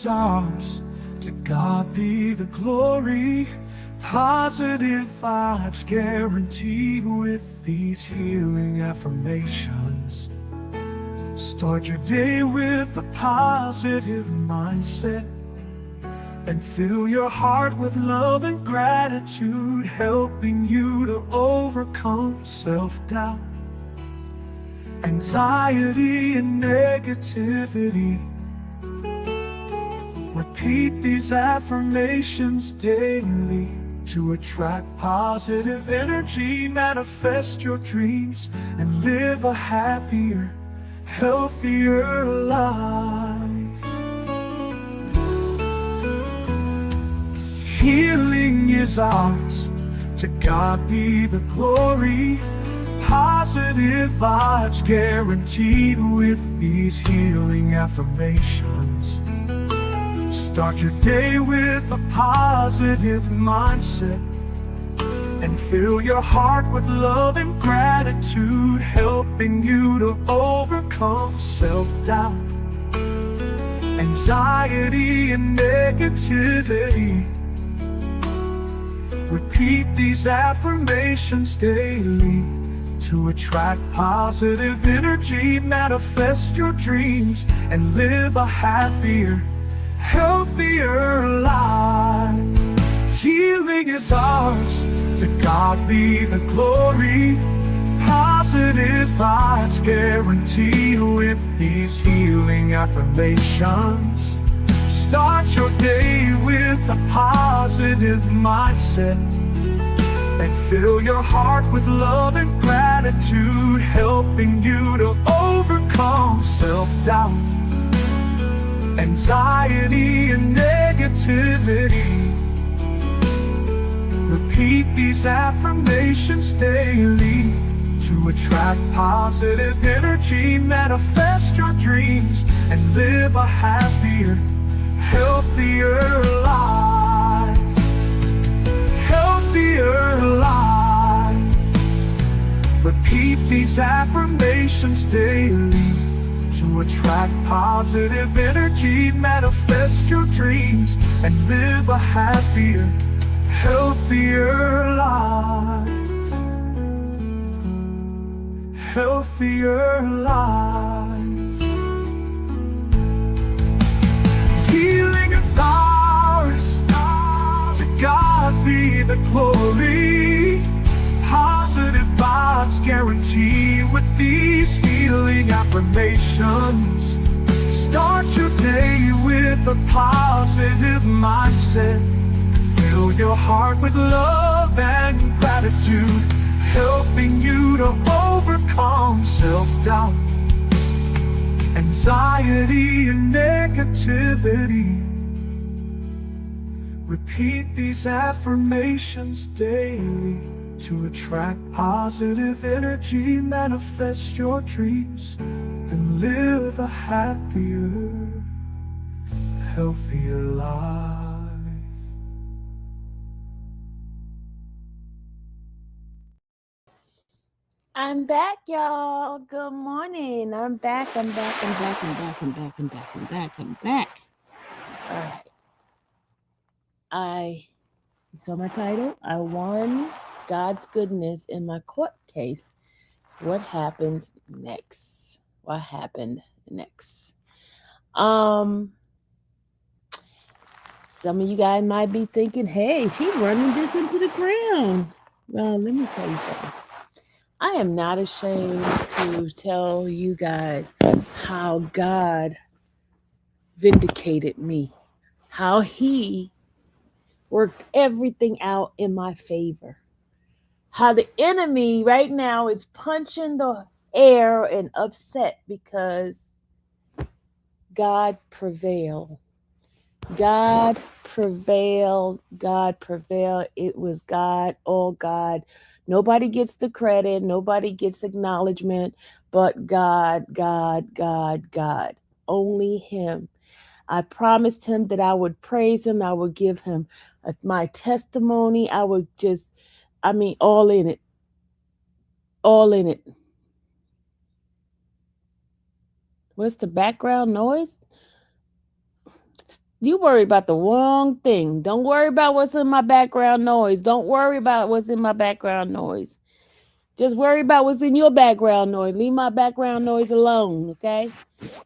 is ours. To God be the glory. Positive vibes guaranteed with these healing affirmations. Start your day with a positive mindset and fill your heart with love and gratitude, helping you to overcome self-doubt, anxiety, and negativity. Repeat these affirmations daily to attract positive energy, manifest your dreams, and live a happier, healthier life. Healing is ours. To God be the glory. Positive vibes guaranteed with these healing affirmations. Start your day with a positive mindset and fill your heart with love and gratitude, helping you to overcome self-doubt, anxiety, and negativity. Repeat these affirmations daily to attract positive energy, manifest your dreams, and live a happier, healthier life. Healing is ours. To God be the glory. Positive vibes guaranteed with these healing affirmations. Start your day with a positive mindset and fill your heart with love and gratitude, helping you to overcome self-doubt, anxiety, and negativity. Repeat these affirmations daily to attract positive energy, manifest your dreams, and live a happier, healthier life. Healthier life. Repeat these affirmations daily to attract positive energy, manifest your dreams, and live a happier, healthier life. Healthier life. Healing is ours. To God be the glory. Positive vibes guaranteed with these healing affirmations. Start your day with a positive mindset. Fill your heart with love and gratitude, helping you to overcome self-doubt, anxiety, and negativity. Repeat these affirmations daily to attract positive energy, manifest your dreams, and live a happier, healthier life. I'm back, y'all. Good morning. I'm back. I'm back. I'm back. I'm back. I'm back. I'm back. I'm back. I'm back. All right. You saw my title. I won God's goodness in my court case. What happens next? What happened next? Some of you guys might be thinking, hey, she's running this into the ground. Well, let me tell you something. I am not ashamed to tell you guys how God vindicated me, how He worked everything out in my favor, how the enemy right now is punching the air and upset because God prevailed. God prevailed. God prevailed. It was God, all God. Nobody gets the credit. Nobody gets acknowledgement, but God, God, God, God. Only Him. I promised Him that I would praise Him. I would give Him my testimony. I would just, all in it. All in it. What's the background noise? You worry about the wrong thing. Don't worry about what's in my background noise. Don't worry about what's in my background noise. Just worry about what's in your background noise. Leave my background noise alone, okay?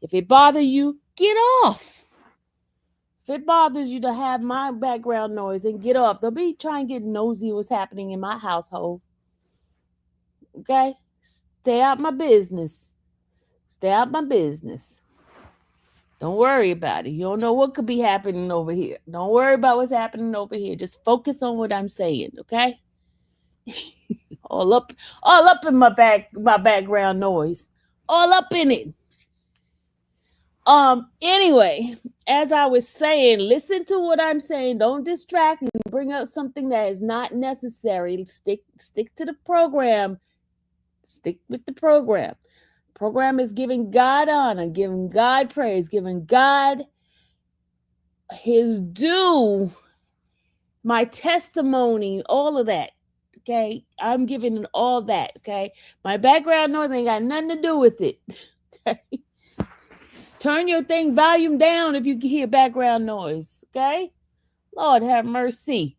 If it bothers you, get off. If it bothers you to have my background noise, then get off. Don't be trying to get nosy what's happening in my household, okay? Stay out my business. Stay out my business. Don't worry about it. You don't know what could be happening over here. Don't worry about what's happening over here. Just focus on what I'm saying, okay? all up all up in my background noise. All up in it. Anyway, as I was saying, listen to what I'm saying. Don't distract me. Bring up something that is not necessary. Stick to the program. Stick with the program. Program is giving God honor, giving God praise, giving God his due, my testimony, all of that. Okay. I'm giving it all that. Okay. My background noise ain't got nothing to do with it. Okay. Turn your thing volume down if you can hear background noise. Okay. Lord have mercy.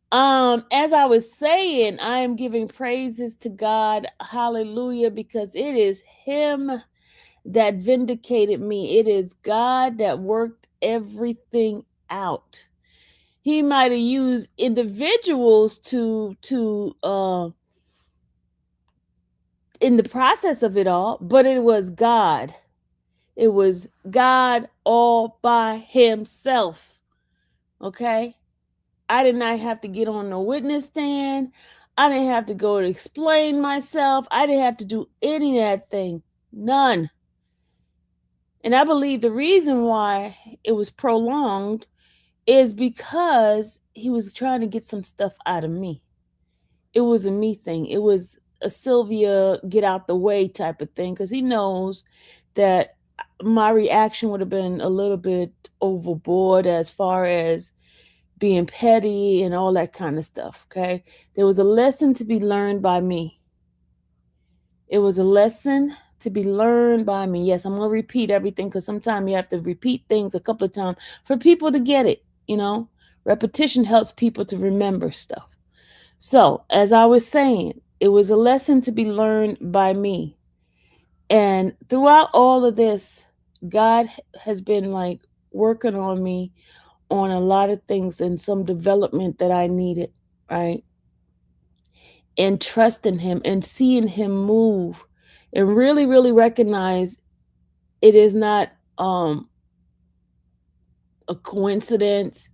As I was saying, I am giving praises to God. Hallelujah, because it is him that vindicated me. It is God that worked everything out. He might have used individuals to in the process of it all, but it was God. It was God all by himself. Okay? I did not have to get on the witness stand. I didn't have to go to explain myself. I didn't have to do any of that thing. None. And I believe the reason why it was prolonged is because he was trying to get some stuff out of me. It was a me thing. It was a Sylvia get out the way type of thing because he knows that my reaction would have been a little bit overboard as far as being petty and all that kind of stuff. Okay. There was a lesson to be learned by me. It was a lesson to be learned by me. Yes, I'm going to repeat everything because sometimes you have to repeat things a couple of times for people to get it. You know, repetition helps people to remember stuff. So, as I was saying, it was a lesson to be learned by me. And throughout all of this, God has been like working on me on a lot of things and some development that I needed, right? And trusting him and seeing him move and really, really recognize it is not a coincidence.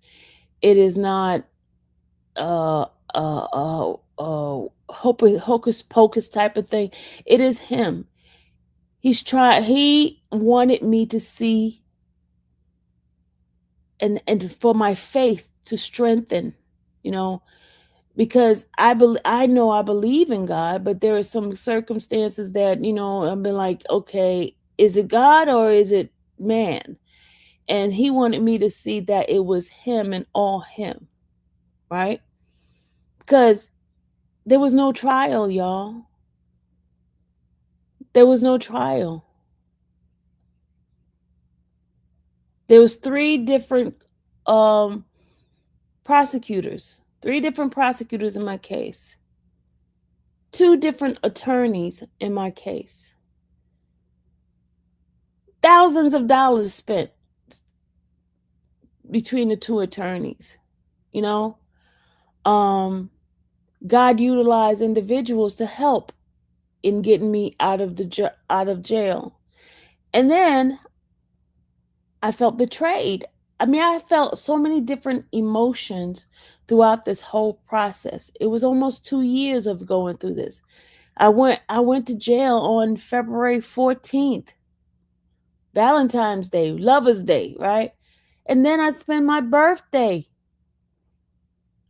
It is not hocus pocus type of thing. It is him. He wanted me to see and for my faith to strengthen, you know, because I know I believe in God, but there are some circumstances that, you know, I've been like, okay, is it God or is it man? And he wanted me to see that it was him and all him, right? Because there was no trial, y'all. There was no trial. There was um three different prosecutors in my case, two different attorneys in my case, thousands of dollars spent between the two attorneys, you know. um God utilized individuals to help in getting me out of jail. And then I felt betrayed. I mean, I felt so many different emotions throughout this whole process. It was almost 2 years of going through this. I went to jail on February 14th, Valentine's Day, Lover's Day, right? And then I spent my birthday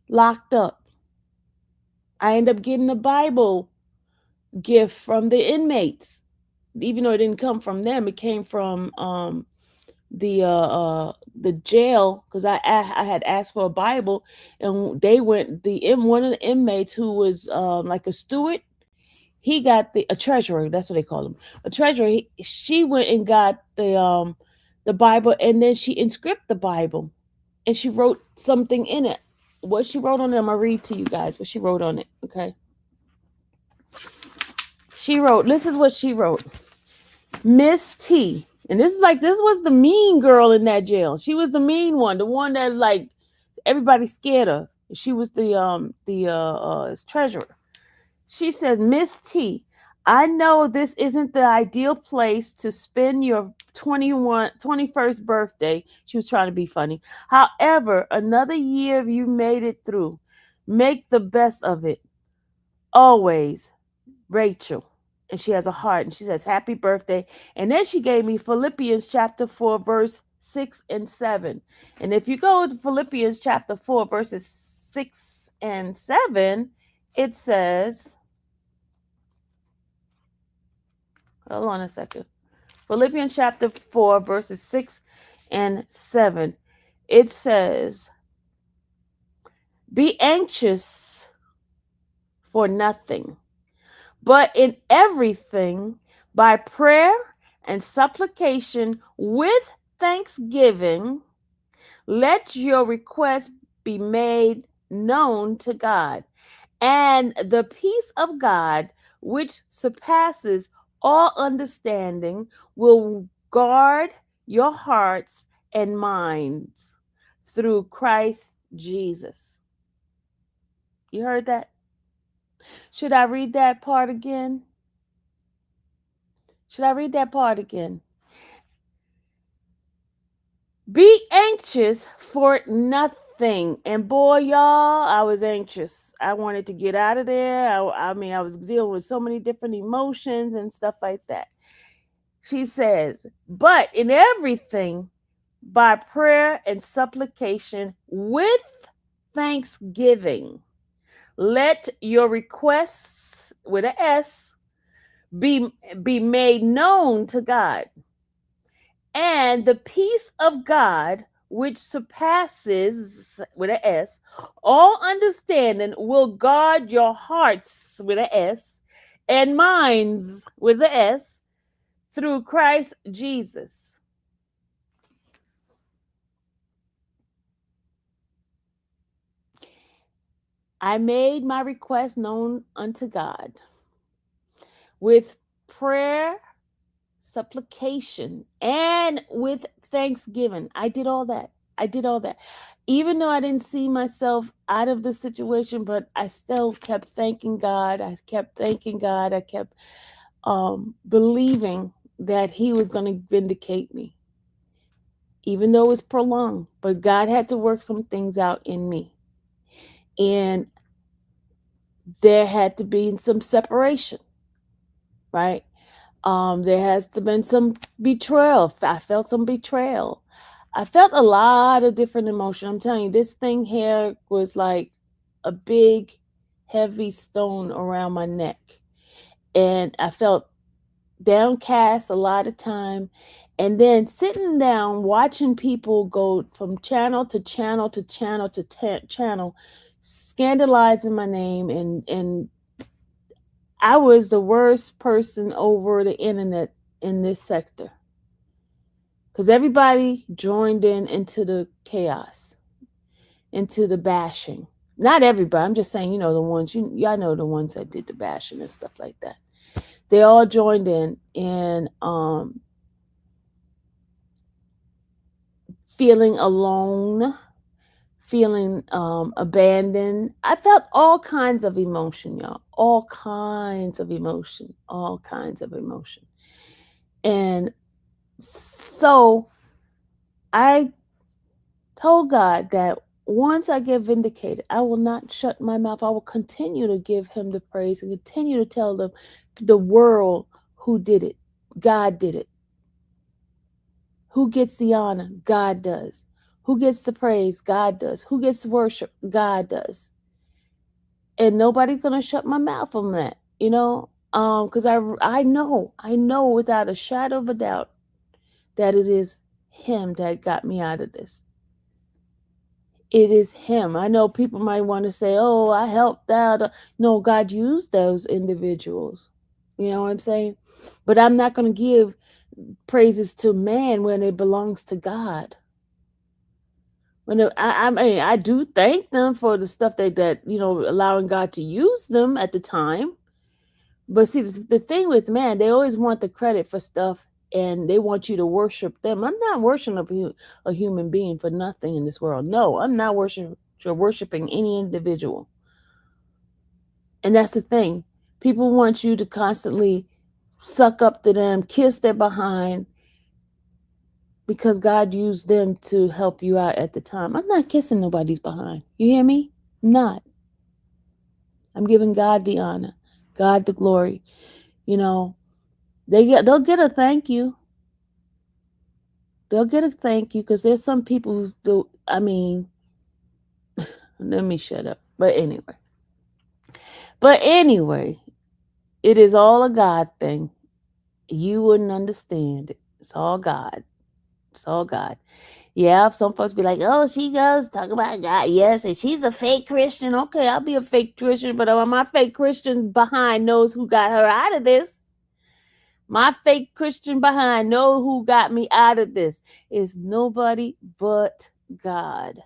locked up. I ended up getting a Bible gift from the inmates, even though it didn't come from them. It came from the jail because I had asked for a Bible, and they went one of the inmates who was like a steward. He got a treasurer. That's what they call him, a treasurer. She went and got the Bible, and then she inscribed the Bible, and she wrote something in it. What she wrote on it, I'm gonna read to you guys what she wrote on it. Okay, she wrote. This is what she wrote. Miss T, and this was the mean girl in that jail. She was the mean one, the one that like everybody scared of. She was the treasurer. She said, Miss T, I know this isn't the ideal place to spend your 21st birthday. She was trying to be funny. However, another year you made it through. Make the best of it. Always, Rachel. And she has a heart and she says, Happy birthday. And then she gave me Philippians chapter 4, verse 6 and 7. And if you go to Philippians chapter 4, verses 6 and 7, it says, hold on a second. Philippians chapter 4, verses 6 and 7. It says, Be anxious for nothing, but in everything, by prayer and supplication with thanksgiving, let your requests be made known to God. And the peace of God, which surpasses all understanding, will guard your hearts and minds through Christ Jesus. You heard that? Should I read that part again? Should I read that part again? Be anxious for nothing. And boy, y'all, I was anxious. I wanted to get out of there. I mean, I was dealing with so many different emotions and stuff like that. She says, but in everything, by prayer and supplication with thanksgiving, let your requests with an S be made known to God. And the peace of God, which surpasses with an S, all understanding, will guard your hearts with an S and minds with an S through Christ Jesus. I made my request known unto God with prayer, supplication, and with thanksgiving. I did all that. I did all that. Even though I didn't see myself out of the situation, but I still kept thanking God. I kept thanking God. I kept believing that He was going to vindicate me, even though it was prolonged. But God had to work some things out in me. And there had to be some separation, right? There has to been some betrayal. I felt some betrayal. I felt a lot of different emotion. I'm telling you, this thing here was like a big, heavy stone around my neck. And I felt downcast a lot of time. And then sitting down, watching people go from channel to channel to channel to channel, scandalizing my name, and I was the worst person over the internet in this sector because everybody joined into the chaos, into the bashing. Not everybody. I'm just saying, the ones y'all know the ones that did the bashing and stuff like that. They all joined in and feeling alone, feeling abandoned. I felt all kinds of emotion, y'all. All kinds of emotion. All kinds of emotion. And so I told God that once I get vindicated, I will not shut my mouth. I will continue to give Him the praise and continue to tell the world who did it. God did it. Who gets the honor? God does. Who gets the praise? God does. Who gets worship? God does. And nobody's gonna shut my mouth on that, because I know without a shadow of a doubt that it is Him that got me out of this. It is Him. I know people might want to say, oh, I helped out. No, God used those individuals. You know what I'm saying? But I'm not going to give praises to man when it belongs to God. I mean, I do thank them for the stuff that allowing God to use them at the time. But see, the thing with man, they always want the credit for stuff, and they want you to worship them. I'm not worshiping a human being for nothing in this world. No, I'm not worshiping any individual. And that's the thing. People want you to constantly suck up to them, kiss their behind, because God used them to help you out at the time. I'm not kissing nobody's behind. You hear me? I'm not. I'm giving God the honor, God the glory. You know, they'll get a thank you. They'll get a thank you because there's some people who do. I mean, let me shut up. But anyway, it is all a God thing. You wouldn't understand it. It's all God. It's all God. Yeah, some folks be like, "Oh, she goes talk about God." Yes, and she's a fake Christian. Okay, I'll be a fake Christian, but my fake Christian behind knows who got her out of this. My fake Christian behind know who got me out of this. It's nobody but God.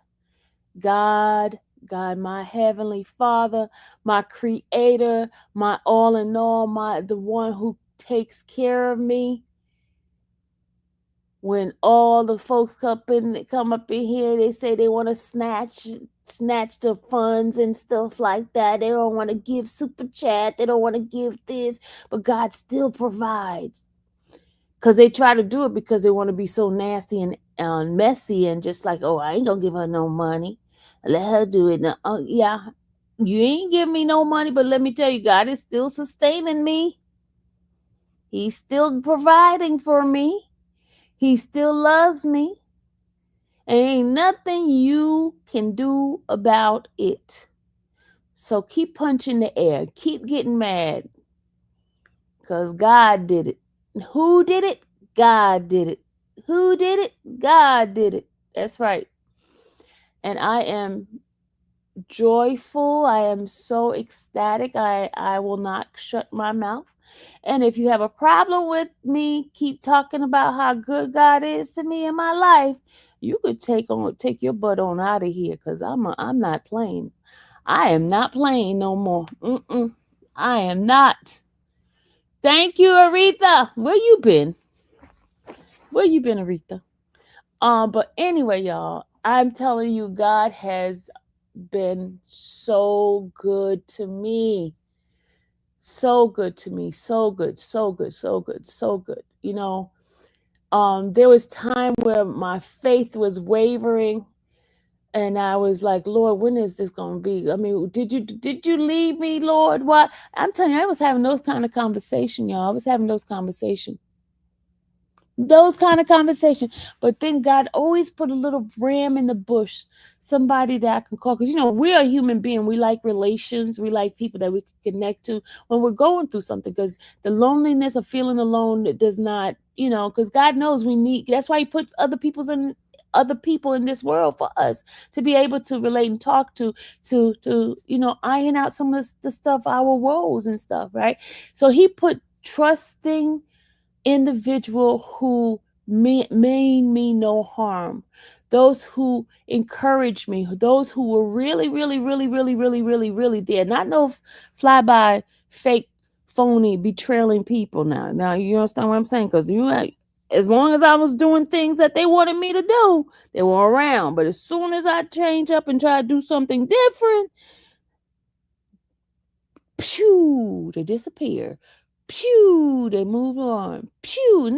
God, God, my heavenly Father, my creator, my all in all, the one who takes care of me. When all the folks come up in here, they say they want to snatch the funds and stuff like that. They don't want to give super chat. They don't want to give this, but God still provides. Because they try to do it because they want to be so nasty and messy and just like, oh, I ain't gonna give her no money. Let her do it. Now, oh, yeah, you ain't give me no money, but let me tell you, God is still sustaining me. He's still providing for me. He still loves me. And ain't nothing you can do about it. So keep punching the air. Keep getting mad. Because God did it. Who did it? God did it. Who did it? God did it. That's right. And I am joyful. I am so ecstatic. I will not shut my mouth. And if you have a problem with me keep talking about how good God is to me in my life, you could take your butt on out of here because I'm not playing. I am not playing no more. I am not. Thank you, Aretha. Where you been? Where you been, Aretha? But anyway, y'all, I'm telling you, God has been so good to me. So good to me. So good, so good, so good, so good. There was time where my faith was wavering and I was like, Lord, when is this gonna be? I mean, did you leave me, Lord? What? I'm telling you, I was having those kind of conversation, y'all. I was having those kind of conversations. But then God always put a little ram in the bush, somebody that I can call. Because, we are human being. We like relations. We like people that we can connect to when we're going through something. Because the loneliness of feeling alone, it does not, because God knows we need, that's why he put other people in this world for us to be able to relate and talk to iron out some of the stuff, our woes and stuff, right? So he put trusting individual who mean me no harm, those who encourage me, those who were really, really, really, really, really, really, really there. Not no flyby, fake, phony, betraying people. Now you understand what I'm saying? Because as long as I was doing things that they wanted me to do, they were around. But as soon as I change up and try to do something different, pew, they disappear. Pew, they move on. Pew, and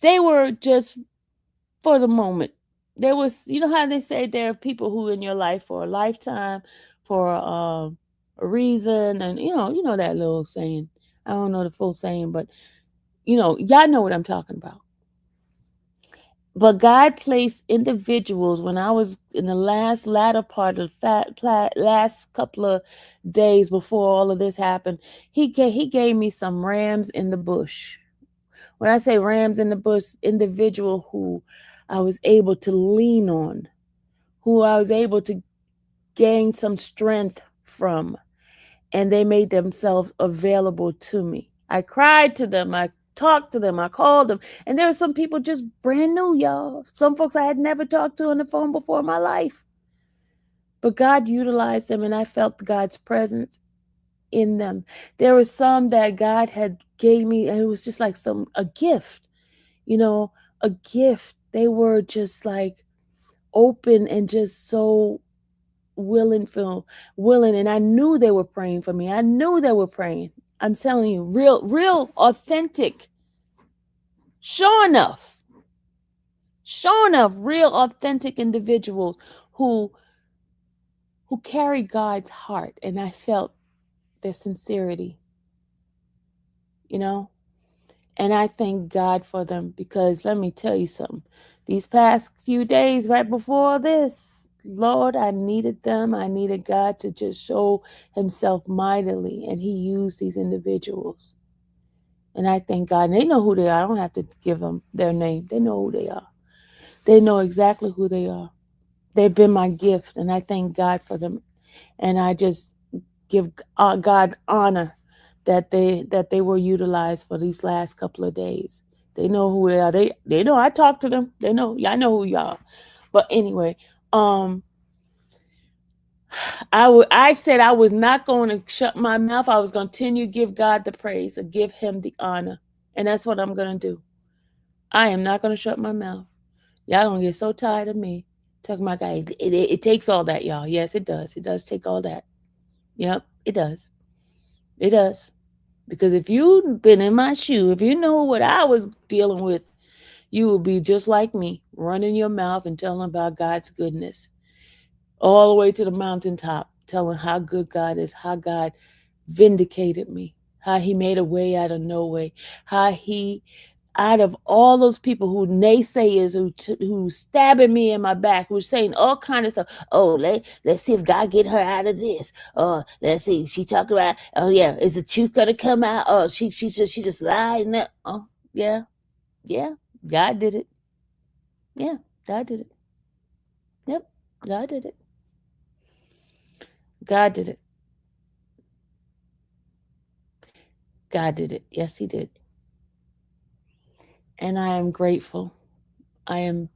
they were just for the moment. There was, how they say there are people who in your life for a lifetime, for a reason, and you know that little saying. I don't know the full saying, but y'all know what I'm talking about. But God placed individuals when I was in the latter part of last couple of days before all of this happened. He gave me some rams in the bush. When I say rams in the bush, individual who I was able to lean on, who I was able to gain some strength from, and they made themselves available to me. I cried to them. I talked to them. I called them. And there were some people just brand new, y'all. Some folks I had never talked to on the phone before in my life. But God utilized them, and I felt God's presence in them. There were some that God had gave me, and it was just like a gift, you know, a gift. They were just like open and just so willing, and I knew they were praying for me. I knew they were praying. I'm telling you, real authentic, sure enough, real authentic individuals who carry God's heart, and I felt their sincerity, you know. And I thank God for them, because let me tell you something. These past few days right before this, Lord, I needed them. I needed God to just show himself mightily, and he used these individuals. And I thank God. And they know who they are. I don't have to give them their name. They know who they are. They know exactly who they are. They've been my gift, and I thank God for them. And I just give God honor that they were utilized for these last couple of days. They know who they are. They know I talk to them. They know. Yeah, I know who y'all. But anyway, um, I said I was not going to shut my mouth. I was going to continue to give God the praise and give him the honor, and that's what I'm going to do. I am not going to shut my mouth. Y'all gonna get so tired of me talking about God. It takes all that, y'all. Yes, it does. It does take all that. Yep, it does. It does. Because if you've been in my shoe, if you know what I was dealing with, you will be just like me, running your mouth and telling about God's goodness, all the way to the mountaintop, telling how good God is, how God vindicated me, how he made a way out of no way, how he, out of all those people who naysayers, who stabbing me in my back, who saying all kind of stuff. Oh, let's see if God get her out of this. Let's see. She talking about. Oh yeah, is the truth gonna come out? Oh, she just lied. Oh yeah, yeah. God did it. Yeah, God did it. Yep, God did it. God did it. God did it. Yes, he did. And I am grateful. I am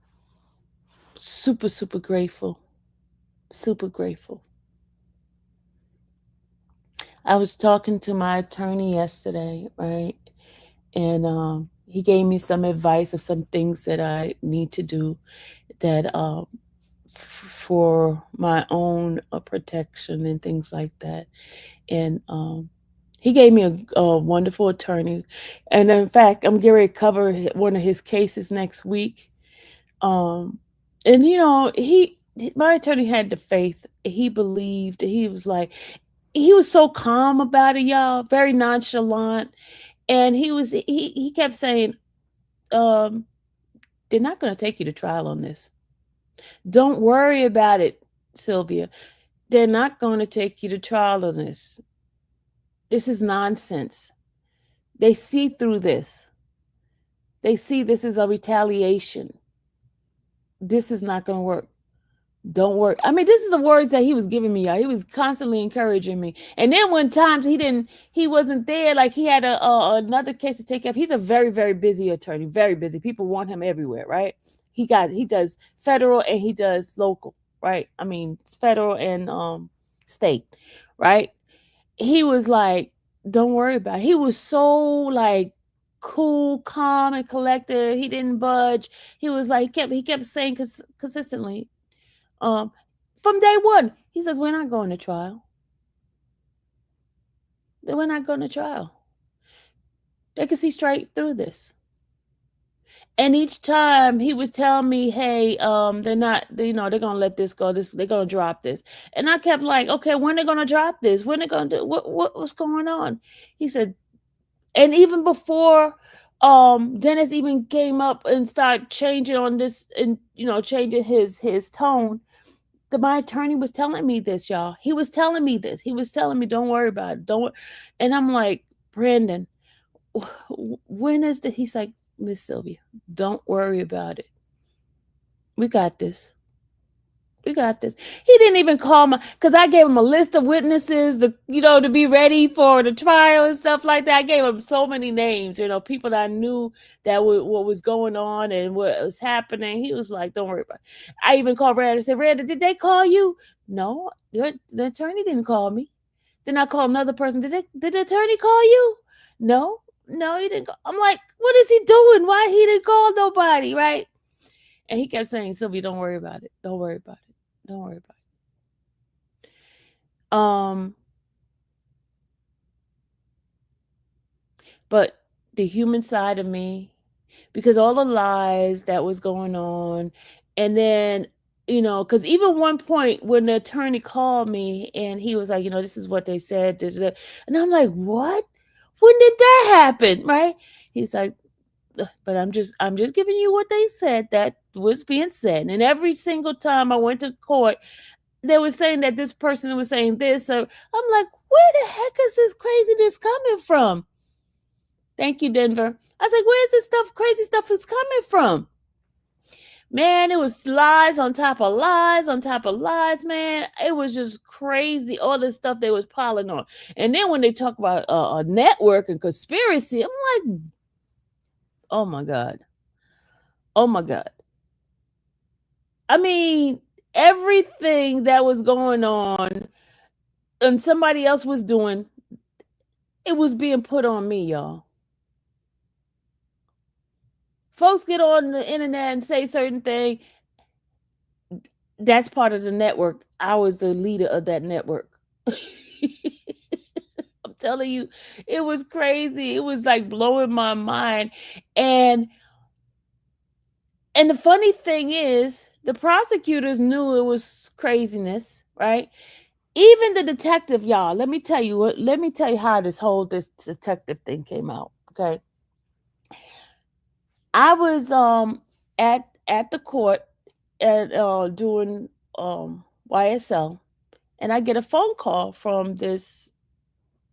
super, super grateful. Super grateful. I was talking to my attorney yesterday, right? And he gave me some advice of some things that I need to do that for my own protection and things like that. And he gave me a wonderful attorney. And in fact, I'm getting ready to cover one of his cases next week. Um, and my attorney had the faith. He believed. He was like, he was so calm about it, y'all, very nonchalant. And he kept saying, um, they're not going to take you to trial on this. Don't worry about it, Sylvia. They're not going to take you to trial on this. This is nonsense. They see through this. They see this is a retaliation. This is not going to work. Don't worry. I mean, this is the words that he was giving me. Y'all. He was constantly encouraging me. And then when times he wasn't there, like he had another case to take care of. He's a very, very busy attorney, very busy. People want him everywhere, right? He does federal and he does local, right? I mean, federal and state, right? He was like, don't worry about it. He was so like cool, calm, and collected. He didn't budge. He was like, he kept saying consistently, um, from day one, he says, we're not going to trial. We're not going to trial. They can see straight through this. And each time he was telling me, hey, they're not, they're gonna let this go. They're gonna drop this. And I kept like, okay, when they gonna drop this? When they gonna do what's going on? He said, and even before Dennis even came up and started changing on this and changing his tone, my attorney was telling me this, y'all. He was telling me this. He was telling me, don't worry about it. Don't. And I'm like, Brandon, when is the? He's like, Miss Sylvia, don't worry about it. We got this. We got this. He didn't even call my, because I gave him a list of witnesses, to be ready for the trial and stuff like that. I gave him so many names, people that I knew that what was going on and what was happening. He was like, "Don't worry about it." I even called Randa and said, "Randa, did they call you?" No, the attorney didn't call me. Then I called another person. Did the attorney call you? No, no, he didn't. I'm like, what is he doing? Why he didn't call nobody, right? And he kept saying, "Sylvia, don't worry about it. Don't worry about it. Don't worry about it." But the human side of me, because all the lies that was going on, and then, because even one point when the attorney called me and he was like, "This is what they said, this, that," and I'm like, "What? When did that happen?" Right? He's like, "Ugh, but I'm just giving you what they said that was being said." And every single time I went to court, they were saying that this person was saying this. So I'm like, where the heck is this craziness coming from? Thank you, Denver. I was like, where's this stuff, crazy stuff is coming from? Man, it was lies on top of lies on top of lies, man. It was just crazy, all the stuff they was piling on. And then when they talk about a network and conspiracy, I'm like, oh my God. Oh my God. I mean, everything that was going on and somebody else was doing, it was being put on me, y'all. Folks get on the internet and say certain thing. That's part of the network. I was the leader of that network. I'm telling you, it was crazy. It was like blowing my mind. And the funny thing is, the prosecutors knew it was craziness, right? Even the detective, y'all, let me tell you how this detective thing came out. Okay. I was at the court at doing YSL, and I get a phone call from this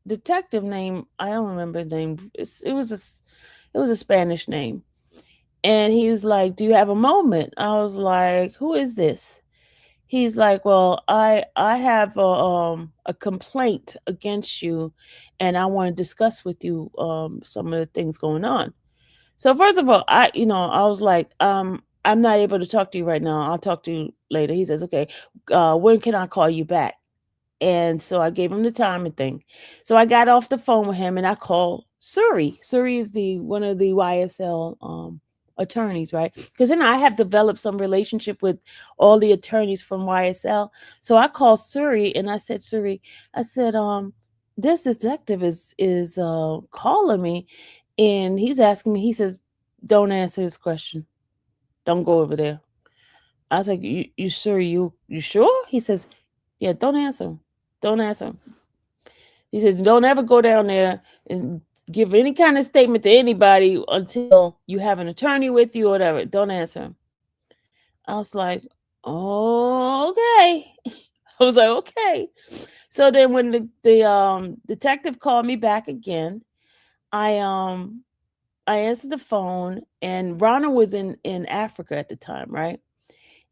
detective named, I don't remember his name. It was a Spanish name, and he was like, "Do you have a moment?" I was like, "Who is this?" He's like, "Well, I have a complaint against you, and I want to discuss with you some of the things going on." So first of all, I was like, "I'm not able to talk to you right now. I'll talk to you later." He says, "Okay, when can I call you back?" And so I gave him the time and thing. So I got off the phone with him and I called Suri. Suri is the one of the YSL attorneys, right? Because then I have developed some relationship with all the attorneys from YSL. So I called Suri and I said, "Suri, I said, this detective is calling me and he's asking me, he says, don't answer his question. Don't go over there." I was like, "You sure? You sure?" He says, "Yeah, don't answer him. Don't answer him." He says, "Don't ever go down there and give any kind of statement to anybody until you have an attorney with you or whatever. Don't answer him." I was like, "Oh, okay." I was like, "Okay." So then when the detective called me back again, I um I answered the phone, and Rana was in Africa at the time, right?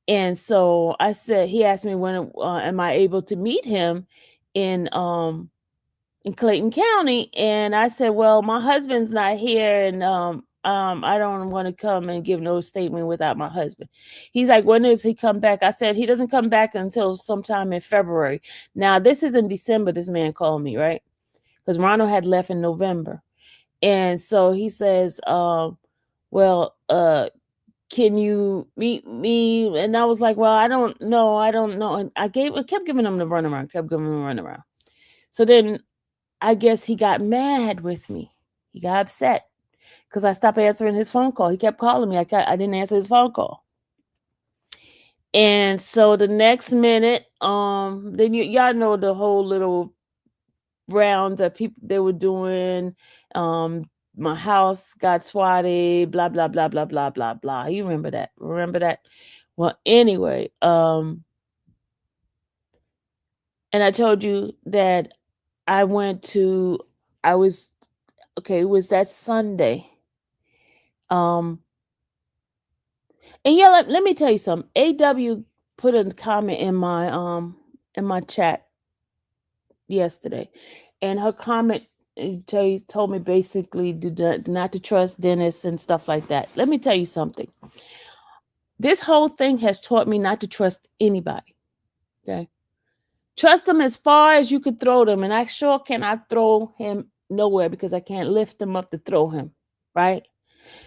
And so I said, he asked me when am I able to meet him in in Clayton County, and I said, "Well, my husband's not here, and I don't want to come and give no statement without my husband." He's like, "When does he come back?" I said, "He doesn't come back until sometime in February." Now, this is in December. This man called me, right? Because Ronald had left in November, and so he says, "Well, can you meet me?" And I was like, "Well, I don't know." And I kept giving him the runaround, kept giving him the runaround. So then I guess he got mad with me. He got upset because I stopped answering his phone call. He kept calling me. I didn't answer his phone call. And so the next minute, then y'all know the whole little rounds that people they were doing. My house got swatted, blah blah blah blah blah blah blah. You remember that? Remember that? Well, anyway, and I told you that I went to. I was okay. It was that Sunday. Um, and yeah, let me tell you something. AW put a comment in my chat yesterday, and her comment told me basically not to trust Dennis and stuff like that. Let me tell you something. This whole thing has taught me not to trust anybody. Okay, trust them as far as you could throw them, and I sure cannot throw him nowhere because I can't lift him up to throw him. Right.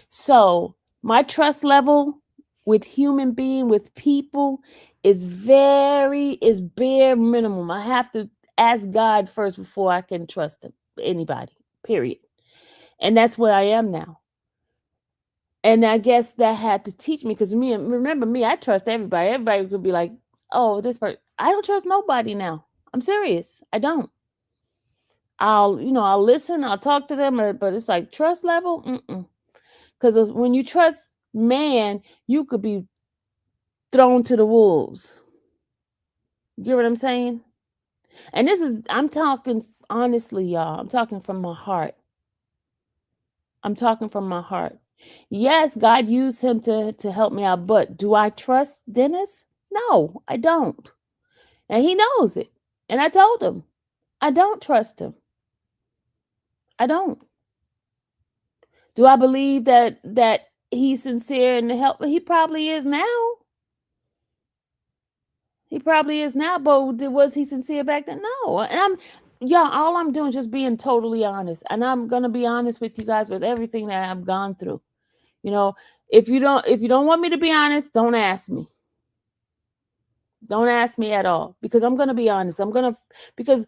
So my trust level with human being, with people, is bare minimum. I have to ask God first before I can trust him, anybody, period. And that's where I am now. And I guess that had to teach me, because remember me, I trust everybody. Everybody could be like, oh, this person. I don't trust nobody now. I'm serious. I don't. I'll listen, I'll talk to them, but it's like trust level, mm-mm. Because when you trust man, you could be thrown to the wolves. You get what I'm saying? And I'm talking honestly, y'all. I'm talking from my heart. I'm talking from my heart. Yes, God used him to help me out, but do I trust Dennis? No, I don't. And he knows it. And I told him, I don't trust him. I don't. Do I believe that he's sincere and help? He probably is now. He probably is now, but was he sincere back then? No. And all I'm doing is just being totally honest. And I'm gonna be honest with you guys with everything that I've gone through. You know, if you don't want me to be honest, don't ask me. Don't ask me at all. Because I'm gonna be honest. Because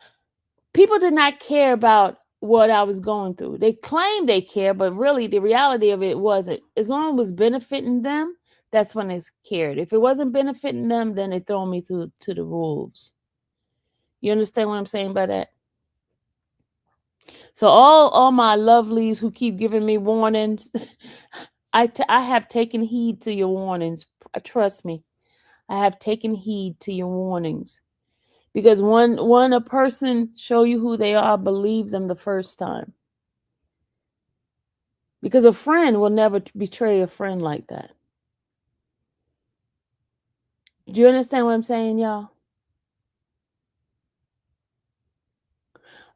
people did not care about what I was going through. They claimed they care, but really the reality of it wasn't. As long as it was benefiting them, that's when they cared. If it wasn't benefiting them, then they throw me to the wolves. You understand what I'm saying by that? So all my lovelies who keep giving me warnings, I have taken heed to your warnings. Trust me, I have taken heed to your warnings. Because when a person show you who they are, believe them the first time. Because a friend will never betray a friend like that. Do you understand what I'm saying, y'all?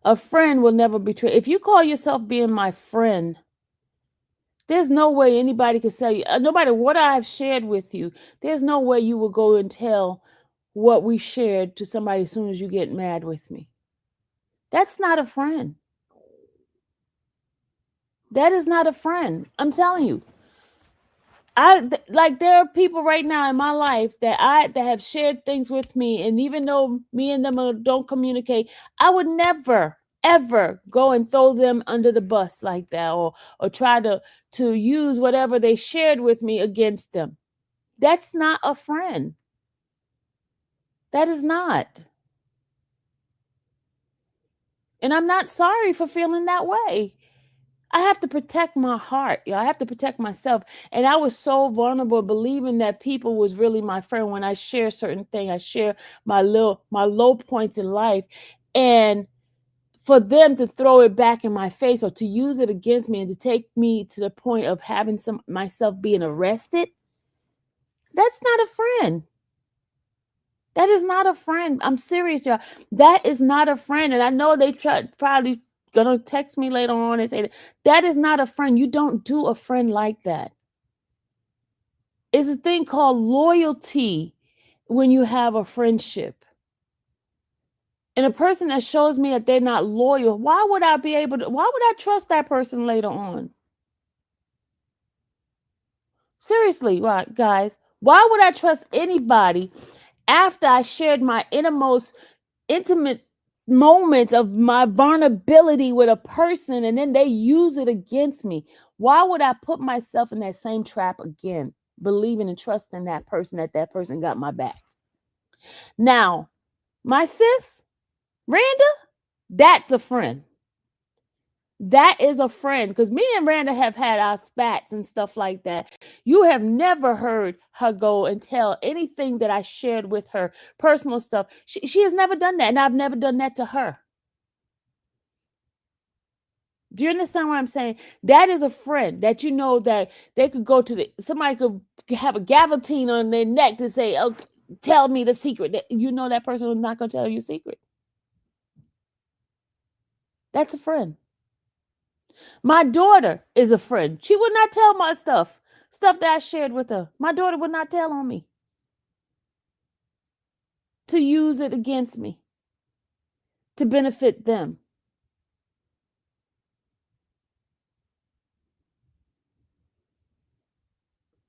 A friend will never betray. If you call yourself being my friend, there's no way anybody can say, no matter what I've shared with you, there's no way you will go and tell what we shared to somebody as soon as you get mad with me. That's not a friend. That is not a friend. I'm telling you. There are people right now in my life that have shared things with me, and even though me and them don't communicate, I would never ever go and throw them under the bus like that, or try to use whatever they shared with me against them. That's not a friend. That is not. And I'm not sorry for feeling that way. I have to protect my heart. I have to protect myself. And I was so vulnerable believing that people was really my friend when I share certain things. I share my low points in life. And for them to throw it back in my face or to use it against me and to take me to the point of having myself being arrested, that's not a friend. That is not a friend. I'm serious, y'all. That is not a friend. And I know they probably gonna text me later on and say that is not a friend. You don't do a friend like that. It's a thing called loyalty when you have a friendship. And a person that shows me that they're not loyal, why would I trust that person later on? Seriously, right, guys, why would I trust anybody after I shared my intimate moments of my vulnerability with a person and then they use it against me? Why would I put myself in that same trap again, believing and trusting that person got my back? Now, my sis, Randa, that's a friend. That is a friend, because me and Randa have had our spats and stuff like that. You have never heard her go and tell anything that I shared with her, personal stuff. She has never done that, and I've never done that to her. Do you understand what I'm saying? That is a friend that you know that they could go to somebody could have a guillotine on their neck to say, okay, tell me the secret. You know that person is not going to tell you a secret. That's a friend. My daughter is a friend. She would not tell my stuff that I shared with her. My daughter would not tell on me to use it against me, to benefit them.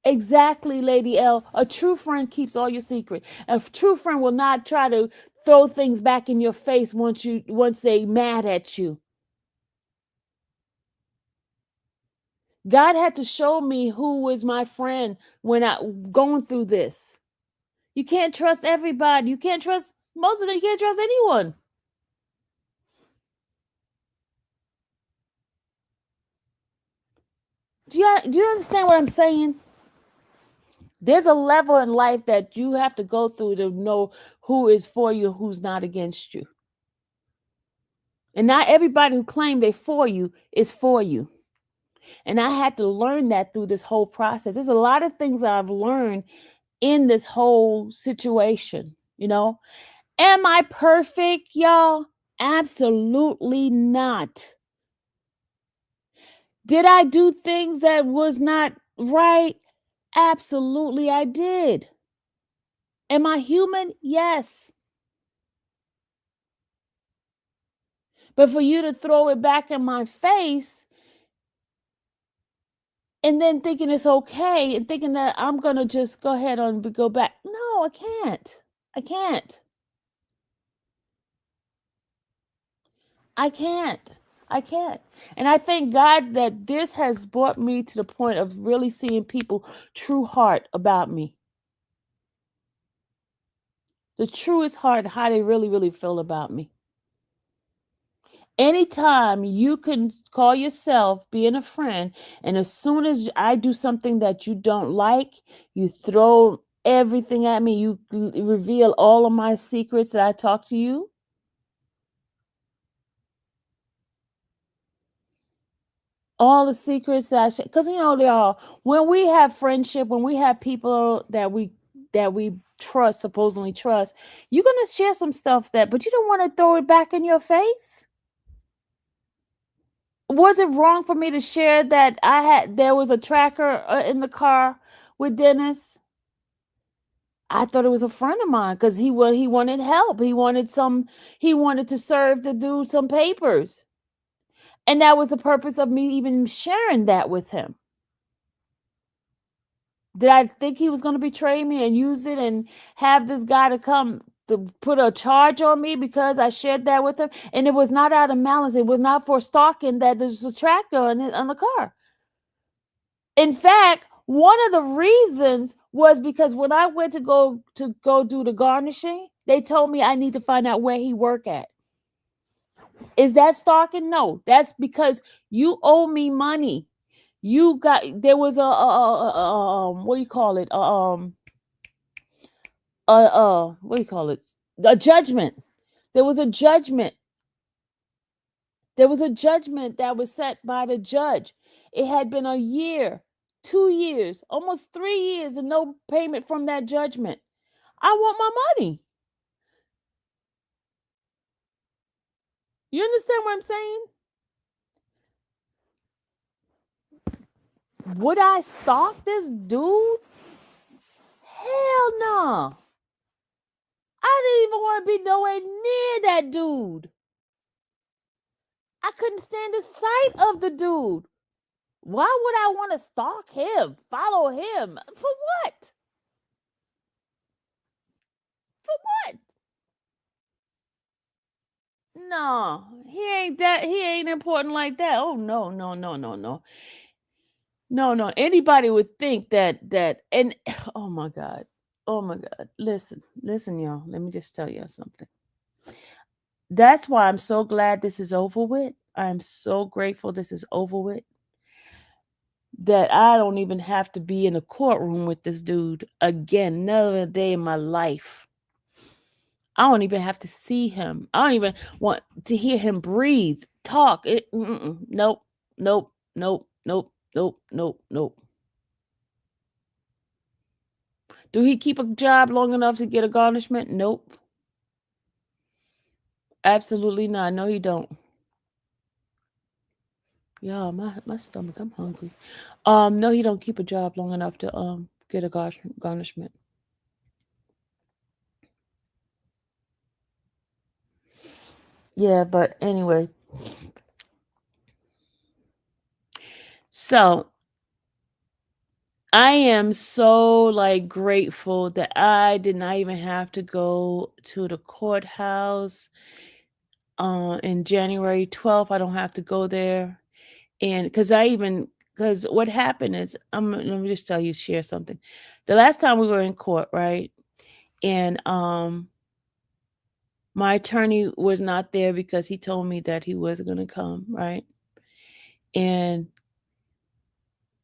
Exactly, Lady L. A true friend keeps all your secret. A true friend will not try to throw things back in your face once they mad at you. God had to show me who was my friend when I going through this. You can't trust everybody. You can't trust most of them. You can't trust anyone. Do you understand what I'm saying? There's a level in life that you have to go through to know who is for you, who's not against you. And not everybody who claim they're for you is for you. And I had to learn that through this whole process. There's a lot of things that I've learned in this whole situation, you know. Am I perfect, y'all? Absolutely not. Did I do things that was not right? Absolutely, I did. Am I human? Yes. But for you to throw it back in my face and then thinking it's okay and thinking that I'm going to just go ahead and go back. No, I can't. I can't. I can't. I can't. And I thank God that this has brought me to the point of really seeing people true heart about me. The truest heart, how they really, really feel about me. Anytime you can call yourself being a friend, and as soon as I do something that you don't like, you throw everything at me, you reveal all of my secrets that I talk to you. All the secrets that I share, because they are. When we have friendship, when we have people that we trust, supposedly trust, you're gonna share some stuff but you don't want to throw it back in your face. Was it wrong for me to share that there was a tracker in the car with Dennis? I thought it was a friend of mine because he wanted help. He wanted to serve the dude some papers. And that was the purpose of me even sharing that with him. Did I think he was going to betray me and use it and have this guy to come to put a charge on me because I shared that with him? And it was not out of malice. It was not for stalking that there's a tracker on the car. In fact, one of the reasons was because when I went to go do the garnishing, they told me I need to find out where he work at. Is that stalking? No, that's because you owe me money. There was what do you call it? What do you call it? A judgment. There was a judgment. There was a judgment that was set by the judge. It had been a year, 2 years, almost 3 years, and no payment from that judgment. I want my money. You understand what I'm saying? Would I stalk this dude? Hell no. I didn't even want to be nowhere near that dude. I couldn't stand the sight of the dude. Why would I want to stalk him, follow him? For what? For what? No, he ain't important like that. Oh no, no, no, no, no. No, no. Anybody would think that and oh my God. Oh my God. Listen, y'all. Let me just tell y'all something. That's why I'm so glad this is over with. I'm so grateful this is over with. That I don't even have to be in a courtroom with this dude again another day in my life. I don't even have to see him. I don't even want to hear him breathe, talk. Nope, nope, nope, nope, nope, nope, nope. Do he keep a job long enough to get a garnishment? Nope. Absolutely not. No, he don't. Yeah, my stomach. I'm hungry. No, he don't keep a job long enough to get a garnishment. Yeah, but anyway. So I am so like grateful that I did not even have to go to the courthouse in January 12th. I don't have to go there. And because what happened is, let me just share something. The last time we were in court, right? And my attorney was not there because he told me that he wasn't going to come, right? And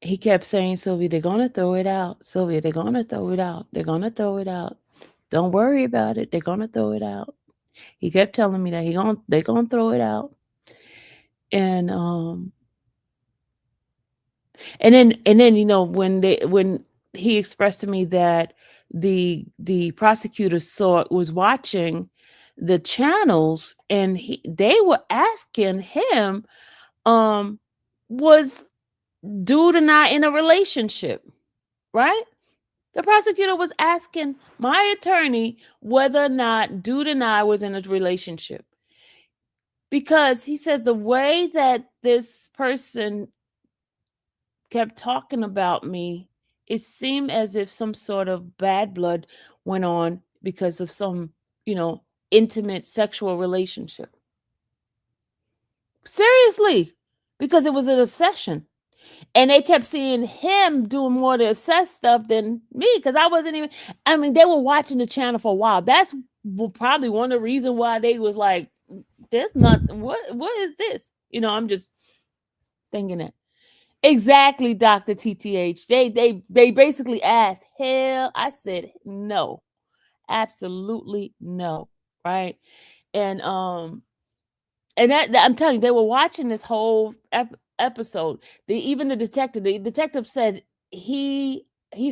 he kept saying, Sylvia, they're going to throw it out. Sylvia, they're going to throw it out. They're going to throw it out. Don't worry about it. They're going to throw it out. He kept telling me that they're going to throw it out. And and then when he expressed to me that the prosecutor was watching the channels, and they were asking him, was dude and I in a relationship, right? The prosecutor was asking my attorney whether or not dude and I was in a relationship, because he says the way that this person kept talking about me, it seemed as if some sort of bad blood went on because of some, you know, intimate sexual relationship. Seriously, because it was an obsession. And they kept seeing him doing more of the obsessed stuff than me, because I wasn't even, I mean, they were watching the channel for a while. That's probably one of the reasons why they was like, there's not, what is this? I'm just thinking that. Exactly, Dr. TTH. They basically asked, hell, I said no. Absolutely no. Right? And that I'm telling you, they were watching this whole episode. Even the detective said he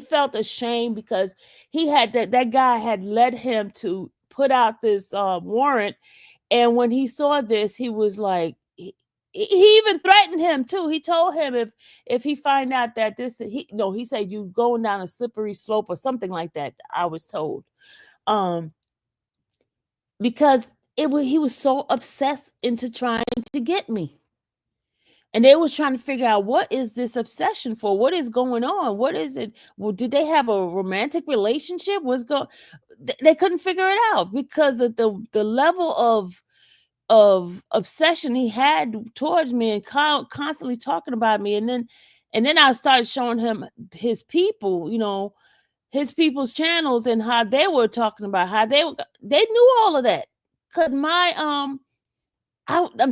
felt ashamed because that guy had led him to put out this warrant, and when he saw this, he was like, he even threatened him too. He told him, if he find out that he said, you going down a slippery slope or something like that, I was told. Um because he was so obsessed into trying to get me. And they was trying to figure out, what is this obsession for? What is going on? What is it? Well, did they have a romantic relationship? They couldn't figure it out because of the level of obsession he had towards me, and constantly talking about me. And then I started showing him his his people's channels, and how they were talking about how they knew all of that. Because I'm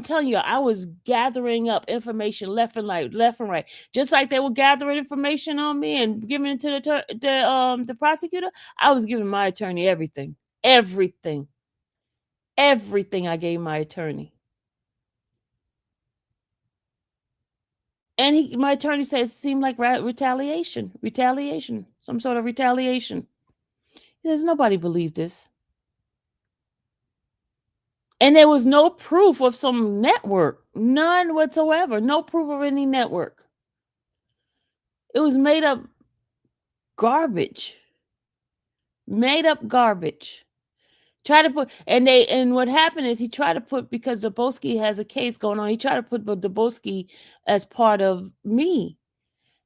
telling you, I was gathering up information left and right, just like they were gathering information on me and giving it to the prosecutor. I was giving my attorney everything, everything. I gave my attorney, and my attorney says it seemed like retaliation, some sort of retaliation. He says nobody believed this, and there was no proof of some network, none whatsoever, no proof of any network. It was garbage made up garbage. Try to put and what happened is, he tried to put, because Dabowski has a case going on, he tried to put Dabowski as part of me.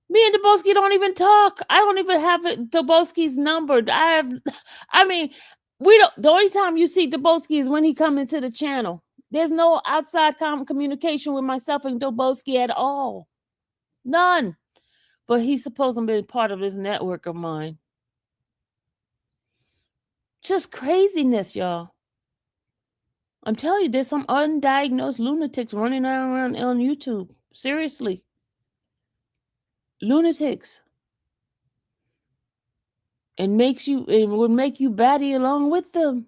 Me and Dabowski don't even talk. I don't even have Dabowski's number. I mean, we don't. The only time you see Dabowski is when he come into the channel. There's no outside communication with myself and Dabowski at all. None. But he's supposed to be part of this network of mine. Just craziness, y'all. I'm telling you, there's some undiagnosed lunatics running around on YouTube. Seriously. Lunatics. And it would make you batty along with them.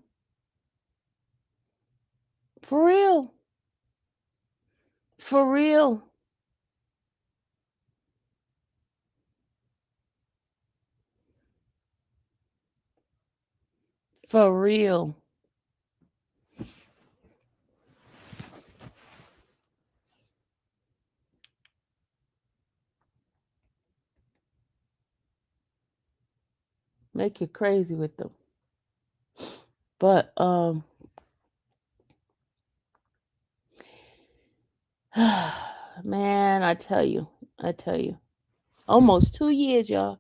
For real. For real. For real. Make you crazy with them. But man, I tell you. Almost 2 years, y'all.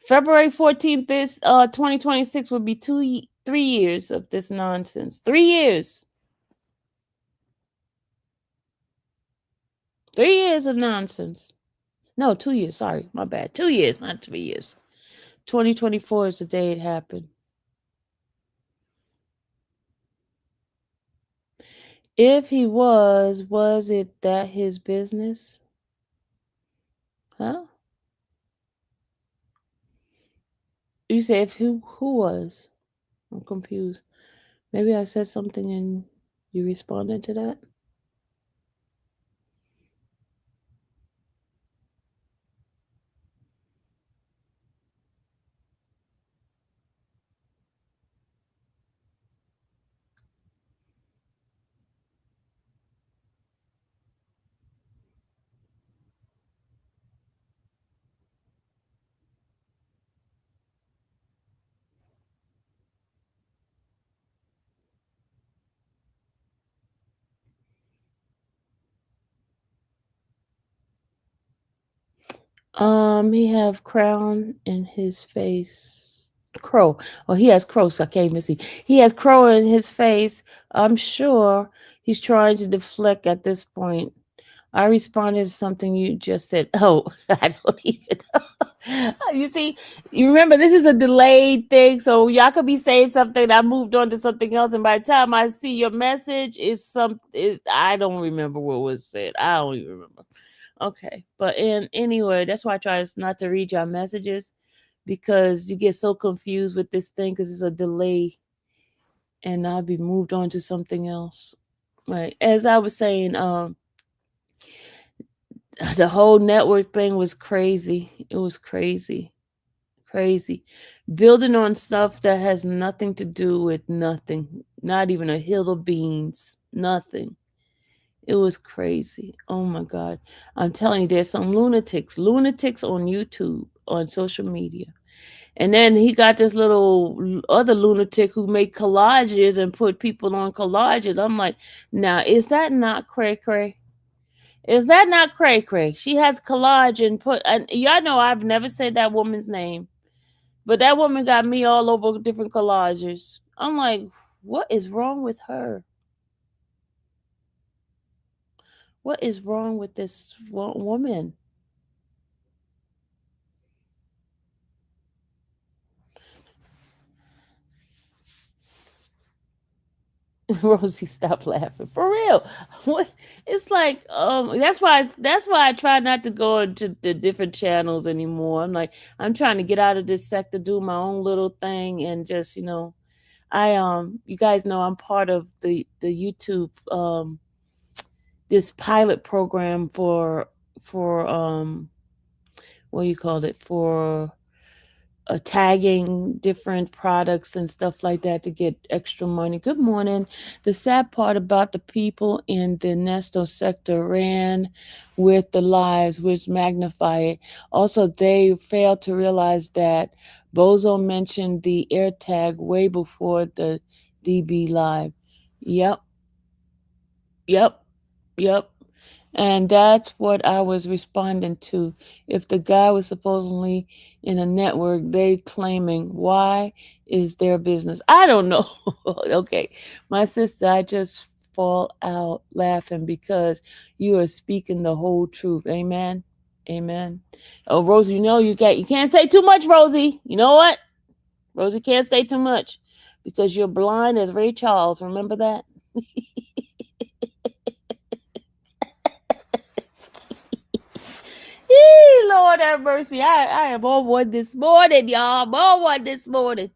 February 14th, this 2026 would be 3 years of this nonsense. 3 years. 3 years of nonsense. No, 2 years. Sorry, my bad. 2 years, not 3 years. 2024 is the day it happened. If he was it that his business? Huh? You say if who was? I'm confused. Maybe I said something and you responded to that. He have crown in his face. Crow. Oh, he has crow, so I can't even see. He has crow in his face. I'm sure he's trying to deflect at this point. I responded to something you just said. Oh, I don't even know. You see, you remember this is a delayed thing, so y'all could be saying something. I moved on to something else, and by the time I see your message, is I don't remember what was said. I don't even remember. Okay, but anyway, that's why I try not to read your messages because you get so confused with this thing because it's a delay, and I'll be moved on to something else. Right, as I was saying, the whole network thing was crazy. It was crazy, crazy. Building on stuff that has nothing to do with nothing, not even a hill of beans, nothing. It was crazy. Oh my God. I'm telling you, there's some lunatics on YouTube, on social media. And then he got this little other lunatic who made collages and put people on collages. I'm like, now, is that not cray cray? Is that not cray cray? She has collage and and y'all know I've never said that woman's name, but that woman got me all over different collages. I'm like, what is wrong with her? What is wrong with this woman? Rosie, stop laughing. For real. What it's like, that's why I try not to go into the different channels anymore. I'm like, I'm trying to get out of this sector, do my own little thing and just, I you guys know I'm part of the YouTube this pilot program for what do you call it? For tagging different products and stuff like that to get extra money. Good morning. The sad part about the people in the Nesto sector ran with the lies, which magnify it. Also, they failed to realize that Bozo mentioned the AirTag way before the DB live. Yep, yep, yep. And that's what I was responding to. If the guy was supposedly in a network, they claiming why is their business. I don't know. Okay. My sister, I just fall out laughing because you are speaking the whole truth. Amen. Amen. Oh, Rosie, you can't say too much, Rosie. You know what? Rosie can't say too much because you're blind as Ray Charles. Remember that? Lord have mercy. I am on one this morning, y'all. I'm on one this morning.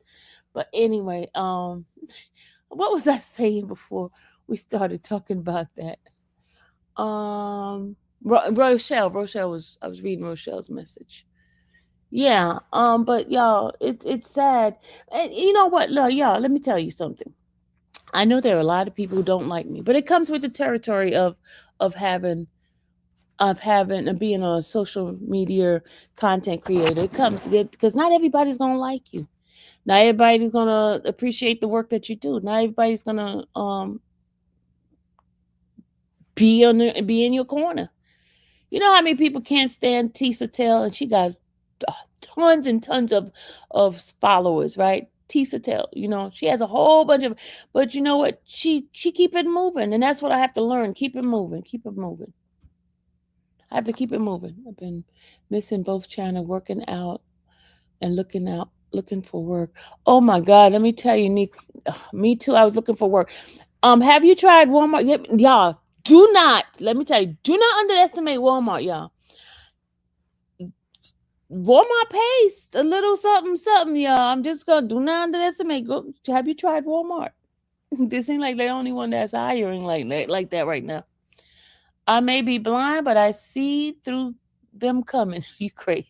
But anyway, what was I saying before we started talking about that? Rochelle was I was reading Rochelle's message. Yeah. But y'all, it's sad. And you know what? Look, y'all, let me tell you something. I know there are a lot of people who don't like me, but it comes with the territory of having of being a social media content creator. It comes because not everybody's gonna like you. Not everybody's gonna appreciate the work that you do. Not everybody's gonna be in your corner. You know how many people can't stand Tisa Tell, and she got uh, tons and tons of followers, right? Tisa Tell, she has a whole bunch of, but you know what? She keep it moving, and that's what I have to learn. Keep it moving. Keep it moving. I have to keep it moving. I've been missing both channel, working out and looking for work. Oh my God, let me tell you, Nick. Me too. I was looking for work. Have you tried Walmart? Y'all, do not. Let me tell you, do not underestimate Walmart, y'all. Walmart pays a little something, something, y'all. I'm just gonna do not underestimate. Go. Have you tried Walmart? This seems like the only one that's hiring like that right now. I may be blind, but I see through them coming. You crazy?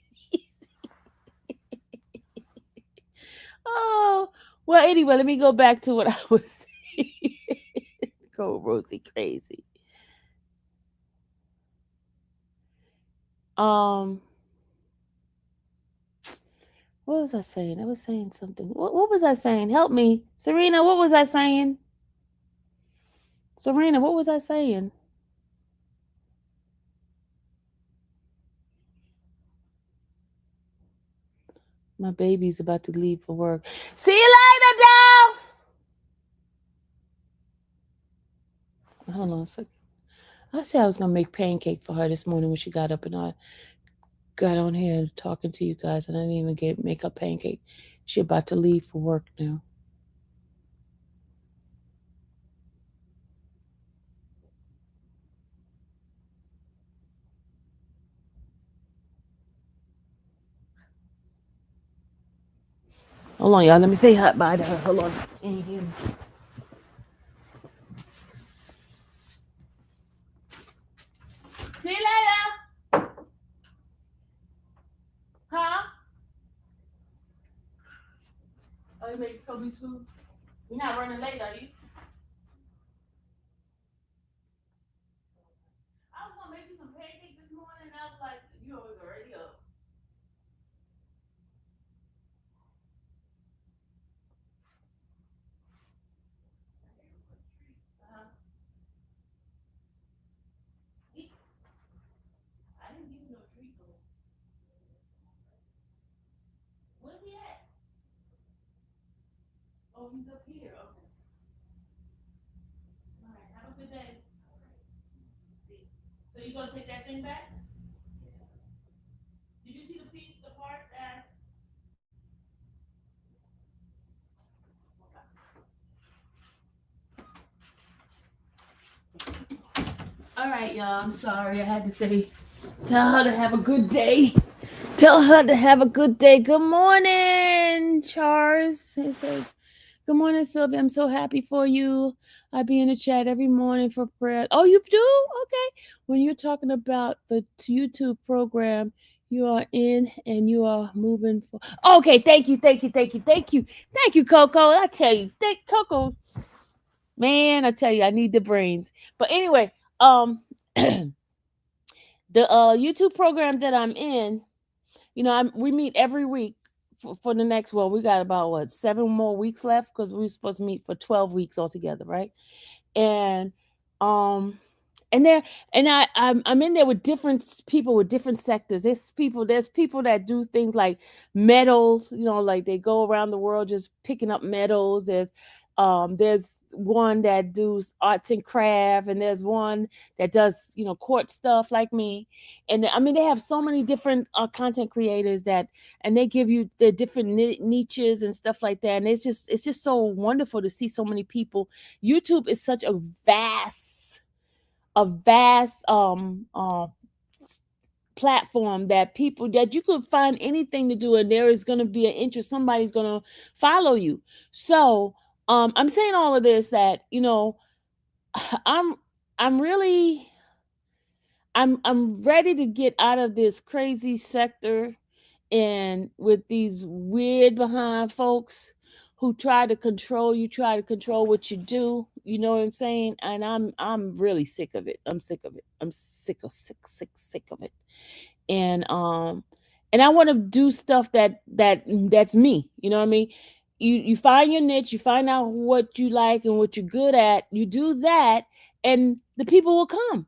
Oh, well. Anyway, let me go back to what I was saying. Go, Rosie, crazy. Um, what was I saying? I was saying something. What was I saying? Help me, Serena. What was I saying? Serena, what was I saying? My baby's about to leave for work. See you later, Dal. Hold on a second. I said I was gonna make pancake for her this morning when she got up, and I got on here talking to you guys, and I didn't even make her pancake. She about to leave for work now. Hold on, y'all. Let me say hi bye to her. Hold on. See you later. Huh? Oh, you make Kobe's food? You're not running late, are you? I was gonna make you some pancakes this morning, and I was like, you was already up. Uh-huh. I didn't give you no treat though. Where's he at? Oh, he's up here. Okay. All right. Have a good day. So you gonna take that thing back? Did you see the piece, the part that? All right, y'all. I'm sorry. I had to say, tell her to have a good day. Tell her to have a good day. Good morning, Charles. It says, good morning, Sylvia. I'm so happy for you. I be in the chat every morning for prayer. Oh, you do? Okay. When you're talking about the YouTube program you are in and you are moving for. Okay. Thank you. Thank you. Thank you. Thank you. Thank you, Coco. I tell you, thank Coco. Man, I tell you, I need the brains. But anyway, the YouTube program that I'm in, we meet every week for the next. Well, we got about what 7 more weeks left because we were supposed to meet for 12 weeks altogether, right? And um, and there and I'm in there with different people with different sectors. There's people that do things like medals, like they go around the world just picking up medals. There's one that does arts and craft, and there's one that does court stuff like me. And I mean they have so many different content creators and they give you the different niches and stuff like that, and it's just so wonderful to see so many people. YouTube is such a vast platform that people that you could find anything to do, and there is going to be an interest. Somebody's going to follow you. So I'm saying all of this that i'm I'm really I'm ready to get out of this crazy sector And with these weird behind folks who try to control you, try to control what you do, you know what I'm saying? And I'm really sick of it. I'm sick of it. I'm sick of it. And and I want to do stuff that's me. You know what I mean? You find your niche, you find out what you like and what you're good at, you do that, and the people will come.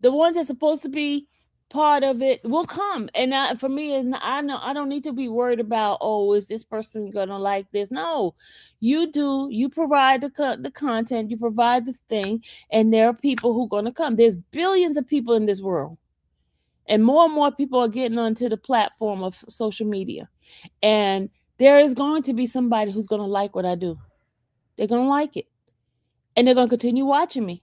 The ones that's supposed to be part of it will come. And for me, I know I don't need to be worried about, oh, is this person gonna like this? No, you do. You provide the content, you provide the thing, and there are people who gonna come. There's billions of people in this world, and more people are getting onto the platform of social media, and there is going to be somebody who's gonna like what I do. They're gonna like it, and they're gonna continue watching me.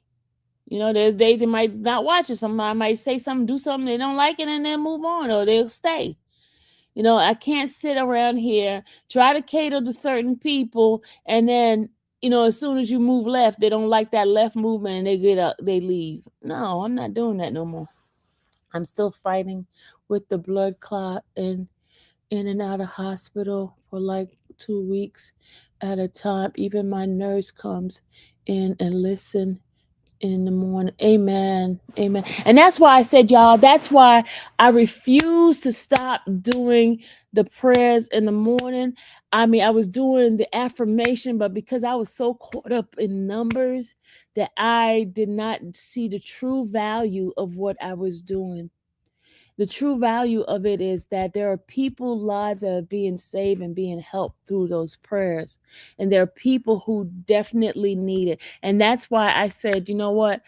You know, there's days they might not watch it. Somebody might say something, do something they don't like it, and then move on, or they'll stay. You know, I can't sit around here, try to cater to certain people, and then, you know, as soon as you move left, they don't like that left movement and they get up, they leave. No, I'm not doing that no more. I'm still fighting with the blood clot and in and out of hospital for like 2 weeks at a time. Even my nurse comes in and listen in the morning. Amen. Amen. And that's why I said, y'all, that's why I refuse to stop doing the prayers in the morning. I mean, I was doing the affirmation, but because I was so caught up in numbers that I did not see the true value of what I was doing. The true value of it is that there are people lives that are being saved and being helped through those prayers, and there are people who definitely need it. And that's why I said, you know what,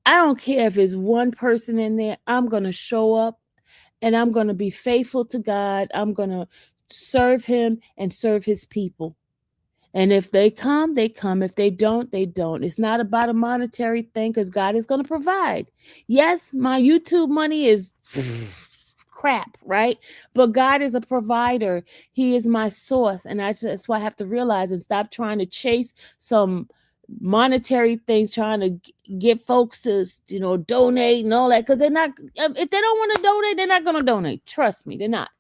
I don't care if it's one person in there, I'm going to show up and I'm going to be faithful to God. I'm going to serve him and serve his people. And if they come, they come. If they don't, they don't. It's not about a monetary thing, because God is going to provide. Yes, my YouTube money is crap, right? But God is a provider. He is my source. And that's why I have to realize and stop trying to chase some monetary things, trying to get folks to, you know, donate and all that. Because they're not, if they don't want to donate, they're not going to donate. Trust me, they're not.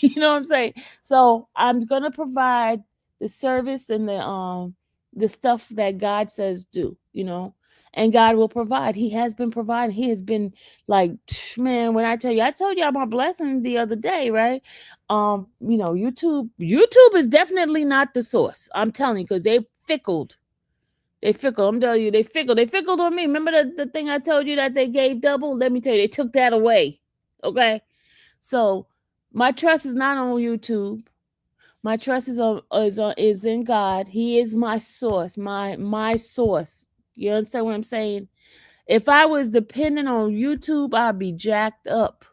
You know what I'm saying? So I'm gonna provide the service and the stuff that God says do, you know, and God will provide. He has been providing. He has been like, man, when I told you about blessings the other day, right? You know, YouTube is definitely not the source. I'm telling you, because they fickled. They fickle. I'm telling you, they fickle. They fickled on me. Remember the thing I told you that they gave double? Let me tell you, they took that away. Okay. So my trust is not on YouTube. My trust is in God. He is my source, my source. You understand what I'm saying? If I was dependent on YouTube, I'd be jacked up.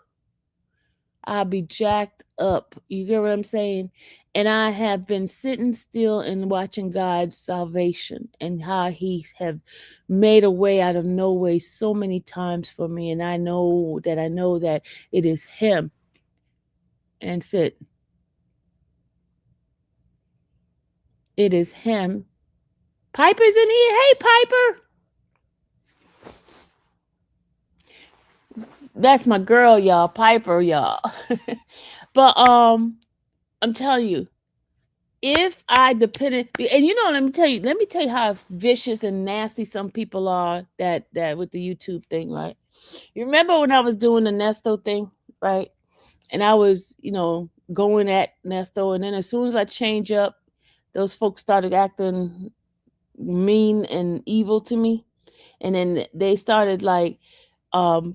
I'll be jacked up. You get what I'm saying? And I have been sitting still and watching God's salvation and how He have made a way out of no way so many times for me. And I know that it is Him. And it. It is Him. Piper's in here. Hey, Piper. That's my girl, y'all. Piper, y'all. But I'm telling you, if I depended, and you know, let me tell you how vicious and nasty some people are that with the YouTube thing, right? You remember when I was doing the Nesto thing, right? And I was, you know, going at Nesto, and then as soon as I change up, those folks started acting mean and evil to me, and then they started like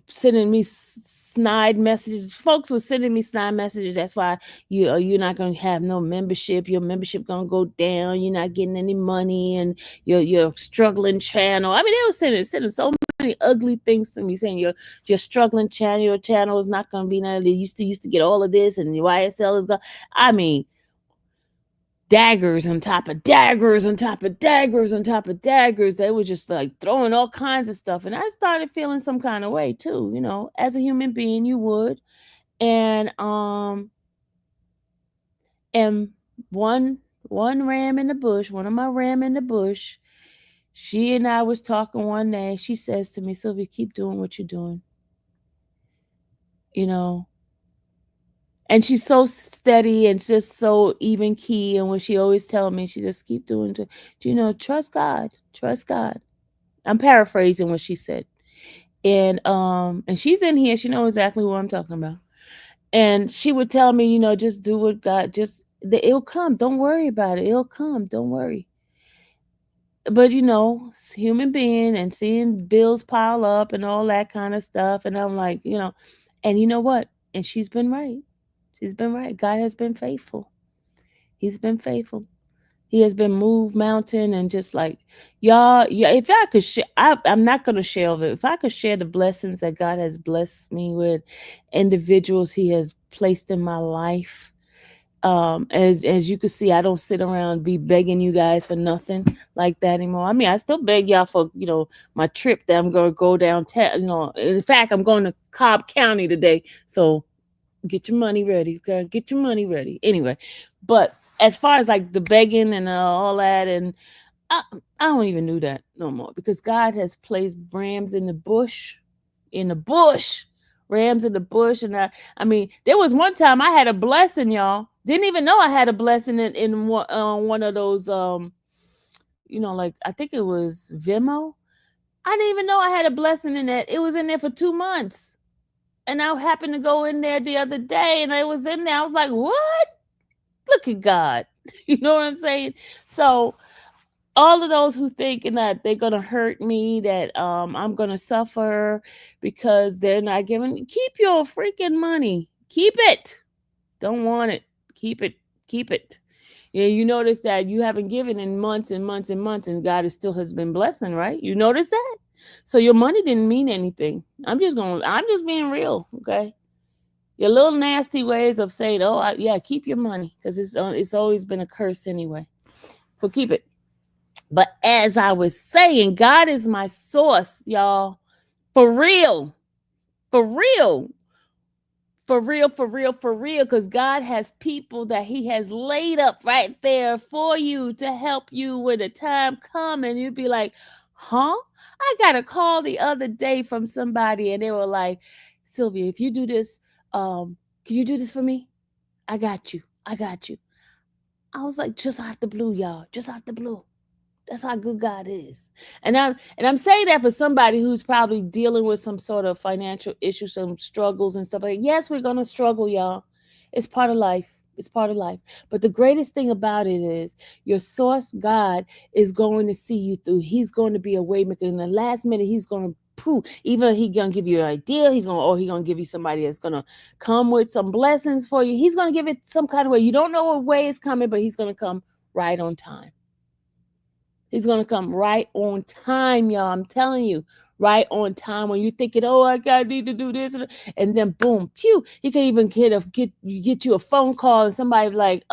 sending me snide messages. Folks were sending me snide messages. That's why you're not gonna have no membership. Your membership gonna go down. You're not getting any money, and you're struggling channel. I mean, they were sending so many ugly things to me, saying your struggling channel, your channel is not gonna be none. They used to get all of this, and your YSL is gonna. I mean, daggers on top of daggers on top of daggers on top of daggers. They were just like throwing all kinds of stuff. And I started feeling some kind of way too, you know, as a human being, you would. And one ram in the bush, one of my ram in the bush, she and I was talking one day. She says to me, Sylvia, keep doing what you're doing. You know, And she's so steady and just so even key. And what she always tell me, she just keep doing, trust God, trust God. I'm paraphrasing what she said. And she's in here. She knows exactly what I'm talking about. And she would tell me, just do what God, it'll come. Don't worry about it. It'll come. Don't worry. But it's human being and seeing bills pile up and all that kind of stuff. And I'm like, and you know what? And she's been right. She's been right. God has been faithful. He's been faithful. He has been moved mountain and just like y'all. Yeah, if I could share, I'm not gonna share of it. If I could share the blessings that God has blessed me with, individuals He has placed in my life. As you can see, I don't sit around be begging you guys for nothing like that anymore. I mean, I still beg y'all for my trip that I'm gonna go downtown. In fact, I'm going to Cobb County today, so get your money ready, okay? Get your money ready. Anyway, but as far as like the begging and all that, and I, I don't even do that no more because God has placed rams in the bush, in the bush, rams in the bush, and I mean, there was one time I had a blessing, y'all. Didn't even know I had a blessing in one of those like I think it was Vimo. I didn't even know I had a blessing in that. It was in there for 2 months. And I happened to go in there the other day and I was in there. I was like, what? Look at God. You know what I'm saying? So all of those who thinking that they're gonna hurt me, that I'm gonna suffer because they're not giving, keep your freaking money. Keep it. Don't want it. Keep it. Keep it. Yeah, you notice that you haven't given in months and months and months, and God is still has been blessing, right? You notice that? So your money didn't mean anything. I'm just being real, okay? Your little nasty ways of saying, "Oh, yeah, keep your money," because it's always been a curse anyway. So keep it. But as I was saying, God is my source, y'all. For real, for real, for real, for real, for real. Because God has people that He has laid up right there for you to help you when the time comes, and you'd be like, "Huh?" I got a call the other day from somebody, and they were like, "Sylvia, if you do this, can you do this for me? I got you. I got you." I was like, just out the blue, y'all. Just out the blue. That's how good God is. And I'm saying that for somebody who's probably dealing with some sort of financial issues, some struggles and stuff like that. Yes, we're gonna struggle, y'all. It's part of life. It's part of life. But the greatest thing about it is your source God is going to see you through. He's going to be a way maker. In the last minute, He's going to prove. Either He's gonna give you an idea, He's gonna give you somebody that's gonna come with some blessings for you. He's gonna give it some kind of way. You don't know what way it's coming, but He's gonna come right on time. He's gonna come right on time, y'all. I'm telling you, right on time. When you're thinking, "Oh, I need to do this," and then boom, phew, he can even get you a phone call and somebody like,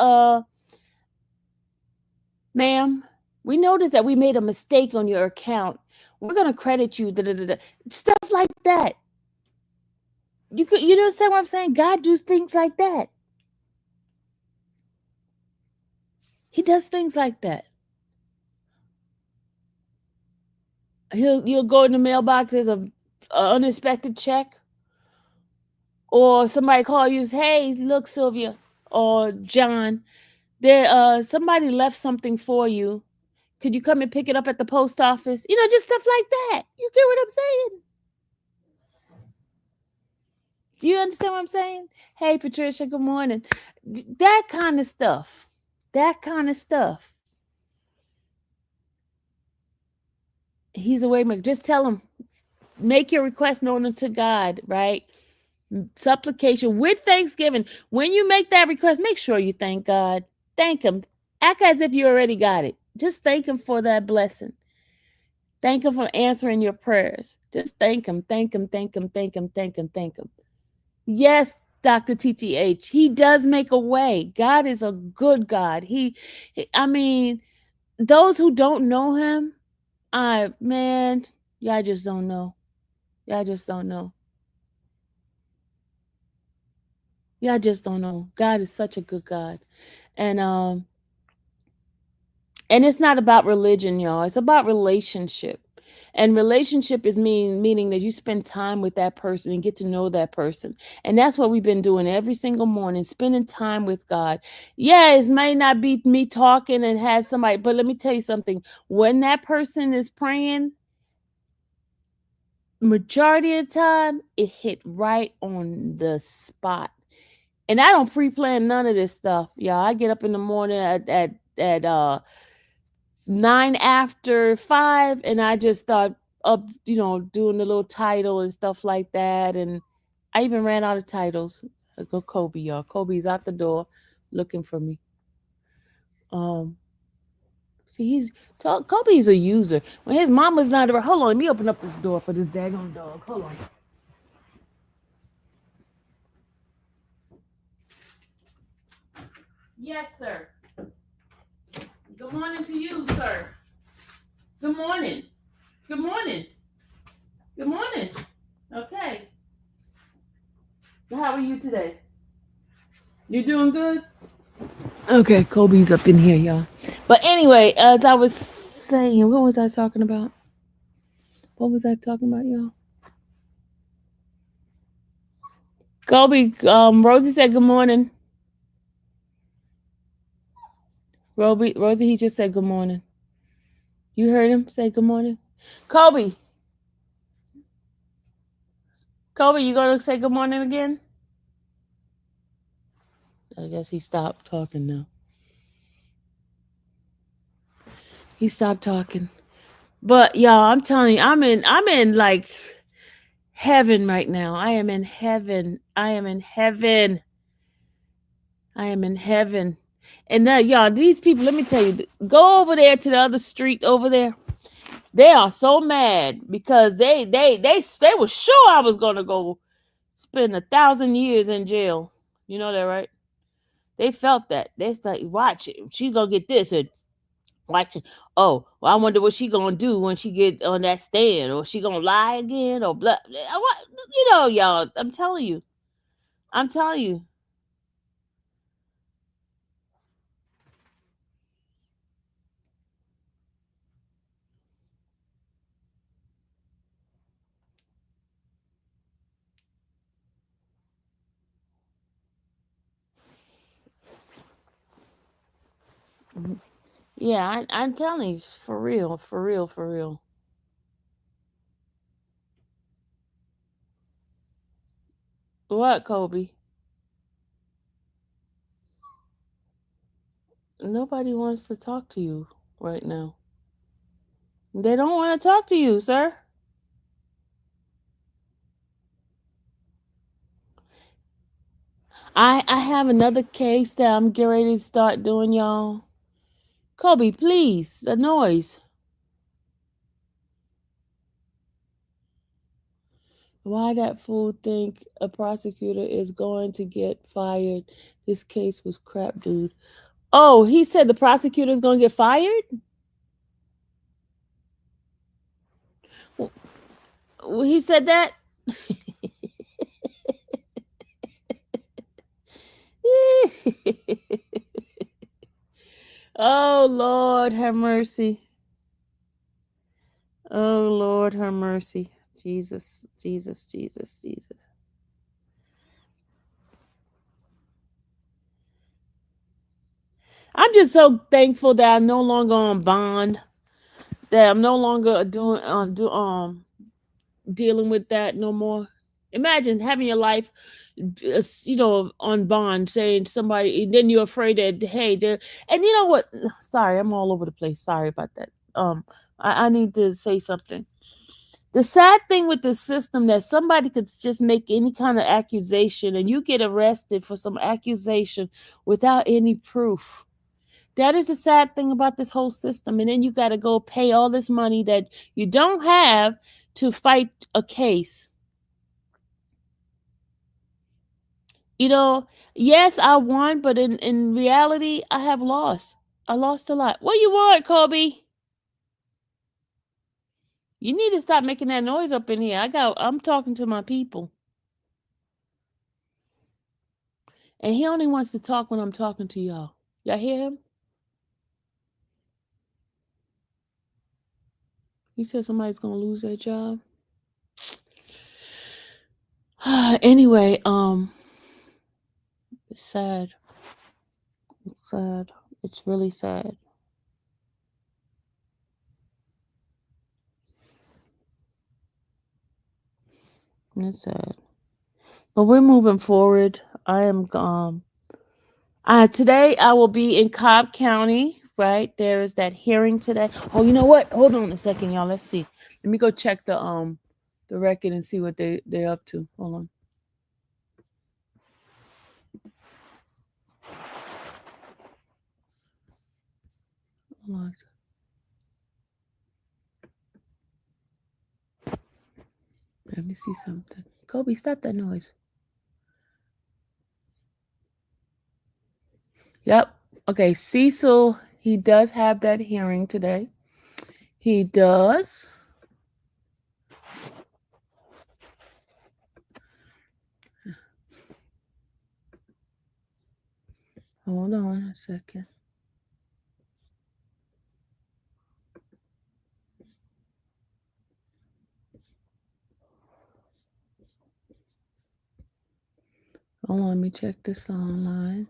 ma'am, we noticed that we made a mistake on your account. We're gonna credit you." Da, da, da, da. Stuff like that. You understand what I'm saying? God does things like that. He does things like that. You'll go in the mailbox. There's a unexpected check, or somebody call you, "Hey, look, Sylvia or John, there somebody left something for you. Could you come and pick it up at the post office?" Just stuff like that. You get what I'm saying? Do you understand what I'm saying? Hey, Patricia, good morning. That kind of stuff. That kind of stuff. He's a waymaker. Just tell him, make your request known unto God, right? Supplication with thanksgiving. When you make that request, make sure you thank God. Thank Him. Act as if you already got it. Just thank Him for that blessing. Thank Him for answering your prayers. Just thank Him, thank Him, thank Him, thank Him, thank Him, thank Him. Yes, Dr. TTH, He does make a way. God is a good God. I mean, those who don't know Him, man, y'all just don't know. Y'all just don't know. Y'all just don't know. God is such a good God. And and it's not about religion, y'all. It's about relationship. And relationship is meaning that you spend time with that person and get to know that person. And that's what we've been doing every single morning, spending time with God. Yeah, it may not be me talking and has somebody, but let me tell you something. When that person is praying, majority of the time it hit right on the spot. And I don't pre-plan none of this stuff, y'all. I get up in the morning at 9 after 5, and I just start up, doing the little title and stuff like that. And I even ran out of titles. I go Kobe, y'all. Kobe's out the door looking for me. Um, see, Kobe's a user. When his mama's not around, hold on, let me open up this door for this daggone dog. Hold on. Yes, sir. Good morning to you, sir. Good morning. Good morning. Good morning. Okay. How are you today? You doing good? Okay, Kobe's up in here, y'all. But anyway, as I was saying, what was I talking about? What was I talking about, y'all? Kobe, Rosie said good morning. Rosie, he just said good morning. You heard him say good morning? Kobe, Kobe, you gonna say good morning again? I guess he stopped talking now. He stopped talking. But y'all, I'm telling you, I'm in like heaven right now. I am in heaven. I am in heaven. I am in heaven. And now, y'all, these people, let me tell you, go over there to the other street over there. They are so mad because they were sure I was gonna go spend 1,000 years in jail. You know that, right? They felt that. They like, watch it. She gonna get this and watch it. Oh, well, I wonder what she gonna do when she get on that stand, or she gonna lie again, or blah. What y'all? I'm telling you. I'm telling you. Mhm. Yeah, I'm telling you, for real, for real, for real. What, Kobe? Nobody wants to talk to you right now. They don't want to talk to you, sir. I have another case that I'm getting ready to start doing, y'all. Kobe, please, the noise. Why that fool think a prosecutor is going to get fired? This case was crap, dude. Oh, he said the prosecutor is going to get fired? He said that? Oh, Lord, have mercy. Oh, Lord, have mercy. Jesus, Jesus, Jesus, Jesus. I'm just so thankful that I'm no longer on bond, that I'm no longer dealing with that no more. Imagine having your life, on bond, saying somebody, and then you're afraid that, hey, and you know what? Sorry, I'm all over the place. Sorry about that. I need to say something. The sad thing with the system that somebody could just make any kind of accusation and you get arrested for some accusation without any proof. That is the sad thing about this whole system. And then you got to go pay all this money that you don't have to fight a case. You know, yes, I won, but in reality, I have lost. I lost a lot. What you want, Kobe? You need to stop making that noise up in here. I'm talking to my people. And he only wants to talk when I'm talking to y'all. Y'all hear him? He said somebody's gonna lose their job. Anyway, it's sad. It's sad. It's really sad. It's sad. But we're moving forward. I am today I will be in Cobb County, right? There is that hearing today. Oh, you know what? Hold on a second, y'all. Let's see. Let me go check the record and see what they're up to. Hold on. Hold on. Let me see something. Kobe, stop that noise. Yep. Okay, Cecil, he does have that hearing today. He does. Hold on a second. Hold on, let me check this online.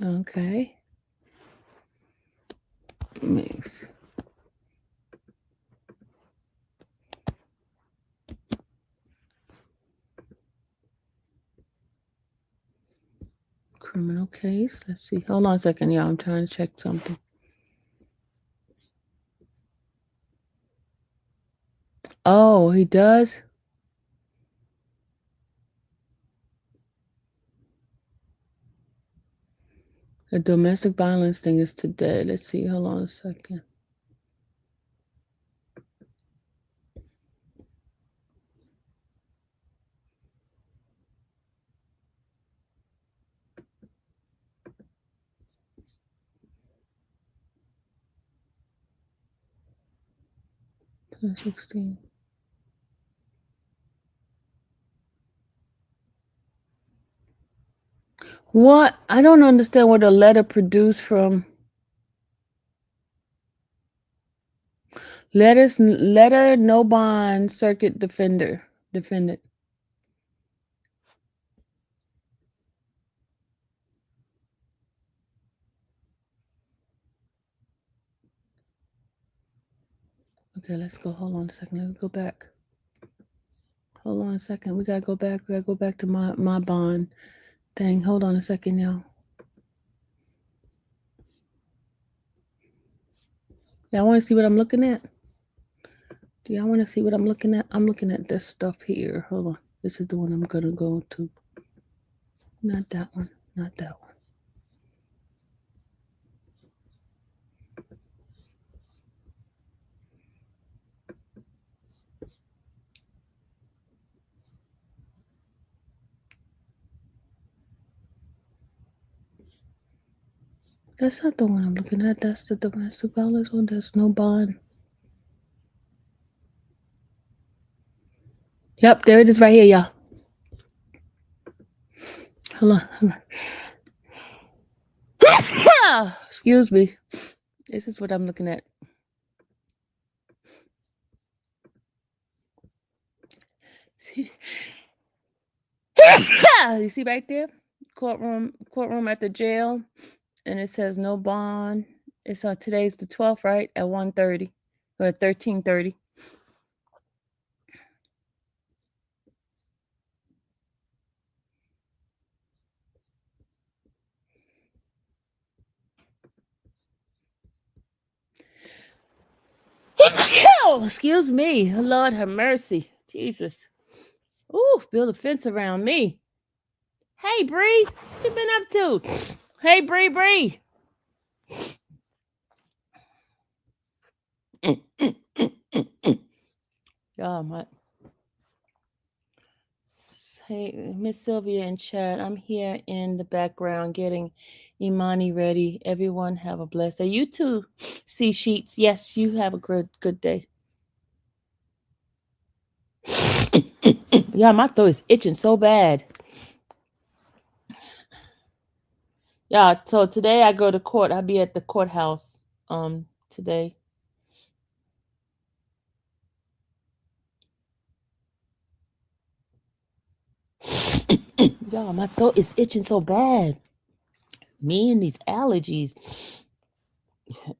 Okay. Mix. Criminal case. Let's see. Hold on a second, y'all. I'm trying to check something. Oh, he does? The domestic violence thing is today. Let's see. Hold on a second. So 16. What? I don't understand what a letter produced from. Letter no bond circuit defendant. Okay, let's go. Hold on a second. Let me go back. Hold on a second. We gotta go back. We gotta go back to my bond thing. Hold on a second, y'all. Y'all want to see what I'm looking at? Do y'all want to see what I'm looking at? I'm looking at this stuff here. Hold on. This is the one I'm gonna go to. Not that one. Not that one. That's not the one I'm looking at. That's the domestic violence one. There's no bond. Yep, there it is right here, y'all. Hold on. Excuse me. This is what I'm looking at. See? You see right there? Courtroom at the jail. And it says no bond. It's today's the 12th, right? At 1:30 or 13:30. Excuse me. Lord have mercy. Jesus. Ooh, build a fence around me. Hey, Bree. What you been up to? Hey, Bree. Y'all, hey, Miss Sylvia and Chad. I'm here in the background getting Imani ready. Everyone have a blessed day. You too, C Sheets. Yes, you have a good day. Yeah, my throat is itching so bad. Yeah, so today I go to court. I'll be at the courthouse today. Y'all, my throat is itching so bad. Me and these allergies.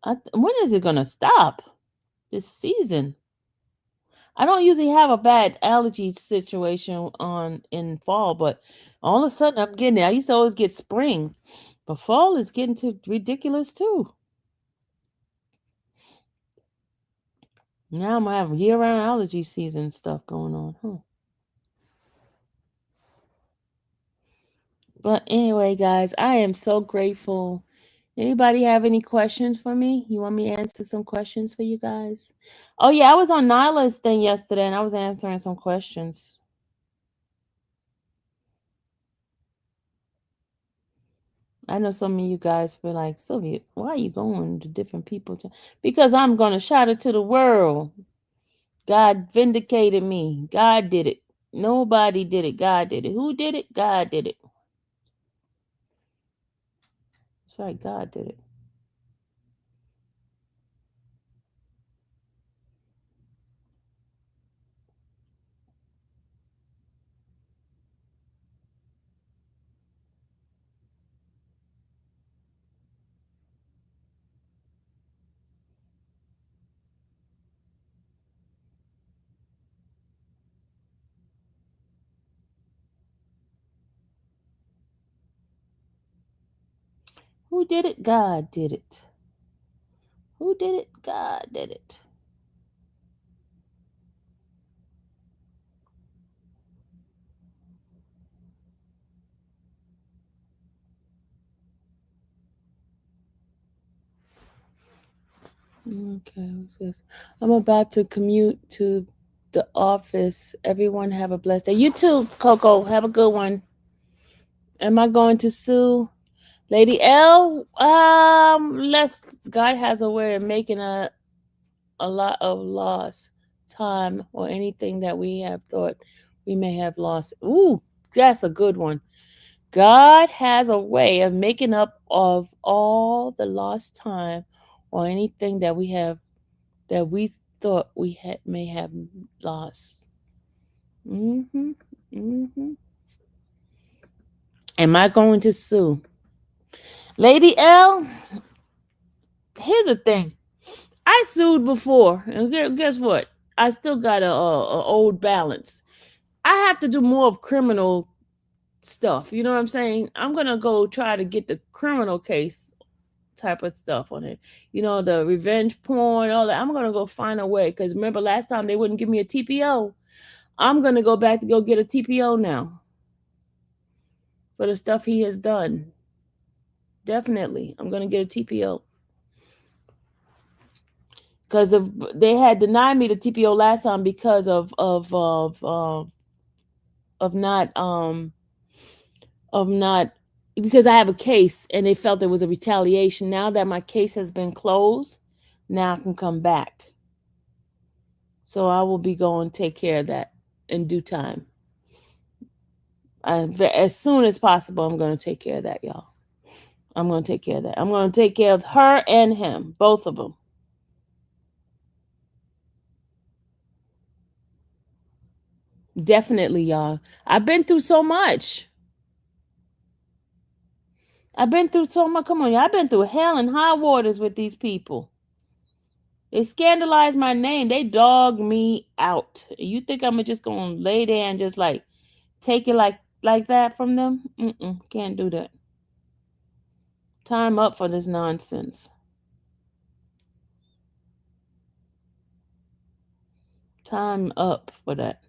When is it gonna stop? This season. I don't usually have a bad allergy situation on in fall, but all of a sudden I'm getting it. I used to always get spring, but fall is getting too ridiculous too. Now I'm gonna have year-round allergy season stuff going on, huh? But anyway, guys, I am so grateful. Anybody have any questions for me? You want me to answer some questions for you guys? Oh yeah, I was on Nyla's thing yesterday and I was answering some questions. I know some of you guys feel like, Sylvia, why are you going to different people? Because I'm going to shout it to the world. God vindicated me. God did it. Nobody did it. God did it. Who did it? God did it. That's right. God did it. Who did it? God did it. Who did it? God did it. Okay, what's this? I'm about to commute to the office. Everyone have a blessed day. You too, Coco. Have a good one. Am I going to sue Lady L? Let's. God has a way of making a lot of lost time or anything that we have thought we may have lost. Ooh, that's a good one. God has a way of making up of all the lost time or anything that we thought we had may have lost. Mm-hmm. Mm-hmm. Am I going to sue? Lady L, here's the thing. I sued before, and guess what? I still got a old balance. I have to do more of criminal stuff. You know what I'm saying? I'm gonna go try to get the criminal case type of stuff on it. You know, the revenge porn, all that. I'm gonna go find a way because remember last time they wouldn't give me a TPO. I'm gonna go back to go get a TPO now for the stuff he has done. Definitely, I'm gonna get a TPO because they had denied me the TPO last time because of not of not because I have a case and they felt there was a retaliation. Now that my case has been closed, now I can come back. So I will be going to take care of that in due time. As soon as possible, I'm going to take care of that, y'all. I'm going to take care of that. I'm going to take care of her and him, both of them. Definitely, y'all. I've been through so much. I've been through so much. Come on, y'all. I've been through hell and high waters with these people. They scandalized my name. They dogged me out. You think I'm just gonna lay there and just like take it like that from them? Can't do that. Time up for this nonsense. Time up for that.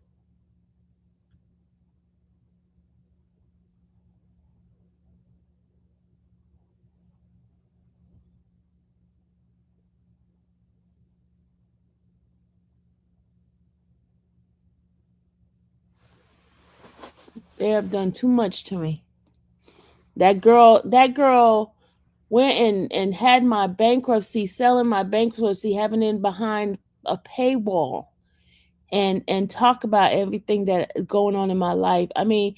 They have done too much to me. That girl went and had my bankruptcy, selling my bankruptcy, having it behind a paywall and talk about everything that is going on in my life. I mean,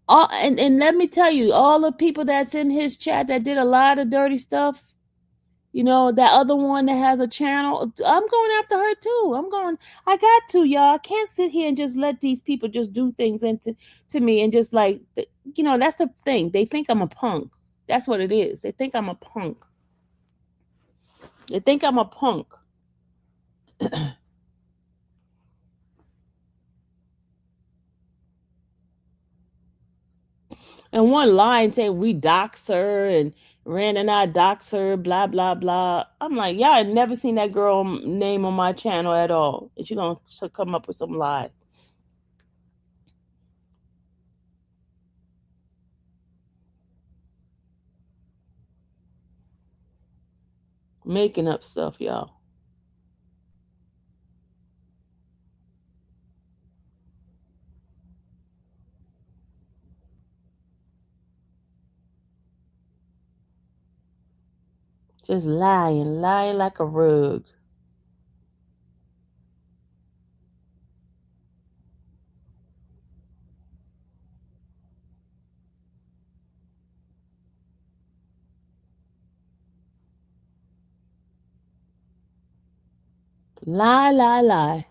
And let me tell you, all the people that's in his chat that did a lot of dirty stuff, that other one that has a channel, I'm going after her too. I got to, y'all. I can't sit here and just let these people just do things to me and just like, that's the thing. They think I'm a punk. That's what it is. They think I'm a punk. They think I'm a punk. And one line saying we dox her and Rand and I dox her, blah blah blah. I'm like, y'all had never seen that girl name on my channel at all. And she gonna come up with some lie. Making up stuff, y'all. Just lying like a rug. Lie.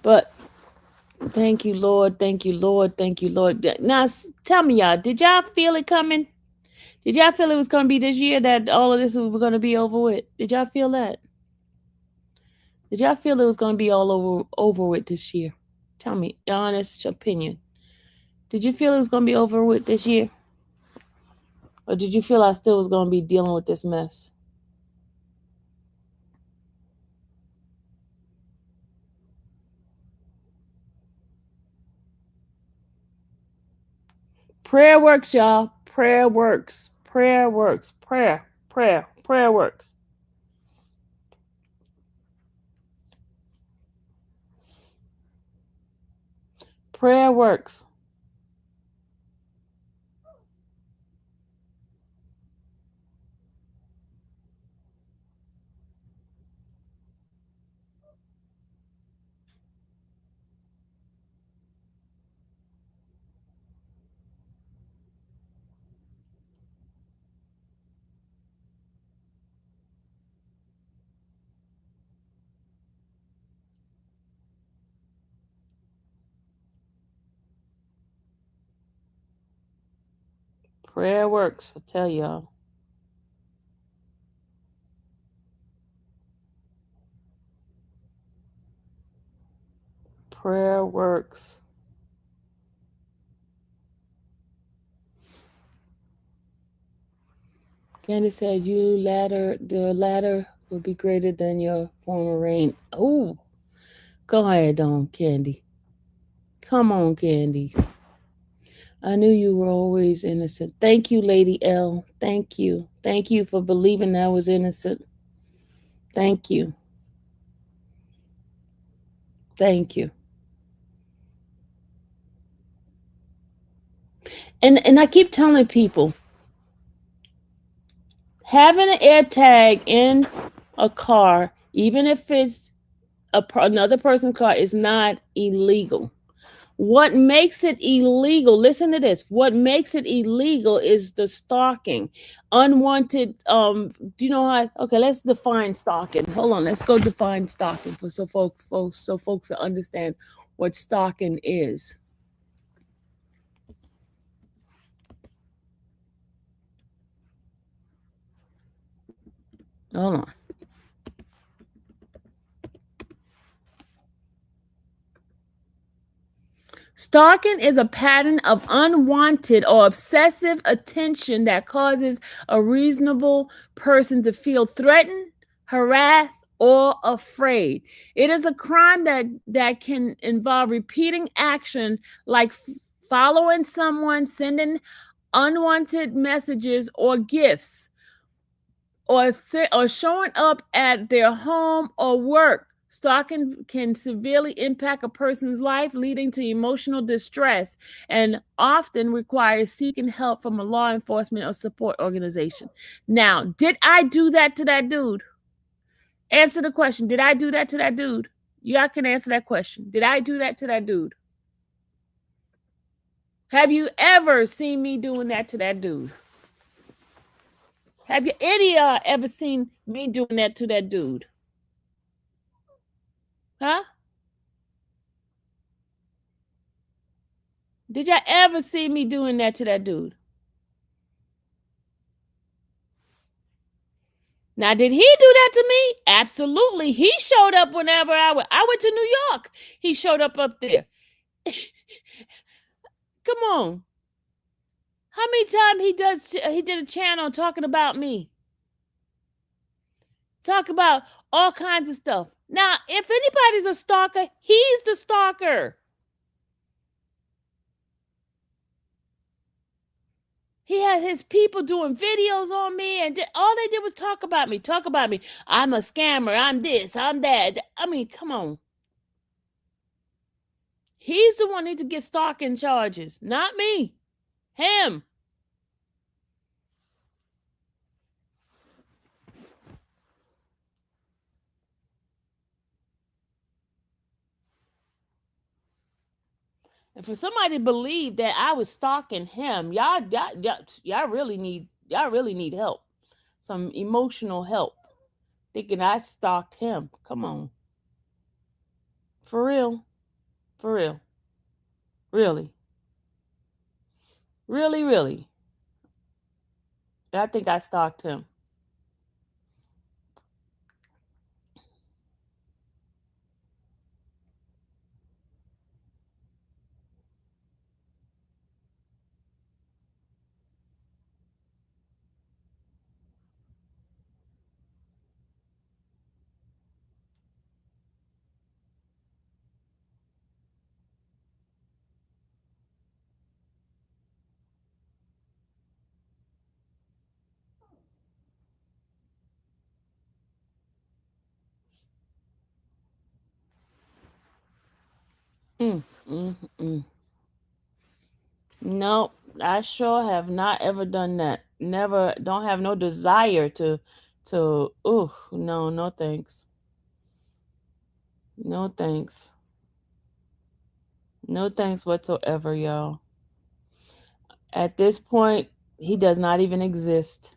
But thank you, Lord. Thank you, Lord. Thank you, Lord. Now, tell me, y'all, did y'all feel it coming? Did y'all feel it was going to be this year that all of this was going to be over with? Did y'all feel that? Did y'all feel it was going to be all over with this year? Tell me your honest opinion. Did you feel it was going to be over with this year? Or did you feel I still was going to be dealing with this mess? Prayer works, y'all. Prayer works. Prayer works. Prayer works. Prayer works. Prayer works. I tell y'all. Prayer works. Candy said, the latter will be greater than your former reign. Oh, go ahead on, Candy. Come on, Candies. I knew you were always innocent. Thank you, Lady L. Thank you. Thank you for believing I was innocent. Thank you. Thank you. And I keep telling people, having an air tag in a car, even if it's another person's car, is not illegal. What makes it illegal, listen to this, what makes it illegal is the stalking. Unwanted, do you know how, okay, let's define stalking. Hold on, let's go define stalking for so folks to understand what stalking is. Hold on. Stalking is a pattern of unwanted or obsessive attention that causes a reasonable person to feel threatened, harassed, or afraid. It is a crime that can involve repeating action like following someone, sending unwanted messages or gifts, or showing up at their home or work. Stalking can severely impact a person's life, leading to emotional distress, and often requires seeking help from a law enforcement or support organization. Now, did I do that to that dude? Answer the question. Did I do that to that dude? Y'all can answer that question. Did I do that to that dude? Have you ever seen me doing that to that dude? Have you any ever seen me doing that to that dude? Huh? Did y'all ever see me doing that to that dude? Now, did he do that to me? Absolutely. He showed up whenever I went to New York. He showed up there. Come on. How many times he did a channel talking about me? Talk about all kinds of stuff. Now, if anybody's a stalker, he's the stalker. He had his people doing videos on me, and all they did was talk about me. Talk about me. I'm a scammer. I'm this. I'm that. I mean, come on. He's the one need to get stalking charges, not me. Him. And for somebody to believe that I was stalking him, y'all really need help. Some emotional help. Thinking I stalked him. Come on. For real. For real. Really. Really, really. I think I stalked him. Mm, mm, mm. No, I sure have not ever done that. Never, don't have no desire oh, no, no thanks. No thanks. No thanks whatsoever, y'all. At this point, he does not even exist.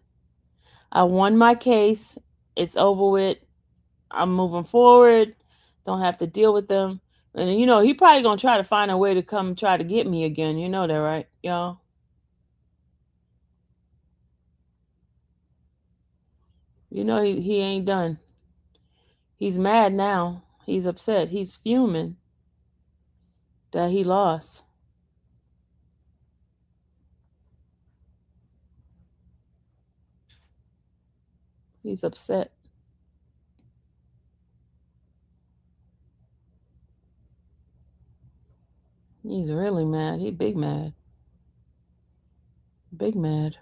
I won my case. It's over with. I'm moving forward. Don't have to deal with them. And he probably gonna try to find a way to come try to get me again. You know that, right, y'all? He ain't done. He's mad now. He's upset. He's fuming that he lost. He's upset. He's really mad. He big mad. Big mad.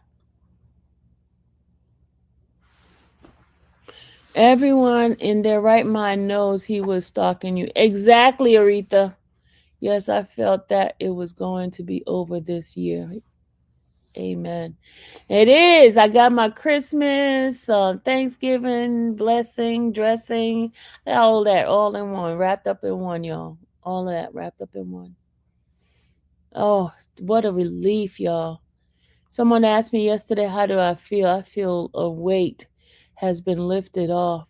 Everyone in their right mind knows he was stalking you. Exactly, Aretha. Yes, I felt that it was going to be over this year. Amen. It is. I got my Christmas, Thanksgiving, blessing, dressing, all that, all in one, wrapped up in one, y'all. All of that wrapped up in one. Oh, what a relief, y'all. Someone asked me yesterday, how do I feel? I feel a weight has been lifted off.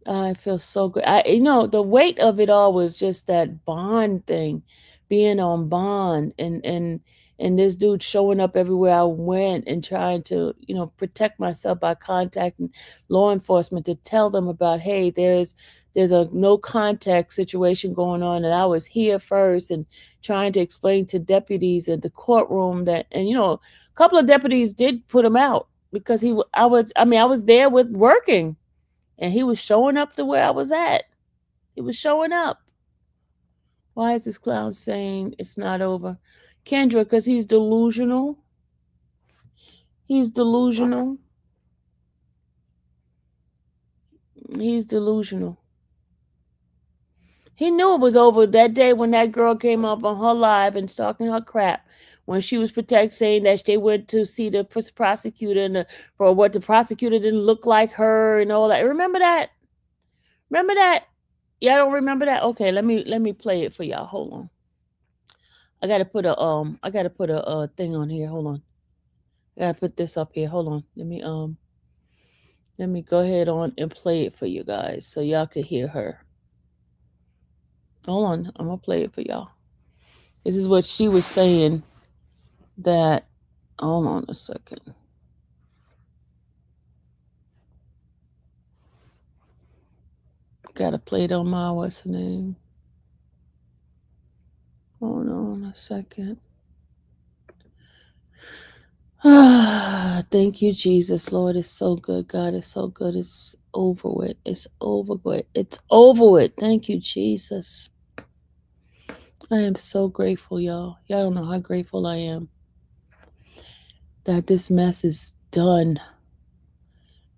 I feel so good. The weight of it all was just that bond thing, being on bond, and this dude showing up everywhere I went and trying to, protect myself by contacting law enforcement to tell them about, hey, there's a no contact situation going on, and I was here first, and trying to explain to deputies at the courtroom that, and a couple of deputies did put him out because I was there with working. And he was showing up to where I was at. He was showing up. Why is this clown saying it's not over? Kendra, because he's delusional. He's delusional. He's delusional. He knew it was over that day when that girl came up on her live and talking her crap. When she was saying that they went to see the prosecutor for what the prosecutor didn't look like her and all that. Remember that? Remember that? Y'all don't remember that? Okay, let me play it for y'all. Hold on. I gotta put a thing on here. Hold on. I gotta put this up here. Hold on. Let me go ahead on and play it for you guys so y'all could hear her. Hold on. I'm gonna play it for y'all. This is what she was saying that hold on a second. Gotta play it on my what's the name? Hold on a second. Thank you, Jesus. Lord, it's so good. God is so good. It's over with. It's over with. It's over with. Thank you, Jesus. I am so grateful, y'all. Y'all don't know how grateful I am that this mess is done.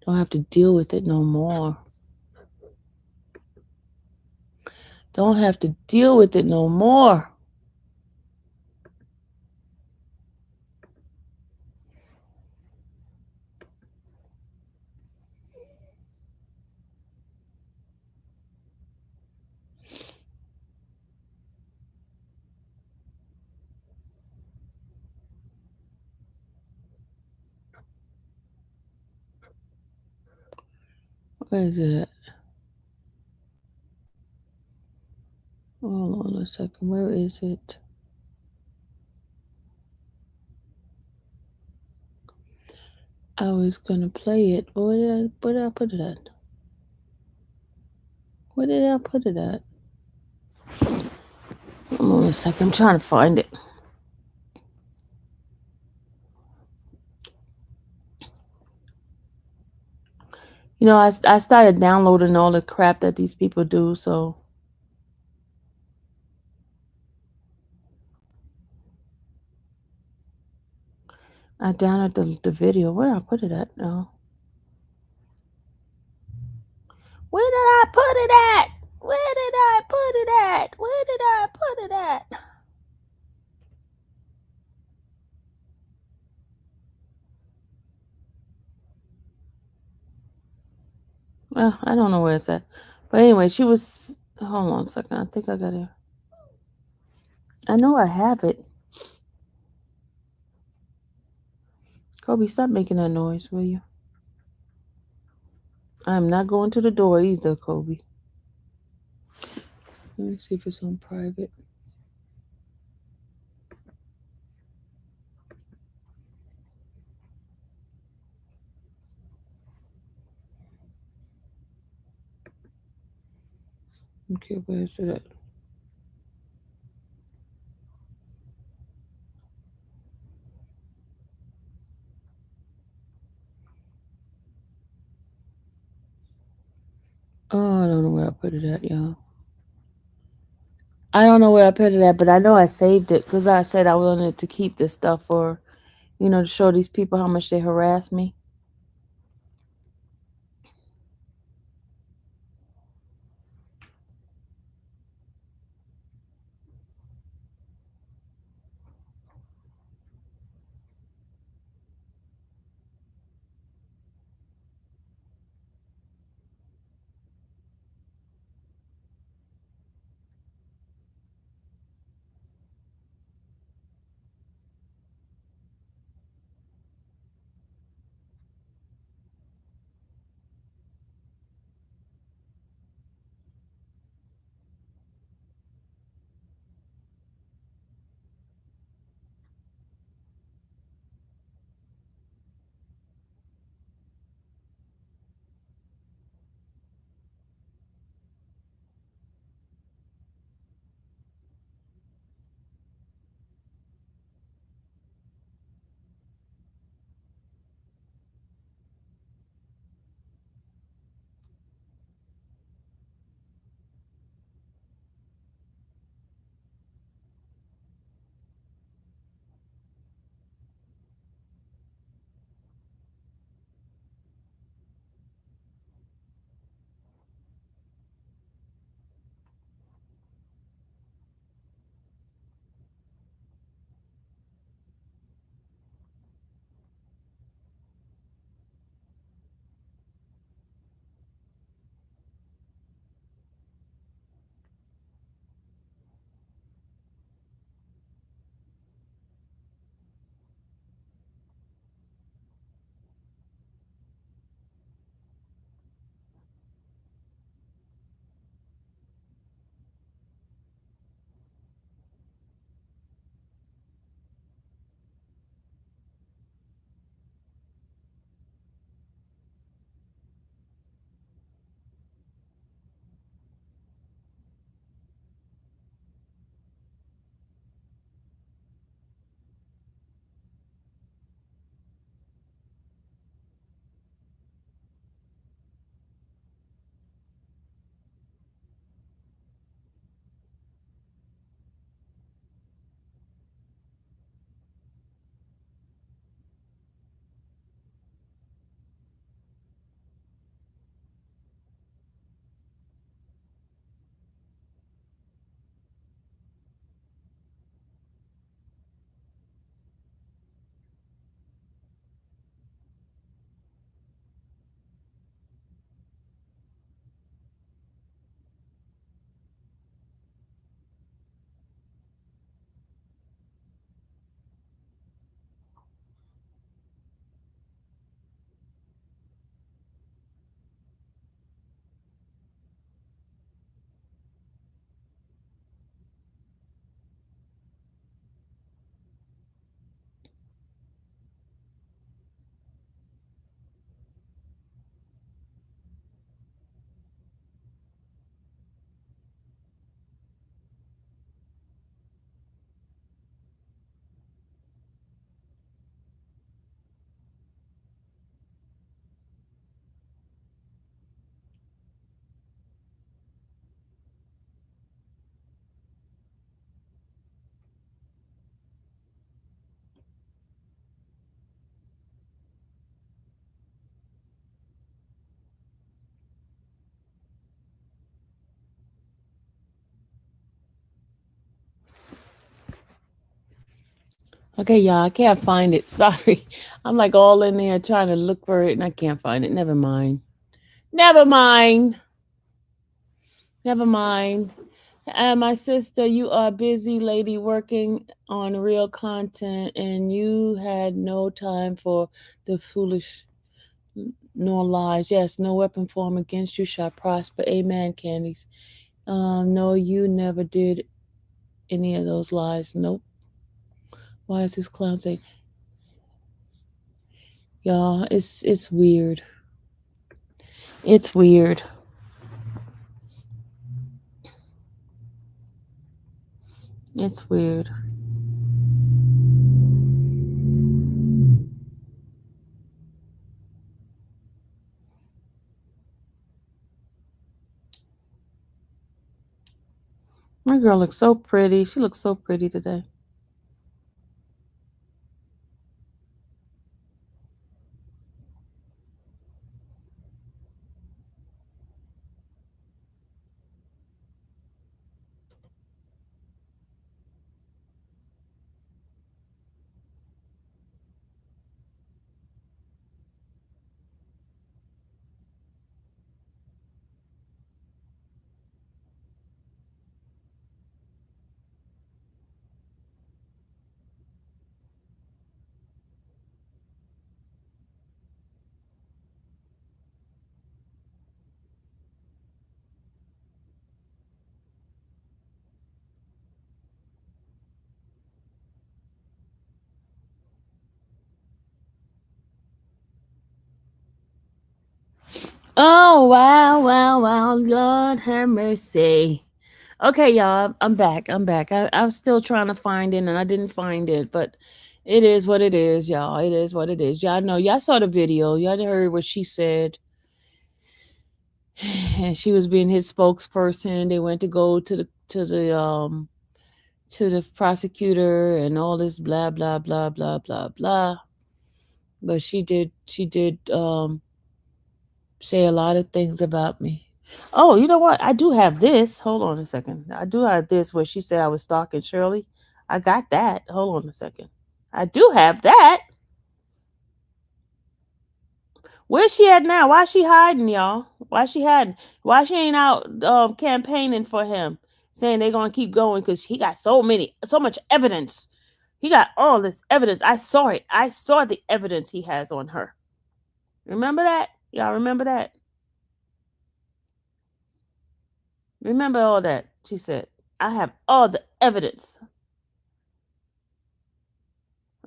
Don't have to deal with it no more. Don't have to deal with it no more. Where is it at? Hold on a second. Where is it? I was gonna play it. Where did I put it at? Where did I put it at? Hold on a second. I'm trying to find it. I started downloading all the crap that these people do, so I downloaded the video. Where did I put it at? No. Where did I put it at? Where did I put it at? Where did I put it at? Well, I don't know where it's at. But anyway, she was. Hold on a second. I think I got it. I know I have it. Kobe, stop making that noise, will you? I'm not going to the door either, Kobe. Let me see if it's on private. Okay, where is it at? Oh, I don't know where I put it at, y'all. I don't know where I put it at, but I know I saved it because I said I wanted to keep this stuff for, to show these people how much they harass me. Okay, y'all, I can't find it. Sorry. I'm like all in there trying to look for it and I can't find it. Never mind. Never mind. Never mind. And my sister, you are a busy lady working on real content and you had no time for the foolish nor lies. Yes, no weapon formed against you shall prosper. Amen, Candies. No, you never did any of those lies. Nope. Why is this clown say, y'all? It's weird. It's weird. It's weird. My girl looks so pretty. She looks so pretty today. Oh wow, wow, wow! Lord have mercy. Okay, y'all, I'm back. I'm back. I was still trying to find it, and I didn't find it, but it is what it is, y'all. It is what it is. Y'all know. Y'all saw the video. Y'all heard what she said, and she was being his spokesperson. They went to go to the prosecutor and all this blah blah blah blah blah blah. But she did say a lot of things about me. Oh, you know what? I do have this. Hold on a second. I do have this where she said I was stalking Shirley. I got that. Hold on a second. I do have that. Where's she at now? Why she hiding, y'all? Why she hiding? Why she ain't out campaigning for him, saying they gonna keep going because he got so much evidence. He got all this evidence. I saw it. I saw the evidence he has on her. Remember that? Y'all remember that? Remember all that? She said, I have all the evidence.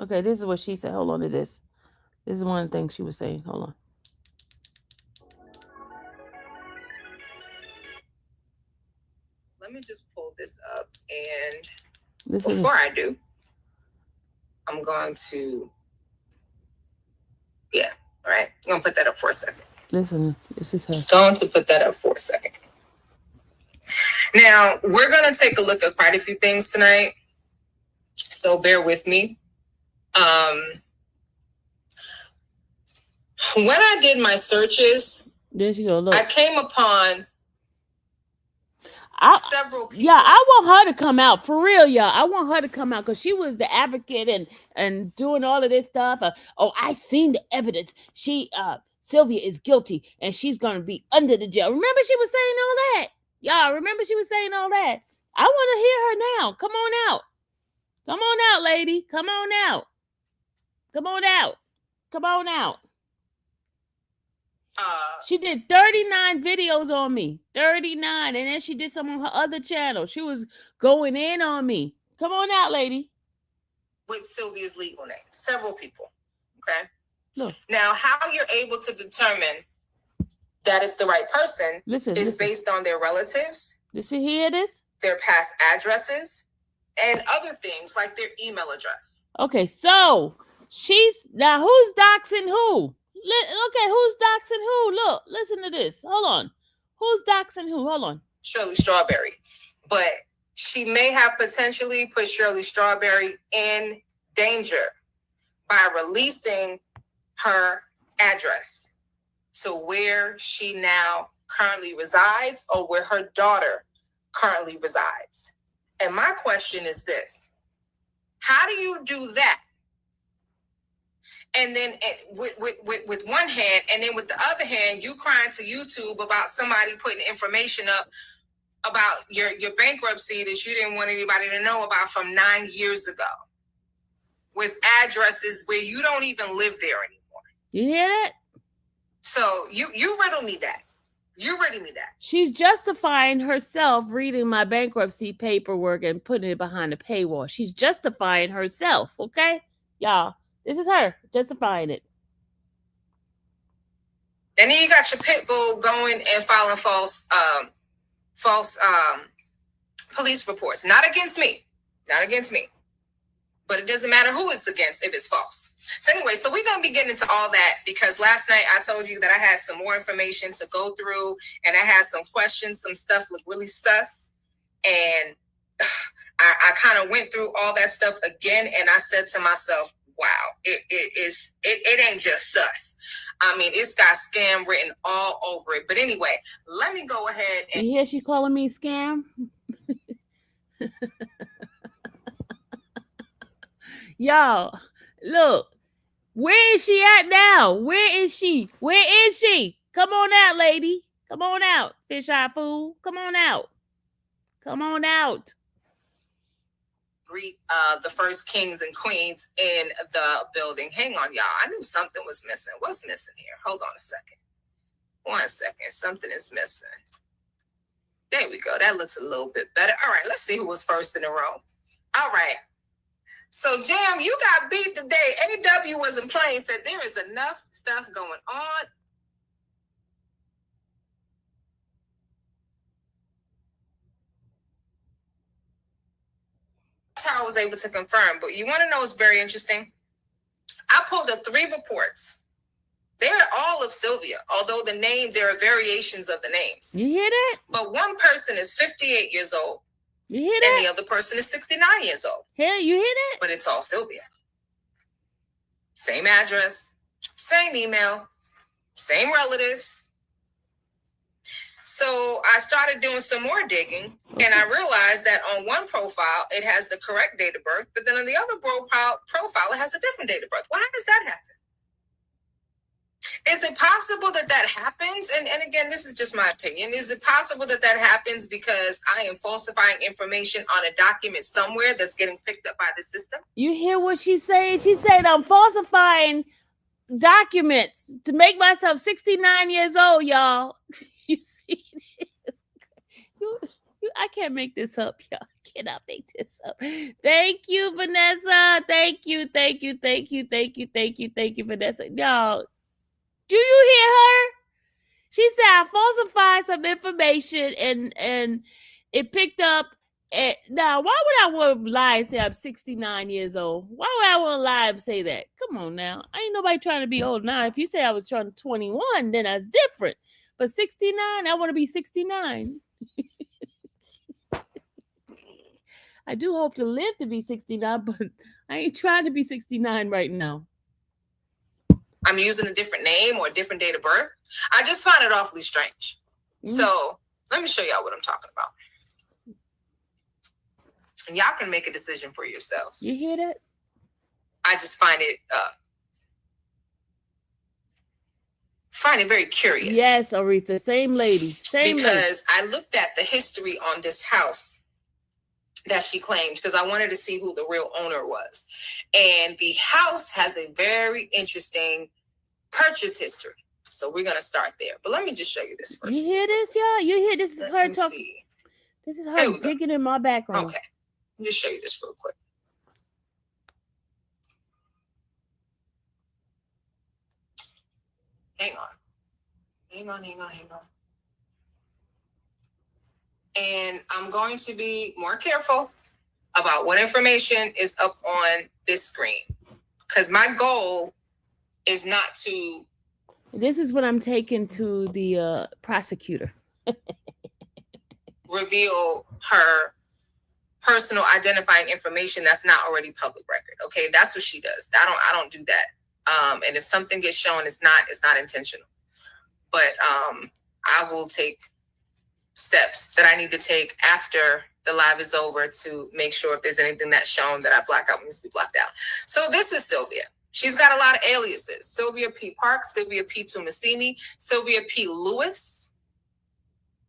Okay, this is what she said. Hold on to this. This is one of the things she was saying. Hold on. Let me just pull this up. And Listen before I do, I'm going to, yeah, all right. I'm going to put that up for a second. listen. This is her. Going to put that up for a second. Now, we're going to take a look at quite a few things tonight. So bear with me. When I did my searches, There she go. Look. I came upon several people. Yeah, I want her to come out for real, y'all. I want her to come out because she was the advocate and doing all of this stuff. Oh, I seen the evidence. Sylvia is guilty and she's gonna be under the jail. Remember she was saying all that, y'all. Remember she was saying all that. I want to hear her now. Come on out. Come on out, lady. Come on out. Come on out. Come on out. She did 39 videos on me. 39. And then she did some on her other channel. She was going in on me. Come on out, lady. With Sylvia's legal name. Several people. Okay. Look. Now, how you're able to determine that it's the right person is based on their relatives. You see here this? Their past addresses and other things like their email address. Okay, so now who's doxing who? Okay, who's doxing who? Look, listen to this. Hold on. Who's doxing who? Hold on. Shirley Strawberry. But she may have potentially put Shirley Strawberry in danger by releasing her address to where she now currently resides or where her daughter currently resides. And my question is this. How do you do that? And then with one hand, and then with the other hand, you crying to YouTube about somebody putting information up about your bankruptcy that you didn't want anybody to know about from 9 years ago, with addresses where you don't even live there anymore. You hear that? So you riddle me that. You riddle me that. She's justifying herself reading my bankruptcy paperwork and putting it behind a paywall. She's justifying herself, okay? Y'all, this is her justifying it. And then you got your pit bull going and filing false police reports. Not against me. But it doesn't matter who it's against if it's false. So anyway, so we're going to be getting into all that because last night I told you that I had some more information to go through and I had some questions, some stuff looked really sus. And I kind of went through all that stuff again and I said to myself, wow, it ain't just sus. I mean, it's got scam written all over it. But anyway, let me go ahead and... You hear she calling me scam? Y'all, look, where is she at now? Where is she? Come on out, lady. Come on out, fish-eye fool. Come on out. Greet the first kings and queens in the building. Hang on, y'all. I knew something was missing. What's missing here? Hold on a second. 1 second. Something is missing. There we go. That looks a little bit better. All right, let's see who was first in the row. All right. So, Jam, you got beat today. AW wasn't playing, said there is enough stuff going on. That's how I was able to confirm. But you want to know what's very interesting? I pulled up 3 reports. They're all of Sylvia, although there are variations of the names. You hear that? But one person is 58 years old. You hear that? And the other person is 69 years old. Hell, you hear that? But it's all Sylvia. Same address, same email, same relatives. So I started doing some more digging, and I realized that on one profile, it has the correct date of birth, but then on the other profile, it has a different date of birth. Well, how does that happen? Is it possible that happens? And again, this is just my opinion. Is it possible that happens because I am falsifying information on a document somewhere that's getting picked up by the system? You hear what she's saying? She said, I'm falsifying documents to make myself 69 years old, y'all. You see this? I can't make this up, y'all. I cannot make this up. Thank you, Vanessa. Thank you, Vanessa. Y'all, do you hear her? She said I falsified some information and it picked up. Now, why would I want to lie and say I'm 69 years old? Why would I want to lie and say that? Come on now. Ain't nobody trying to be old now. If you say I was trying 21, then that's different. But 69, I want to be 69. I do hope to live to be 69, but I ain't trying to be 69 right now. I'm using a different name or a different date of birth. I just find it awfully strange. So let me show y'all what I'm talking about. And y'all can make a decision for yourselves. You hear that? I just find it very curious. Yes, Aretha, same lady. Because I looked at the history on this house that she claimed because I wanted to see who the real owner was. And the house has a very interesting purchase history. So we're going to start there. But let me just show you this first. You hear this, y'all? You hear this is her talking. This is her digging in my background. Okay. Let me just show you this real quick. Hang on. And I'm going to be more careful about what information is up on this screen. Because my goal is not to... This is what I'm taking to the prosecutor. reveal her personal identifying information that's not already public record. Okay, that's what she does. I don't do that. And if something gets shown, it's not intentional. But I will take steps that I need to take after the live is over to make sure if there's anything that's shown that I black out needs to be blacked out. So this is Sylvia. She's got a lot of aliases. Sylvia P. Parks, Sylvia P. Tumasini, Sylvia P. Lewis,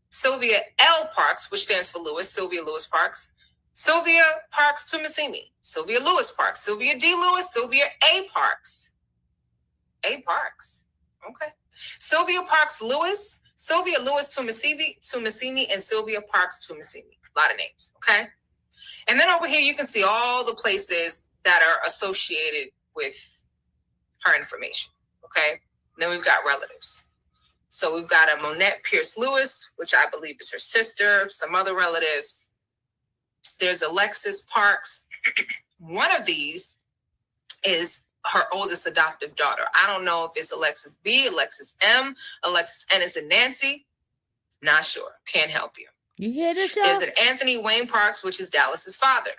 Sylvia L. Parks, which stands for Lewis, Sylvia Lewis Parks, Sylvia Parks Tumasini, Sylvia Lewis Parks, Sylvia D. Lewis, Sylvia A. Parks. A. Parks. Okay. Sylvia Parks Lewis, Sylvia Lewis Tumasini, and Sylvia Parks Tumasini. A lot of names, okay? And then over here, you can see all the places that are associated with her information, okay? And then we've got relatives. So we've got a Monette Pierce Lewis, which I believe is her sister, some other relatives. There's Alexis Parks. One of these is her oldest adoptive daughter. I don't know if it's Alexis B, Alexis M, Alexis N. Is it Nancy? Not sure. Can't help you. You hear this, y'all? There's an Anthony Wayne Parks, which is Dallas's father.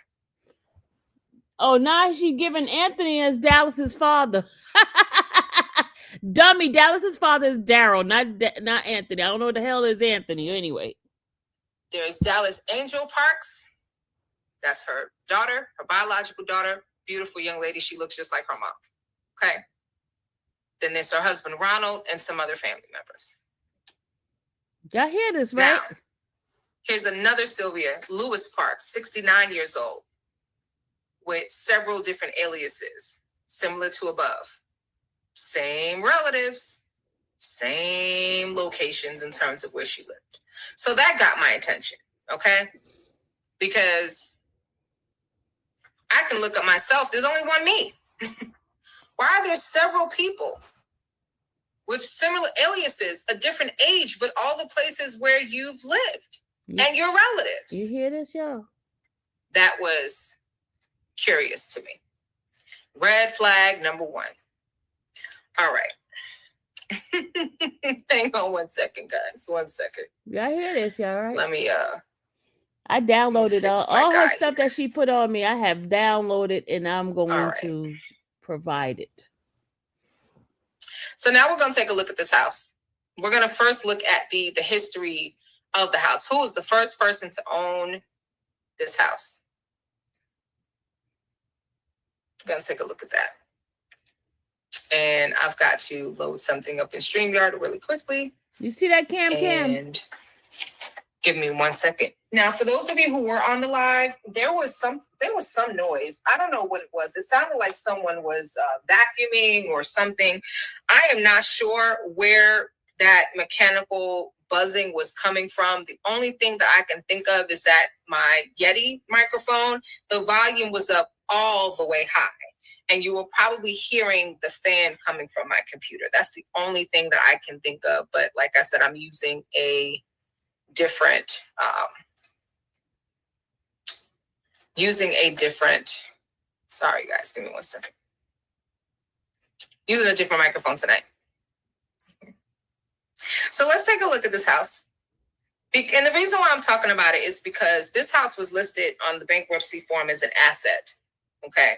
Oh, now she giving Anthony as Dallas's father. Dummy, Dallas's father is Daryl, not Anthony. I don't know what the hell is Anthony anyway. There's Dallas Angel Parks. That's her daughter, her biological daughter. Beautiful young lady. She looks just like her mom. Okay. Then there's her husband, Ronald, and some other family members. Y'all hear this, right? Now, here's another Sylvia Lewis Parks, 69 years old, with several different aliases, similar to above. Same relatives, same locations in terms of where she lived. So that got my attention, okay? Because I can look at myself. There's only one me. Why are there several people with similar aliases, a different age, but all the places where you've lived and your relatives? You hear this, y'all? That was curious to me. Red flag number one. All right. Hang on 1 second, guys. 1 second. Y'all hear this, y'all, right? Let me I downloaded all her stuff here. that she put on me. I have downloaded and I'm going to provide it. So now we're going to take a look at this house. We're going to first look at the history of the house. Who was the first person to own this house? We're going to take a look at that. And I've got to load something up in StreamYard really quickly. You see that, Cam? And give me 1 second. Now, for those of you who were on the live, there was some noise. I don't know what it was. It sounded like someone was vacuuming or something. I am not sure where that mechanical buzzing was coming from. The only thing that I can think of is that my Yeti microphone, the volume was up all the way high. And you were probably hearing the fan coming from my computer. That's the only thing that I can think of. But like I said, I'm using a different, sorry guys, give me 1 second. Using a different microphone tonight. So let's take a look at this house. And the reason why I'm talking about it is because this house was listed on the bankruptcy form as an asset, okay?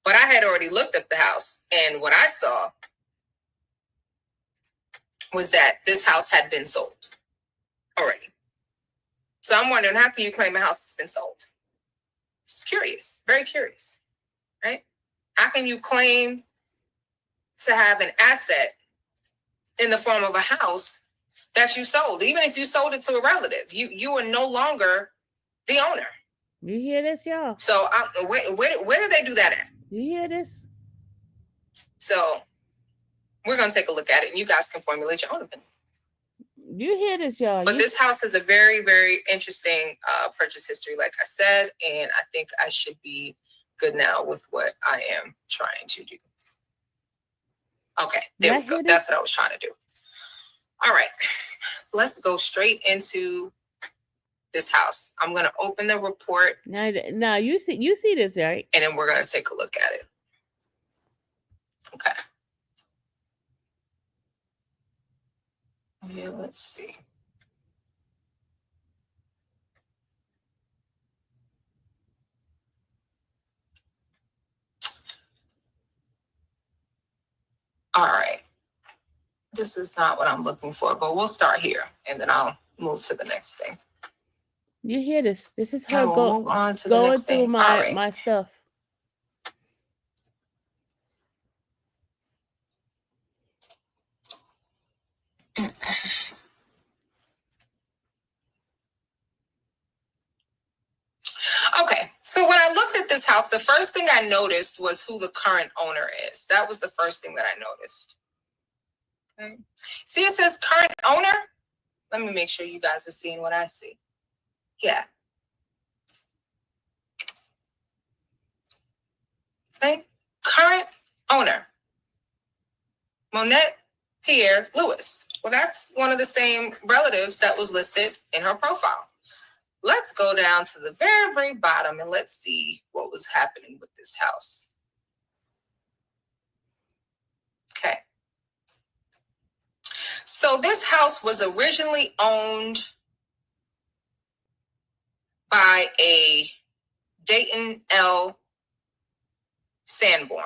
But I had already looked up the house, and what I saw was that this house had been sold already. So I'm wondering, how can you claim a house has been sold? It's curious, very curious, right? How can you claim to have an asset in the form of a house that you sold? Even if you sold it to a relative, you are no longer the owner. You hear this, y'all? So where did they do that at? You hear this? So we're going to take a look at it, and you guys can formulate your own opinion. You hear this, y'all? But this house has a very, very interesting purchase history, like I said, and I think I should be good now with what I am trying to do. Okay, there we go. That's what I was trying to do. All right, let's go straight into this house. I'm going to open the report. Now you see this, right? And then we're going to take a look at it. Okay. Yeah, let's see. All right. This is not what I'm looking for, but we'll start here and then I'll move to the next thing. You hear this? This is Now her we'll move on to the going next through thing. All right. my stuff. Okay, so when I looked at this house, the first thing I noticed was who the current owner is. That was the first thing that I noticed. Okay. See, it says current owner. Let me make sure you guys are seeing what I see. Yeah. Okay. Current owner, Monette Pierre Lewis. Well, that's one of the same relatives that was listed in her profile. Let's go down to the very, very bottom and let's see what was happening with this house. Okay. So this house was originally owned by a Dayton L. Sanborn.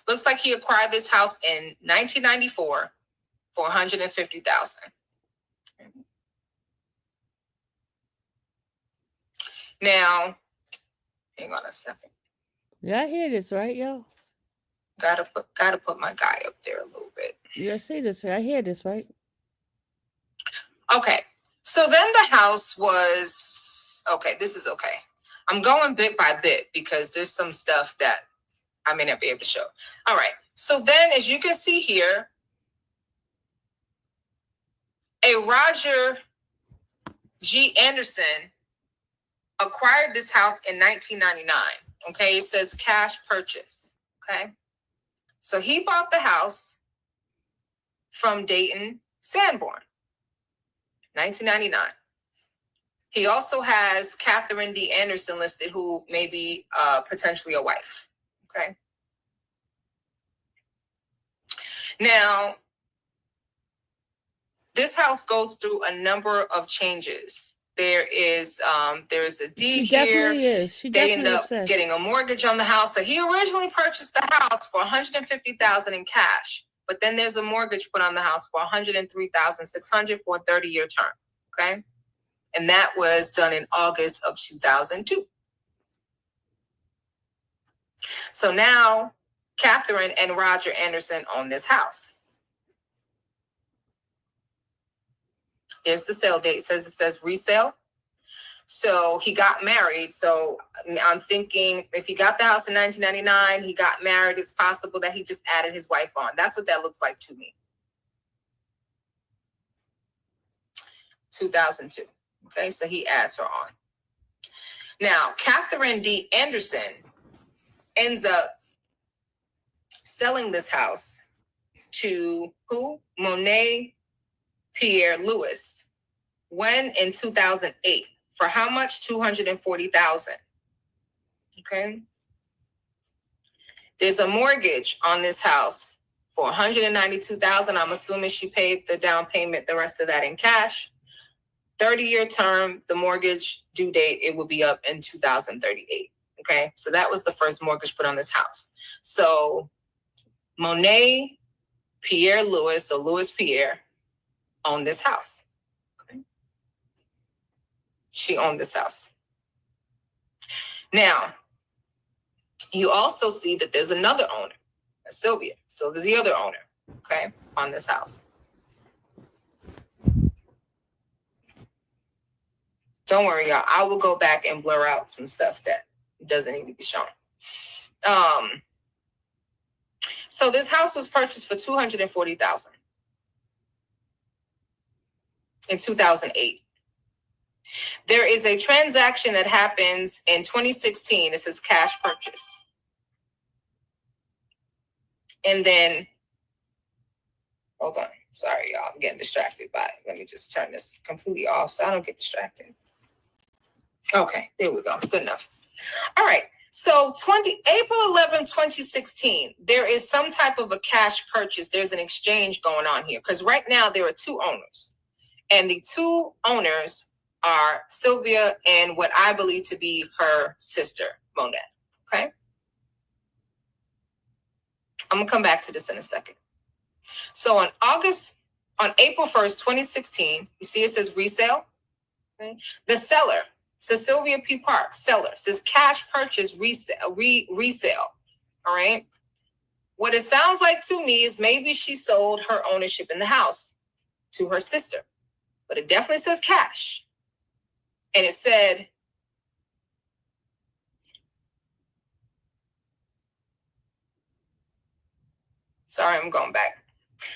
Looks like he acquired this house in 1994 for $150,000. Now, hang on a second. Y'all hear this, right, y'all? Gotta put my guy up there a little bit. You see this, right? I hear this, right? Okay. So then the house was okay. This is okay. I'm going bit by bit because there's some stuff that I may not be able to show. All right. So then, as you can see here, a Roger G. Anderson acquired this house in 1999. Okay. It says cash purchase. Okay. So he bought the house from Dayton Sanborn, 1999. He also has Catherine D. Anderson listed, who may be potentially a wife. Okay. Now, this house goes through a number of changes. There's a deed here. They end up getting a mortgage on the house. So he originally purchased the house for $150,000 in cash, but then there's a mortgage put on the house for $103,600 for a 30-year term. Okay. And that was done in August of 2002. So now Catherine and Roger Anderson own this house. There's the sale date. It says resale. So he got married. So I'm thinking if he got the house in 1999, he got married, it's possible that he just added his wife on. That's what that looks like to me. 2002. Okay, so he adds her on. Now, Catherine D. Anderson ends up selling this house to who? Monet Pierre Lewis. When? In 2008. For how much? $240,000. Okay. There's a mortgage on this house for $192,000. I'm assuming she paid the down payment, the rest of that in cash. 30-year term, the mortgage due date, it will be up in 2038. Okay. So that was the first mortgage put on this house. So Monet Pierre Lewis, or Lewis Pierre, owned this house. Okay. She owned this house. Now, you also see that there's another owner, Sylvia. So there's the other owner, okay, on this house. Don't worry, y'all. I will go back and blur out some stuff that doesn't need to be shown. So this house was purchased for $240,000 in 2008. There is a transaction that happens in 2016. It says cash purchase. And then, hold on. Sorry, y'all. I'm getting distracted by it. Let me just turn this completely off so I don't get distracted. Okay, there we go. Good enough. All right. So April 11, 2016, there is some type of a cash purchase. There's an exchange going on here because right now there are two owners. And the two owners are Sylvia and what I believe to be her sister, Monette. Okay. I'm going to come back to this in a second. So on April 1st, 2016, you see it says resale. Okay. The seller, Cecilia P. Park, seller, says cash purchase resale. All right. What it sounds like to me is maybe she sold her ownership in the house to her sister, but it definitely says cash. And it said, sorry, I'm going back.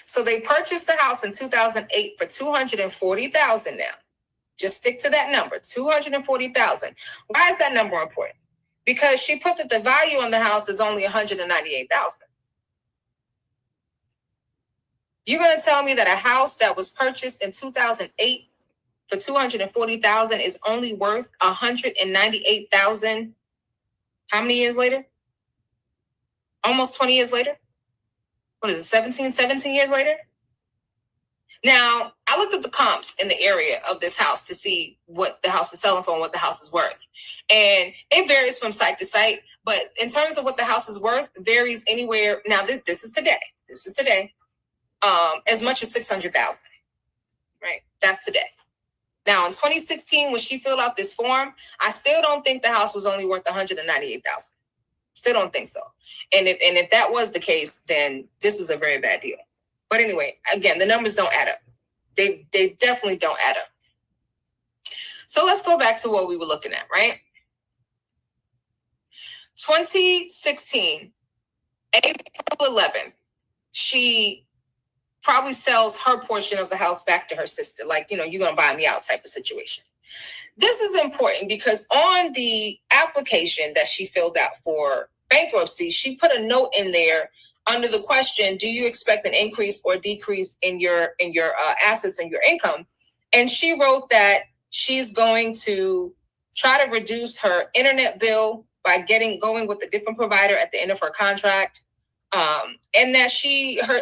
So they purchased the house in 2008 for $240,000 now. Just stick to that number, $240,000. Why is that number important? Because she put that the value on the house is only $198,000. You're going to tell me that a house that was purchased in 2008 for $240,000 is only worth $198,000? How many years later? Almost 20 years later? What is it, 17 years later? Now, I looked at the comps in the area of this house to see what the house is selling for and what the house is worth. And it varies from site to site, but in terms of what the house is worth, varies anywhere. Now, this is today. As much as $600,000, right? That's today. Now, in 2016, when she filled out this form, I still don't think the house was only worth $198,000. Still don't think so. And if that was the case, then this was a very bad deal. But anyway, again, the numbers don't add up. They definitely don't add up. So let's go back to what we were looking at, right? 2016, April 11th, she probably sells her portion of the house back to her sister. Like, you're going to buy me out type of situation. This is important because on the application that she filled out for bankruptcy, she put a note in there under the question, do you expect an increase or decrease in your assets and your income? And she wrote that she's going to try to reduce her internet bill by going with a different provider at the end of her contract. And that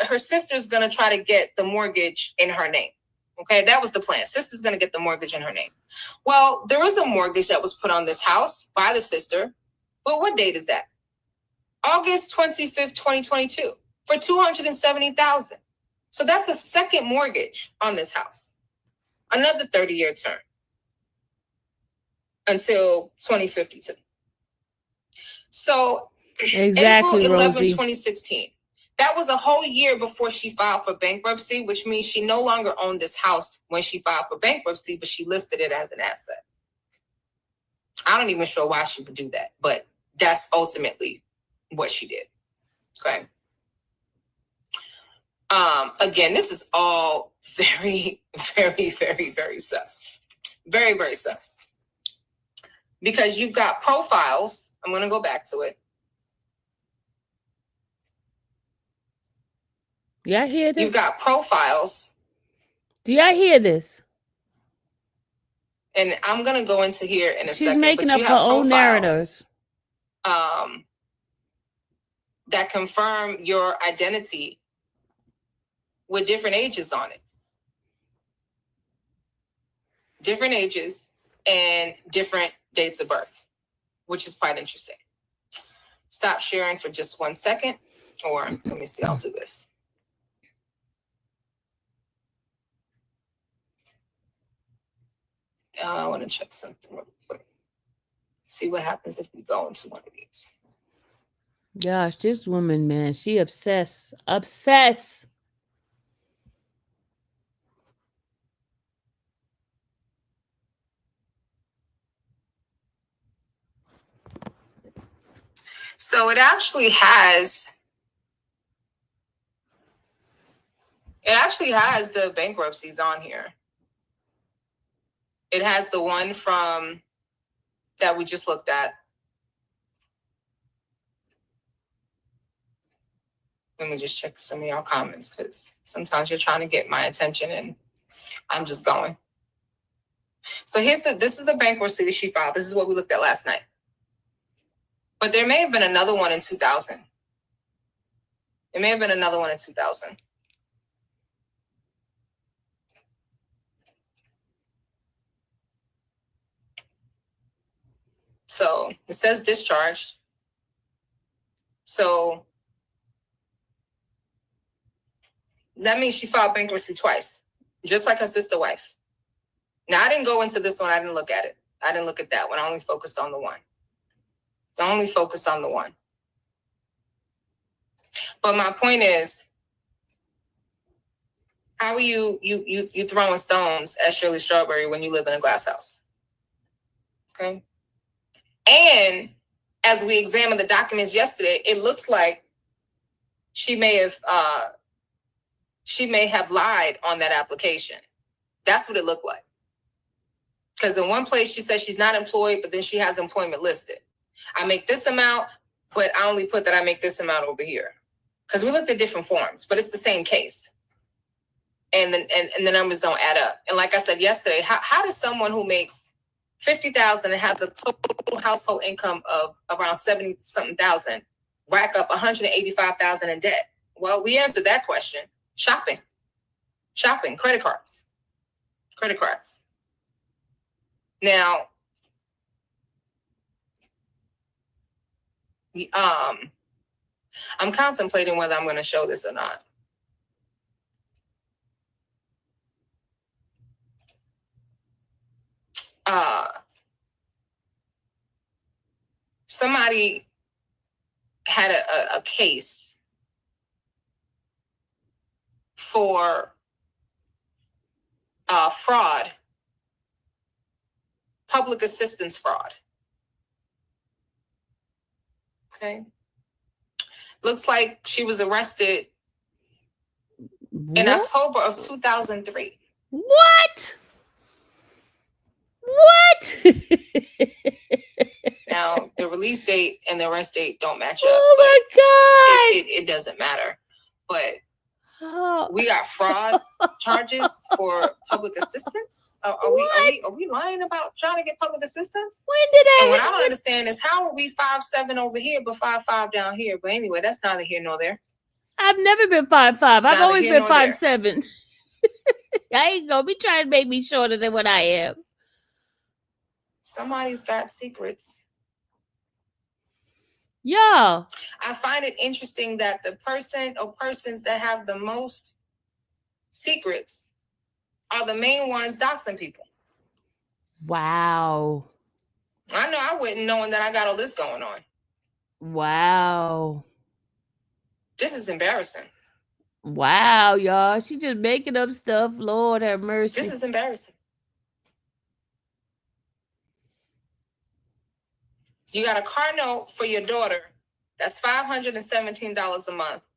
her sister's going to try to get the mortgage in her name. Okay, that was the plan. Sister's going to get the mortgage in her name. Well, there is a mortgage that was put on this house by the sister. But what date is that? August 25th, 2022 for $270,000. So that's a second mortgage on this house. Another 30-year term until 2052. So Exactly, April 11, Rosie. 2016. That was a whole year before she filed for bankruptcy, which means she no longer owned this house when she filed for bankruptcy, but she listed it as an asset. I don't even sure why she would do that, but that's ultimately what she did. Okay. Again, this is all very, very, very, very sus. Very, very sus. Because you've got profiles. I'm going to go back to it. Y'all hear this? You've got profiles. Do y'all hear this? And I'm going to go into here in a second. She's making up her own narratives. That confirm your identity with different ages on it. Different ages and different dates of birth, which is quite interesting. Stop sharing for just 1 second, or let me see, I'll do this. I want to check something real quick. See what happens if we go into one of these. Gosh, this woman, man, she obsessed. So it actually has the bankruptcies on here. It has the one from that we just looked at. Let me just check some of y'all comments because sometimes you're trying to get my attention and I'm just going. So this is the bankruptcy that she filed. This is what we looked at last night. But there may have been another one in 2000. There may have been another one in 2000. So it says discharged. So that means she filed bankruptcy twice, just like her sister wife. Now, I didn't go into this one. I didn't look at it. I didn't look at that one. I only focused on the one. But my point is, how are you throwing stones at Shirley Strawberry when you live in a glass house? Okay. And as we examined the documents yesterday, it looks like she may have lied on that application. That's what it looked like. Because in one place she says she's not employed, but then she has employment listed. I make this amount, but I only put that I make this amount over here. Because we looked at different forms, but it's the same case. And the numbers don't add up. And like I said yesterday, how does someone who makes $50,000 and has a total household income of around 70-something thousand rack up $185,000 in debt? Well, we answered that question. Shopping, credit cards. Now, I'm contemplating whether I'm going to show this or not. Somebody had a case for fraud, public assistance fraud. Okay. Looks like she was arrested in October of 2003. What? Now, the release date and the arrest date don't match up. Oh my God. It doesn't matter. But we got fraud charges for public assistance. Are we lying about trying to get public assistance? When did that? And what I don't understand is how are we 5'7" over here but 5'5" down here? But anyway, that's neither here nor there. I've never been 5'5". I've always been 5'7". I ain't gonna be trying to make me shorter than what I am. Somebody's got secrets. Yeah. I find it interesting that the person or persons that have the most secrets are the main ones doxing people. Wow. I know I wouldn't knowing that I got all this going on. Wow. This is embarrassing. Wow, y'all. She just making up stuff. Lord have mercy. This is embarrassing. You got a car note for your daughter. That's $517 a month.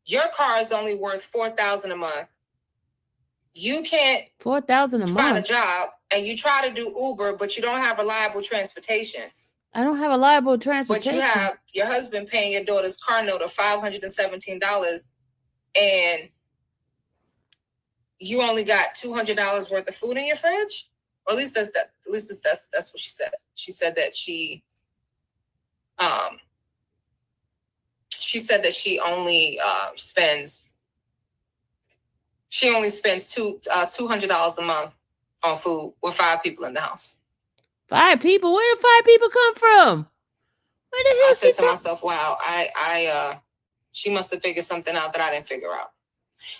Your car is only worth $4,000 a month. You can't $4,000 a month. Find a job, and you try to do Uber, but you don't have reliable transportation. I don't have reliable transportation. But you have your husband paying your daughter's car note of $517, and you only got $200 worth of food in your fridge. Or at least that's what she said. She said that she only spends $200 a month on food with 5 people in the house. 5 people? Where did 5 people come from? Where the hell? I said to myself, wow, she must have figured something out that I didn't figure out.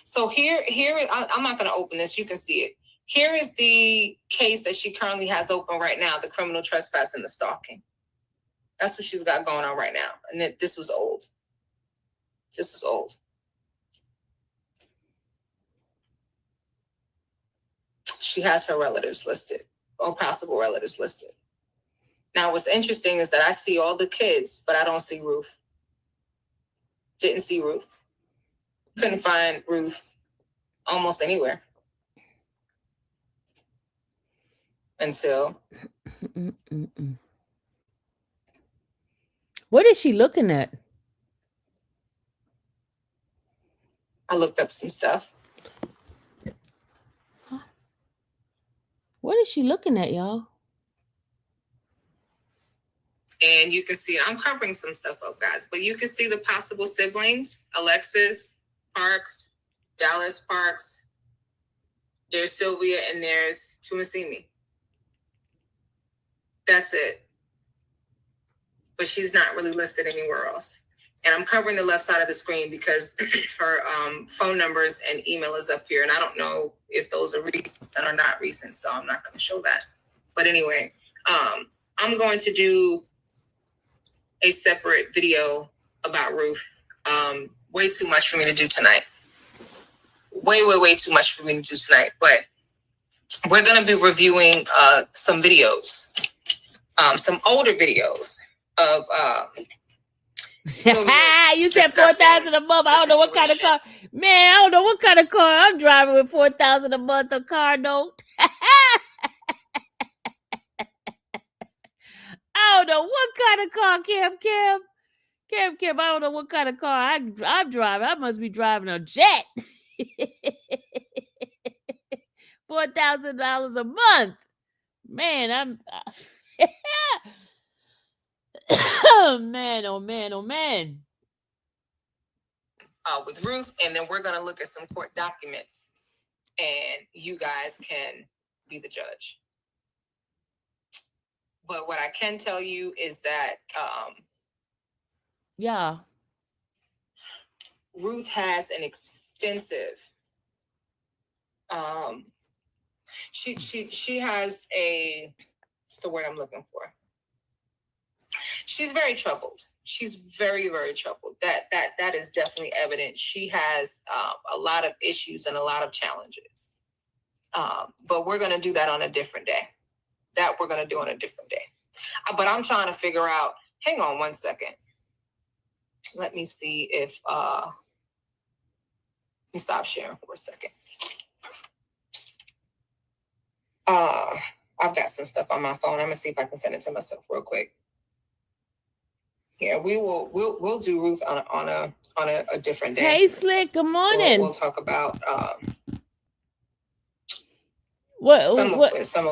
So here, I'm not going to open this. You can see it. Here is the case that she currently has open right now, the criminal trespass and the stalking. That's what she's got going on right now. And this was old. She has her relatives listed, or possible relatives listed. Now, what's interesting is that I see all the kids, but I don't see Ruth. Didn't see Ruth. Couldn't find Ruth almost anywhere. Until. What is she looking at? I looked up some stuff. What is she looking at, y'all? And you can see, I'm covering some stuff up, guys, but you can see the possible siblings: Alexis Parks, Dallas Parks. There's Sylvia, and there's Tumasimi. That's it. But she's not really listed anywhere else. And I'm covering the left side of the screen because her phone numbers and email is up here. And I don't know if those are recent or not recent, so I'm not going to show that. But anyway, I'm going to do a separate video about Ruth. Way too much for me to do tonight. Way too much for me to do tonight. But we're going to be reviewing some videos, some older videos of you said 4,000 a month. I don't know what kind of car. Man, I don't know what kind of car I'm driving with 4,000 a month, a car note. I don't know what kind of car, Kim. I don't know what kind of car I'm driving. I must be driving a jet. $4,000 a month. Man, I'm... oh man. With Ruth, and then we're going to look at some court documents, and you guys can be the judge. But what I can tell you is that yeah, Ruth has an extensive she has a, what's the word I'm looking for? She's very troubled. She's very troubled. That is definitely evident. She has a lot of issues and a lot of challenges. But we're going to do that on a different day. That we're going to do on a different day. But I'm trying to figure out, hang on one second. Let me see if, let me stop sharing for a second. I've got some stuff on my phone. I'm going to see if I can send it to myself real quick. Yeah, we'll do Ruth on a different day. Hey, Slick, good morning. We'll talk about some of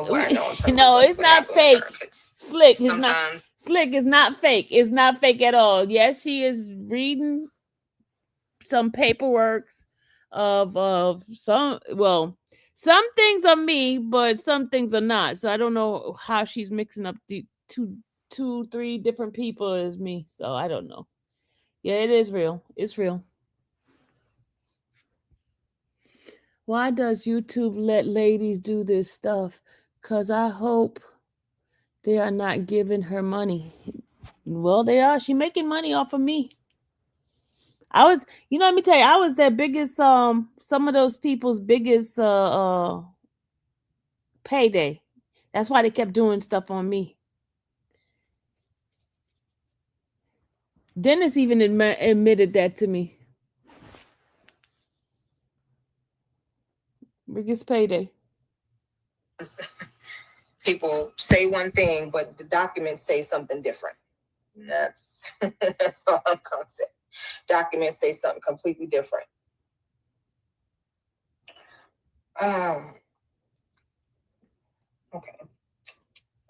what I know. No, it's not fake. Slick is not fake. It's not fake at all. Yes, she is reading some paperwork of some things are me, but some things are not. So I don't know how she's mixing up the two, 3 different people as me. So I don't know. Yeah, it is real. It's real. Why does YouTube let ladies do this stuff? Because I hope they are not giving her money. Well, they are. She's making money off of me. Let me tell you, I was their biggest, some of those people's biggest payday. That's why they kept doing stuff on me. Dennis even admitted that to me. Biggest payday. People say one thing, but the documents say something different. That's all I'm gonna say. Documents say something completely different. Okay.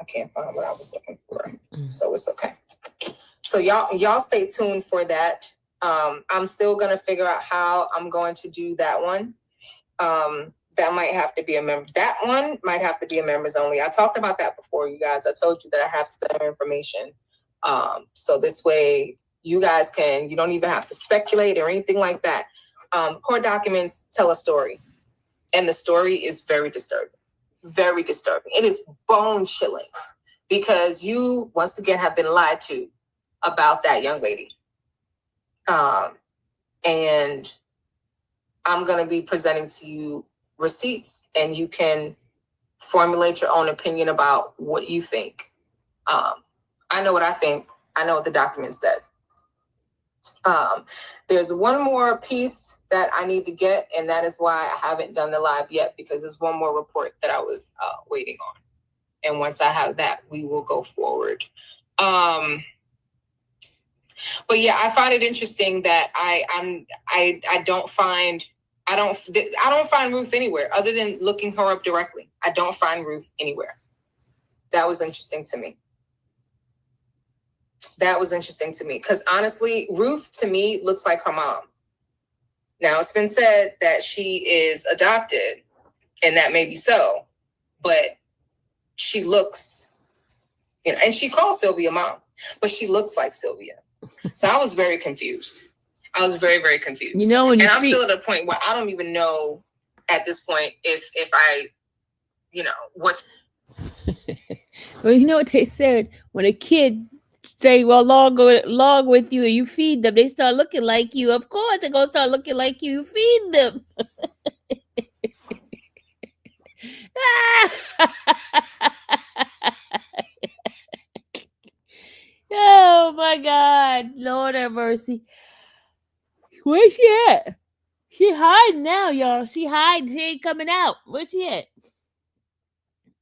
I can't find what I was looking for, so it's okay. So y'all stay tuned for that. I'm still gonna figure out how I'm going to do that one. That might have to be a member. That one might have to be a members only. I talked about that before, you guys. I told you that I have some information. So this way you guys you don't even have to speculate or anything like that. Court documents tell a story, and the story is very disturbing. Very disturbing. It is bone chilling because you, once again, have been lied to about that young lady. And I'm going to be presenting to you receipts, and you can formulate your own opinion about what you think. I know what I think. I know what the document said. There's one more piece that I need to get, and that is why I haven't done the live yet, because there's one more report that I was waiting on. And once I have that, we will go forward. But yeah, I find it interesting that I don't find Ruth anywhere other than looking her up directly. I don't find Ruth anywhere. That was interesting to me. Because honestly, Ruth to me looks like her mom. Now, it's been said that she is adopted, and that may be so, but she looks, and she calls Sylvia mom, but she looks like Sylvia. So I was very confused. I was very, very confused. You know, when you and I'm still at a point where I don't even know at this point if I, what's. Well, you know what they said? When a kid say, well, log with you and you feed them, they start looking like you. Of course, they're going to start looking like you. You feed them. Oh, my God. Lord have mercy. Where's she at? She hiding now, y'all. She hiding. She ain't coming out. Where's she at?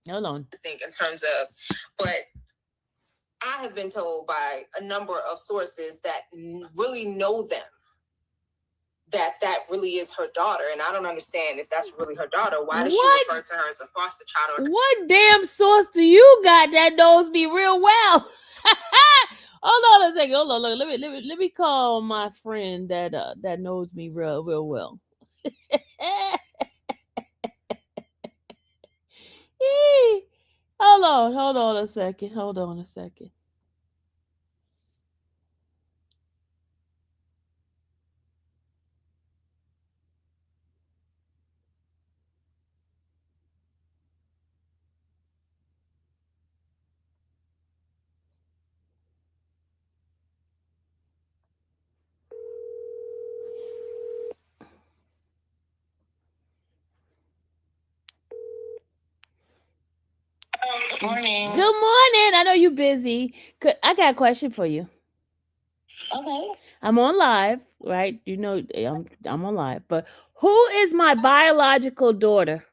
Hold on. I think in terms of, but I have been told by a number of sources that really know them that really is her daughter, and I don't understand if that's really her daughter. Why does she refer to her as a foster child? What damn source do you got that knows me real well? Hold on a second. Hold on. Look, let me call my friend that knows me real well. Hold on a second. Hold on a second. Good morning. Good morning. I know you're busy. I got a question for you. Okay. I'm on live, right? You know, I'm on live. But who is my biological daughter?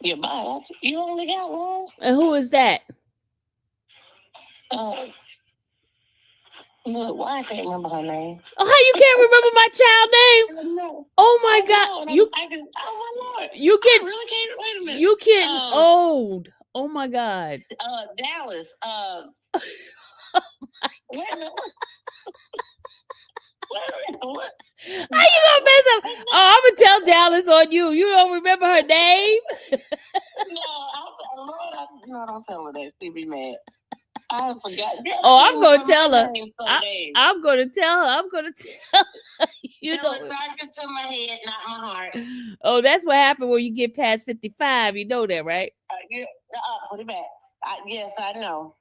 Your biological? You only got one? And who is that? Look, why I can't remember her name? Oh, how you can't remember my child name? No. Oh my God! Oh my Lord! You get I really can't. Wait a minute. You getting old. Oh my God! Dallas. Wait a minute. What? How you gonna mess up? Oh, I'm gonna tell Dallas on you. You don't remember her name? No, don't tell her that. She be mad. I forgot. Oh, I'm gonna tell her. I'm gonna tell her. I'm gonna tell her. You know, target to my head, not my heart. Oh, that's what happened when you get past 55. You know that, right? Put it back. Yes, I know.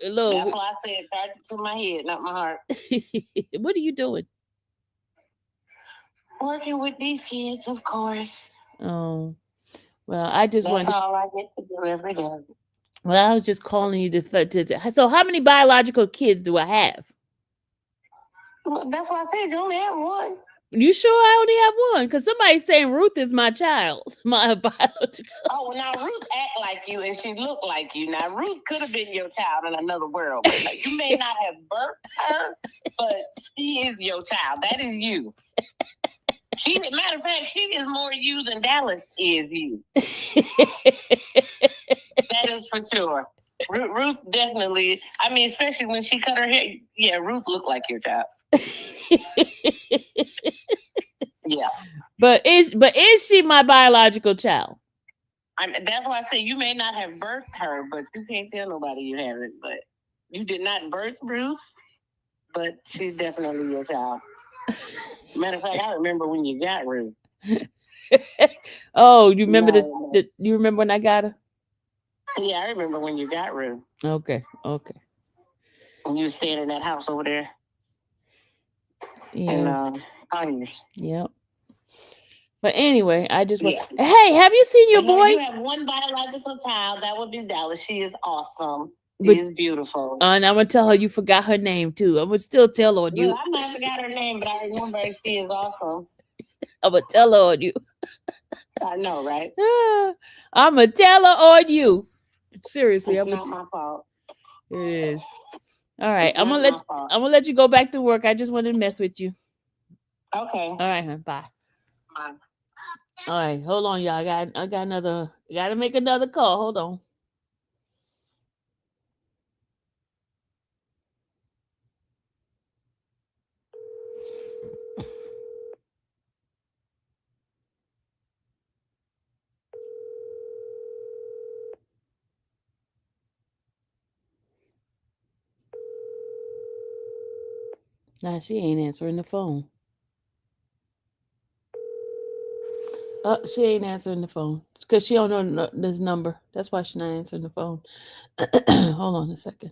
Look, that's why I said target to my head, not my heart. What are you doing? Working with these kids, of course. Oh, well, I just wanted. That's all I get to do every day. Well, I was just calling you to. So, how many biological kids do I have? Well, that's why I said you only have one. You sure I only have one? Because somebody's saying Ruth is my child, my biological. Oh, well, now Ruth act like you and she look like you. Now Ruth could have been your child in another world. But you may not have birthed her, but she is your child. That is you. Matter of fact, she is more you than Dallas is you. That is for sure. Ruth definitely. I mean, especially when she cut her hair. Yeah, Ruth looked like your child. Yeah. But is she my biological child? That's why I say you may not have birthed her, but you can't tell nobody you haven't. But you did not birth Bruce, but she's definitely your child. Matter of fact, I remember when you got Ruth. Oh, you remember you remember when I got her? Yeah, I remember when you got Ruth. Okay. When you were staying in that house over there. Yeah. And Conyers. Yep. But anyway, I just want. Yeah. Hey, have you seen your boys? You have one biological child. That would be Dallas. She is awesome. She is beautiful. And I'm gonna tell her you forgot her name too. I'm gonna still tell on you. Well, I might have forgot her name, but I remember she is awesome. I'm gonna tell her on you. I know, right? I'm gonna tell her on you. Seriously, it's not my fault. It is. All right, I'm gonna let you go back to work. I just wanted to mess with you. Okay. All right, hon. Bye. Bye. All right, hold on, y'all. I got another. Gotta make another call. Hold on. Nah, she ain't answering the phone. She ain't answering the phone because she don't know this number. That's why she not answering the phone. Hold on a second.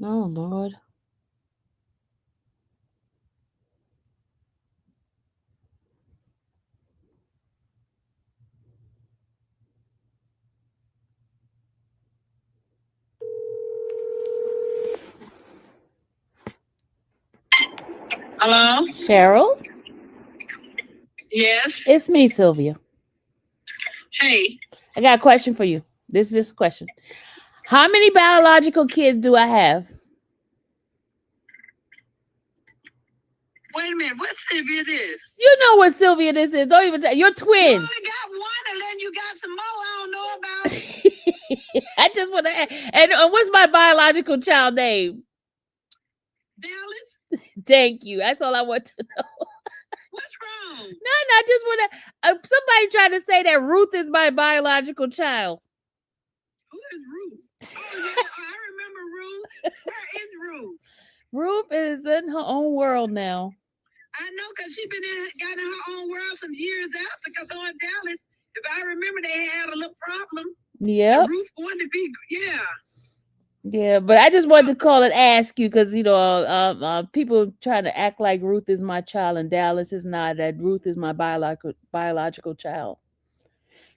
Oh Lord. Hello? Cheryl, Yes. it's me, Sylvia. Hey, I got a question for you. This is this question. How many biological kids do I have? wait a minute. What Sylvia this? You know what Sylvia this is. Don't even your You twin. only got one, and then you got some more I don't know about. I just want to. And what's my biological child name? Dallas, Thank you. That's all I want to know. what's wrong? No, I just want to. Somebody tried to say that Ruth is my biological child. Who is Ruth? Oh, yeah, I remember Ruth. Where is Ruth? Ruth is in her own world now. I know because she got in her own world some years out because on Dallas, if I remember, they had a little problem. Yep. Ruth wanted to be, yeah. Yeah, but I just wanted to call and ask you because people trying to act like Ruth is my child and Dallas is not. That Ruth is my biological child.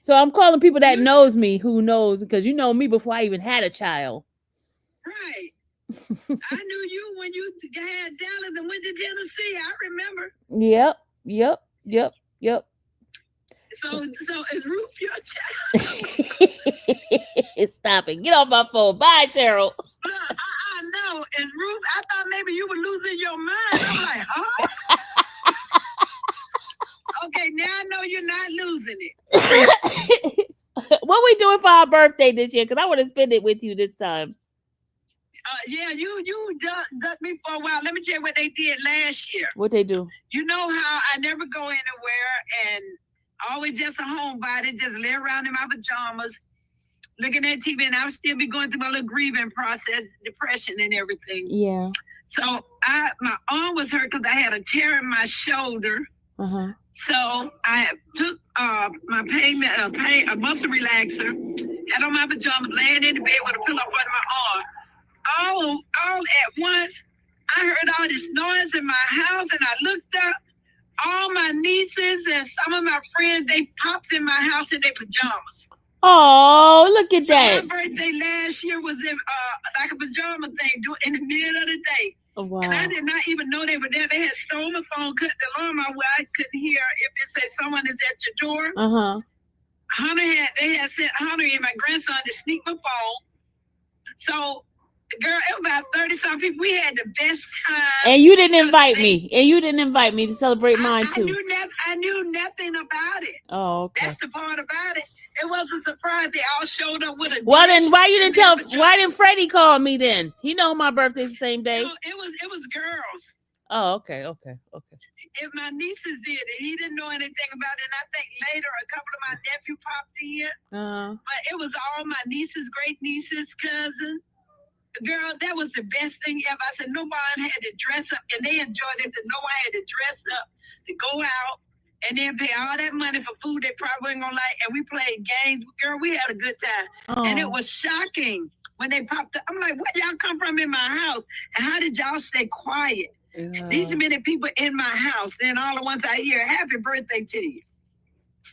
So I'm calling people that knows me, who knows, because you know me before I even had a child. Right. I knew you when you had Dallas and went to Tennessee. I remember. Yep. So is Ruth your child? Stop it. Get off my phone. Bye, Cheryl. No. Is Ruth? I thought maybe you were losing your mind. I'm like, huh? Okay, now I know you're not losing it. What we doing for our birthday this year? Because I want to spend it with you this time. Yeah, you ducked me for a while. Let me tell you what they did last year. What they do? You know how I never go anywhere and always just a homebody, just lay around in my pajamas, looking at TV, and I'll still be going through my little grieving process, depression and everything. Yeah. So my arm was hurt because I had a tear in my shoulder. Uh-huh. So I took my a muscle relaxer, had on my pajamas, laying in the bed with a pillow under my arm. All at once, I heard all this noise in my house, and I looked up. All my nieces and some of my friends, they popped in my house in their pajamas. Oh, look at that. My birthday last year was in like a pajama thing in the middle of the day. Oh, wow. And I did not even know they were there. They had stolen my phone, cut the alarm out where I couldn't hear if it said someone is at your door. Uh-huh. They had sent Hunter and my grandson to sneak my phone. So girl, it was about 30-some people. We had the best time. And you didn't invite me. And you didn't invite me to celebrate mine too. I knew nothing about it. Oh, okay. That's the part about it. It was a surprise. They all showed up with a. Well, then why didn't Freddie call me then? He know my birthday's the same day. No, it was girls. Oh, okay. If my nieces did it, he didn't know anything about it. And I think later a couple of my nephew popped in. But it was all my nieces, great nieces, cousins. Girl, that was the best thing ever. I said, no one had to dress up, and they enjoyed it. Said no one had to dress up to go out and then pay all that money for food they probably ain't gonna like. And we played games. Girl, we had a good time. Oh. And it was shocking when they popped up. I'm like, where y'all come from in my house? And how did y'all stay quiet? Yeah. These many people in my house, and all the ones I hear, happy birthday to you.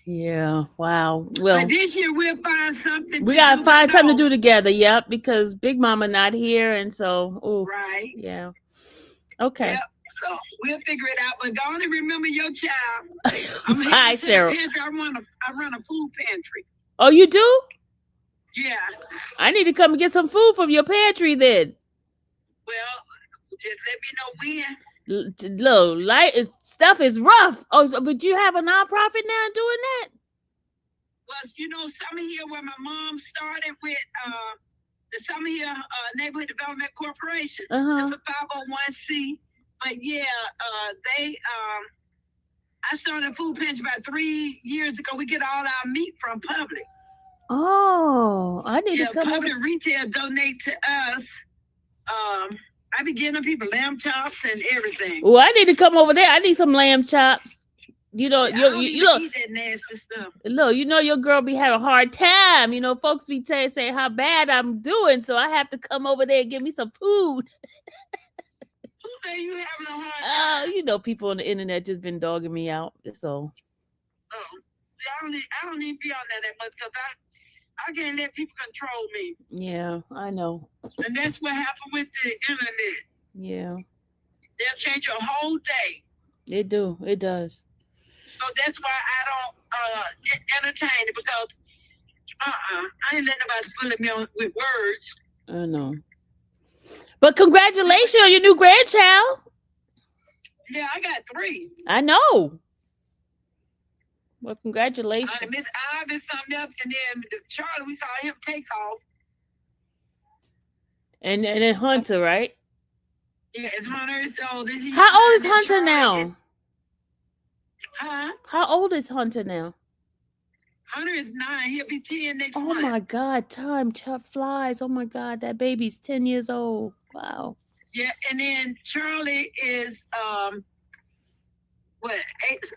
Yeah, wow. Well, but this year we'll find something. We gotta find something to do together. Yep, because Big Mama not here, and so right. Yeah. Okay. Yep. So we'll figure it out. But go on and remember your child. Hi, Cheryl. Pantry. I run a food pantry. Oh, you do? Yeah. I need to come and get some food from your pantry then. Well, just let me know when. Look, stuff is rough. Oh, but you have a nonprofit now doing that? was, Summer Hill, where my mom started with the Summer Hill Neighborhood Development Corporation. It's a 501c. But yeah, I started a food pantry about 3 years ago. We get all our meat from Public. Oh, I need to come Public retail donate to us. I be getting people lamb chops and everything. Oh, I need to come over there. I need some lamb chops. You know, you look, eat that nasty stuff. Look, your girl be having a hard time. Folks be saying how bad I'm doing, so I have to come over there and give me some food. Who say you having a hard time? People on the internet just been dogging me out. So. Oh, see, I don't even be on that much because I can't let people control me. Yeah, I know. And that's what happened with the internet. Yeah. They'll change your whole day. It do. It does. So that's why I don't entertain it because I ain't letting nobody bully me with words. I know. But congratulations on your new grandchild. Yeah, I got 3. I know. Well, congratulations. Miss Ivy, something else, and then Charlie, we call him Takeoff. And then Hunter, right? Yeah, it's Hunter. So how old is Hunter now? Huh? How old is Hunter now? Hunter is 9. He'll be 10 next month. Oh my God, time flies. Oh my God, that baby's 10 years old. Wow. Yeah, and then Charlie is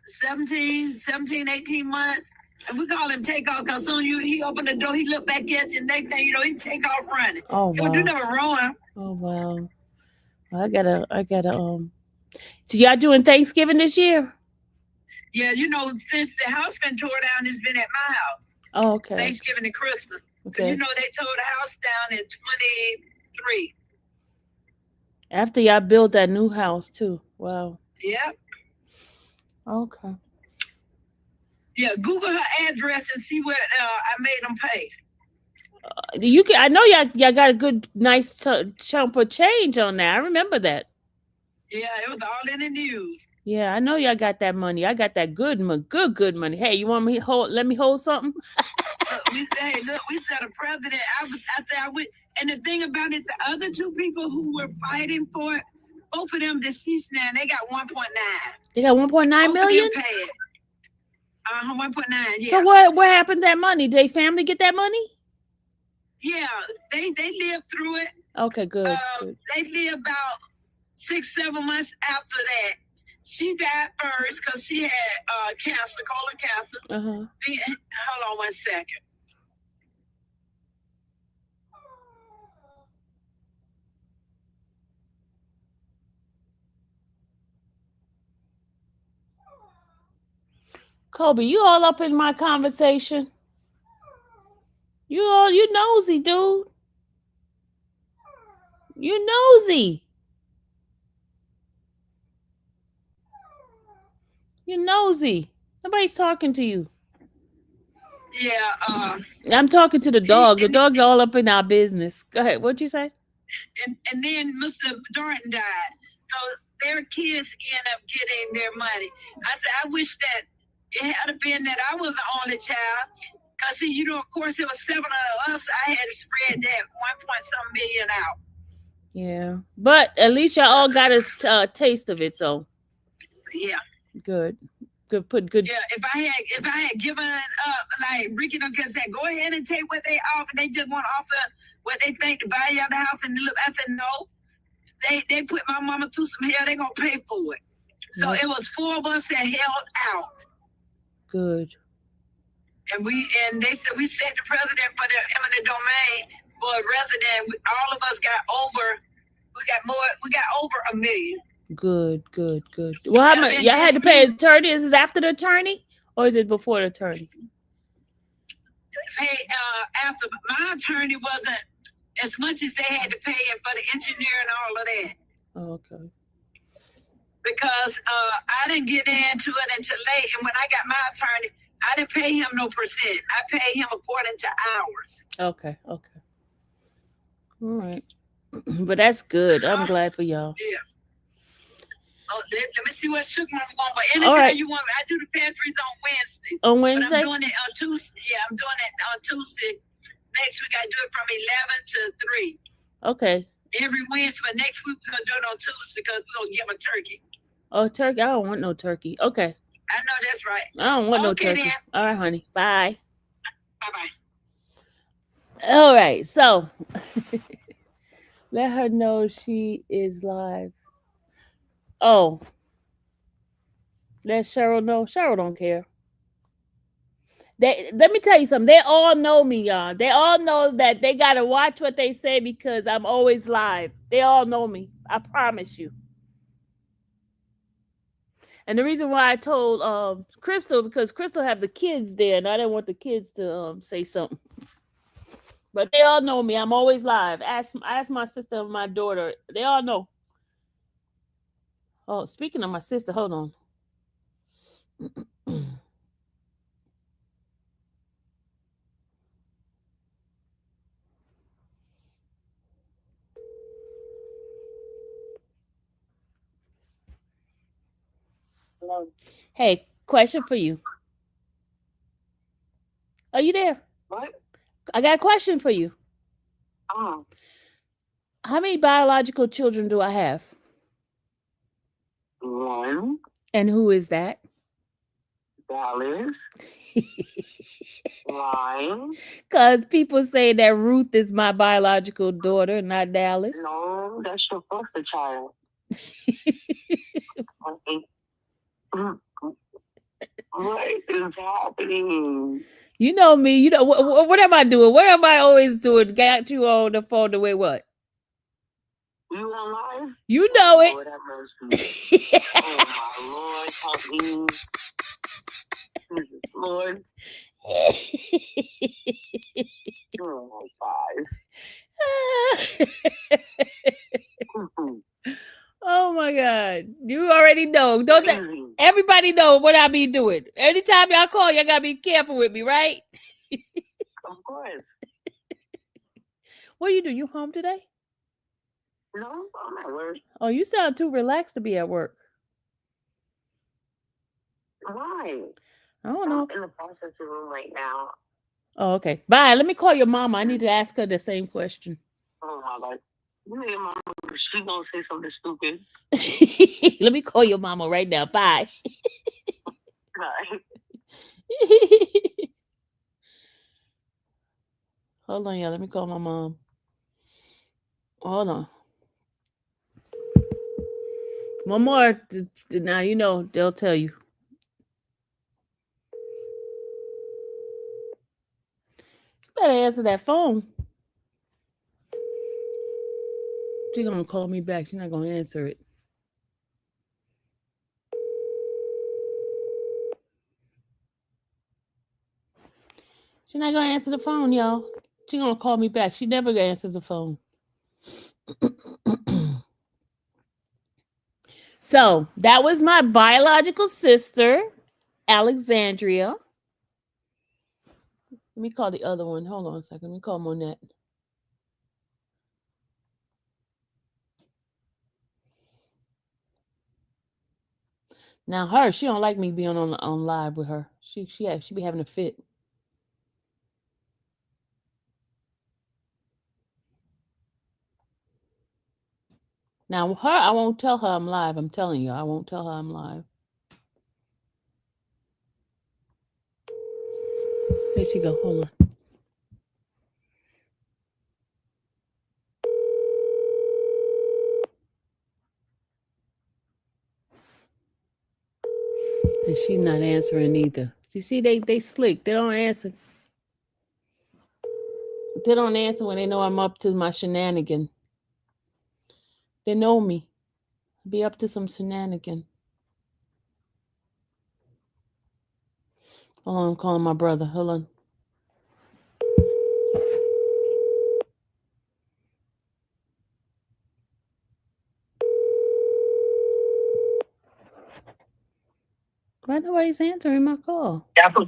17, 18 months. And we call him Takeoff because soon he opened the door, he looked back at you, and next thing you know, he take off running. Oh wow. He would do nothing wrong. Oh wow. I gotta So y'all doing Thanksgiving this year? Yeah, since the house been tore down, it's been at my house. Oh, okay. Thanksgiving and Christmas. Okay. They tore the house down in 23. After y'all built that new house too. Wow. Yep. Okay. Yeah, Google her address and see what I made them pay. I know y'all got a good, nice chunk of change on that. I remember that. Yeah, it was all in the news. Yeah, I know y'all got that money. I got that good money. Hey, you want me let me hold something? Look, we set a president. And the thing about it, the other 2 people who were fighting for it, both of them deceased now. They got 1.9. They got 1.9 million? 1.9, yeah. So what happened to that money? Did they family get that money? Yeah, they lived through it. Okay, good. They lived about 6-7 months after that. She died first because she had cancer, colon cancer. Hold on 1 second. Kobe, you all up in my conversation? You nosy, dude. You nosy. You nosy. Nobody's talking to you. Yeah. I'm talking to the dog. The dog all up in our business. Go ahead. What'd you say? And then Mr. Darton died. So their kids end up getting their money. I said, I wish that it had been that I was the only child. Because, see, of course, it was 7 of us. I had to spread that 1.some million out. Yeah. But at least y'all all got a taste of it, so. Yeah. Good. Good. Yeah, if I had given up, like Ricky don't care, said, go ahead and take what they offer. They just want to offer what they think to buy you out the house. And look, I said, no. They put my mama through some hell. They going to pay for it. So It was 4 of us that held out. Good. And they said we set the president for the eminent domain for a resident. All of us got over. We got over $1 million. Good. Well, how much y'all had to pay an attorney? Is this after the attorney or is it before the attorney? Pay after. My attorney wasn't as much as they had to pay it for the engineer and all of that. Oh, okay. Because I didn't get into it until late, and when I got my attorney, I didn't pay him no percent. I paid him according to hours. Okay. All right. But that's good. I'm glad for y'all. Yeah. Oh, let me see what sugar mama want. But anytime you want, I do the pantries on Wednesday. On Wednesday? But I'm doing it on Tuesday. Yeah, I'm doing it on Tuesday. Next week I do it from 11 to 3. Okay. Every Wednesday, but next week we're gonna do it on Tuesday because we're gonna give them a turkey. Oh, turkey! I don't want no turkey. Okay. I know that's right. I don't want no turkey. Then. All right, honey. Bye. Bye-bye. All right, so let her know she is live. Oh, let Cheryl know. Cheryl don't care. Let me tell you something. They all know me, y'all. They all know that they gotta watch what they say because I'm always live. They all know me. I promise you. And the reason why I told Crystal, because Crystal have the kids there, and I didn't want the kids to say something. But they all know me. I'm always live. Ask my sister and my daughter. They all know. Oh, speaking of my sister, hold on. Hello. Hey, question for you. Are you there? What? I got a question for you. Oh. How many biological children do I have? 1. And who is that? Dallas. Why? Because people say that Ruth is my biological daughter, not Dallas. No, that's your foster child. What is happening? You know me. You know what am I doing? What am I always doing? Got you on the phone the way what? You alive? You know it. Lord have mercy. Oh my Lord, help me. Jesus, Lord. Oh my God. Oh my God. You already know. Don't everybody know what I be doing. Anytime y'all call, y'all gotta be careful with me, right? Of course. What do you do? You home today? No, I'm at work. Oh, you sound too relaxed to be at work. Why? I don't know. I'm in the processing room right now. Oh, okay. Bye. Let me call your mama. I need to ask her the same question. Oh my God. Your mama, she gonna say something stupid. Let me call your mama right now. Bye. Bye. Hold on, y'all. Let me call my mom. Hold on. One more. Now, you know, they'll tell you. You better answer that phone. She's going to call me back. She's not going to answer it. She's not going to answer the phone, y'all. She's going to call me back. She never answers the phone. So, that was my biological sister, Alexandria. Let me call the other one. Hold on a second. Let me call Monette. Now, she don't like me being on live with her. She be having a fit. Now, I won't tell her I'm live. I'm telling you, I won't tell her I'm live. Here she go. Hold on. And she's not answering either. You see, they slick. They don't answer. They don't answer when they know I'm up to my shenanigan. They know me. Be up to some shenanigan. Hold on, I'm calling my brother. Hold on. Why nobody's answering my call? Hello.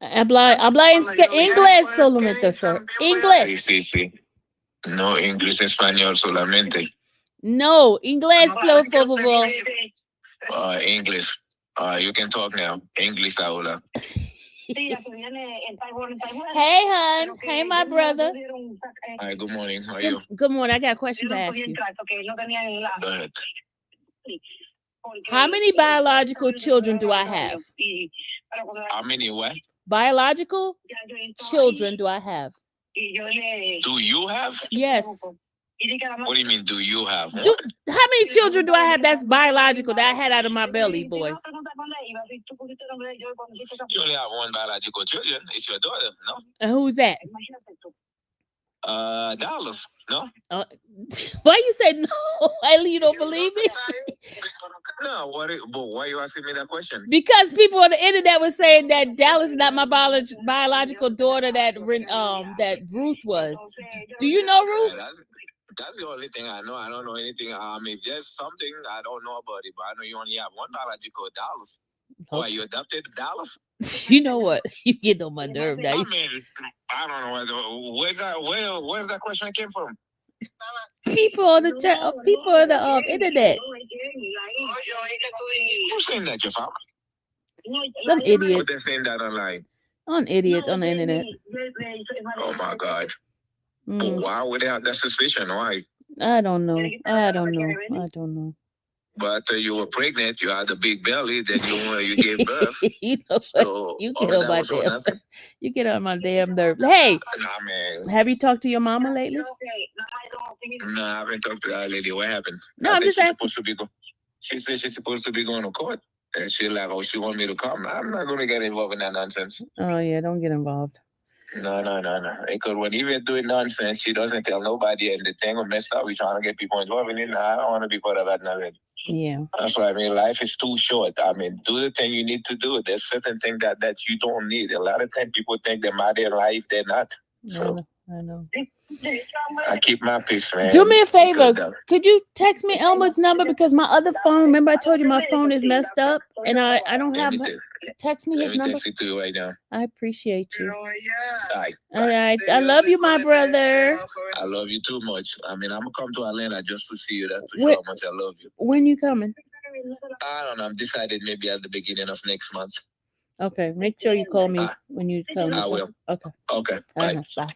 Habla inglés solamente, sir. Inglés. Sí. No, inglés, español solamente. No, inglés, por favor. English. You can talk now. English, Aula. Hey, hon. Hey, my brother. Hi, good morning. How are you? Good morning. I got a question to ask you. Go ahead. How many biological children do I have? How many what? Biological children do I have? Do you have? Yes. What do you mean, do you have? How many children do I have that's biological that I had out of my belly, boy? You only have one biological children. It's your daughter, no? And who's that? Dallas, no? Why you say no? You don't believe me? No, but why you asking me that question? Because people on the internet were saying that Dallas is not my biological daughter that Ruth was. Do you know Ruth? That's the only thing I know. I don't know anything. If there's something I don't know about it, but I know you only have one biological Dallas. Okay. Why you adopted Dallas? You know what? You get on my nerve now. I don't know where's that question came from. People on the internet. Who's saying that, your father? Some idiots. But they're saying that online. On idiots on the internet. Oh my God. Why would they have that suspicion? Why? I don't know. But you were pregnant, you had a big belly, then you gave birth. You know what? So, you get on my damn nerve. Hey, have you talked to your mama lately? No, I haven't talked to that lady. What happened? No, I'm just asking. She said she's supposed to be going to court. And she she want me to come. I'm not going to get involved in that nonsense. Oh, yeah, don't get involved. No. Because when you doing nonsense, she doesn't tell nobody, and the thing will mess up. We're trying to get people involved in it. I don't want to be part of that nothing. Yeah. That's why life is too short. Do the thing you need to do. There's certain things that you don't need. A lot of times people think they matter in life, they're not. So I know. I keep my peace, man. Do me a favor. Could you text me Elmer's number? Because my other phone, remember I told you my phone is messed up and I don't have text me his number. Text it to you right now. I appreciate you. All right. I love you, my brother. I love you too much. I'm gonna come to Atlanta just to see you. That's to show how much I love you. When you coming? I don't know. I'm decided maybe at the beginning of next month. Okay. Make sure you call me when you come. I will. Okay. Bye. Bye.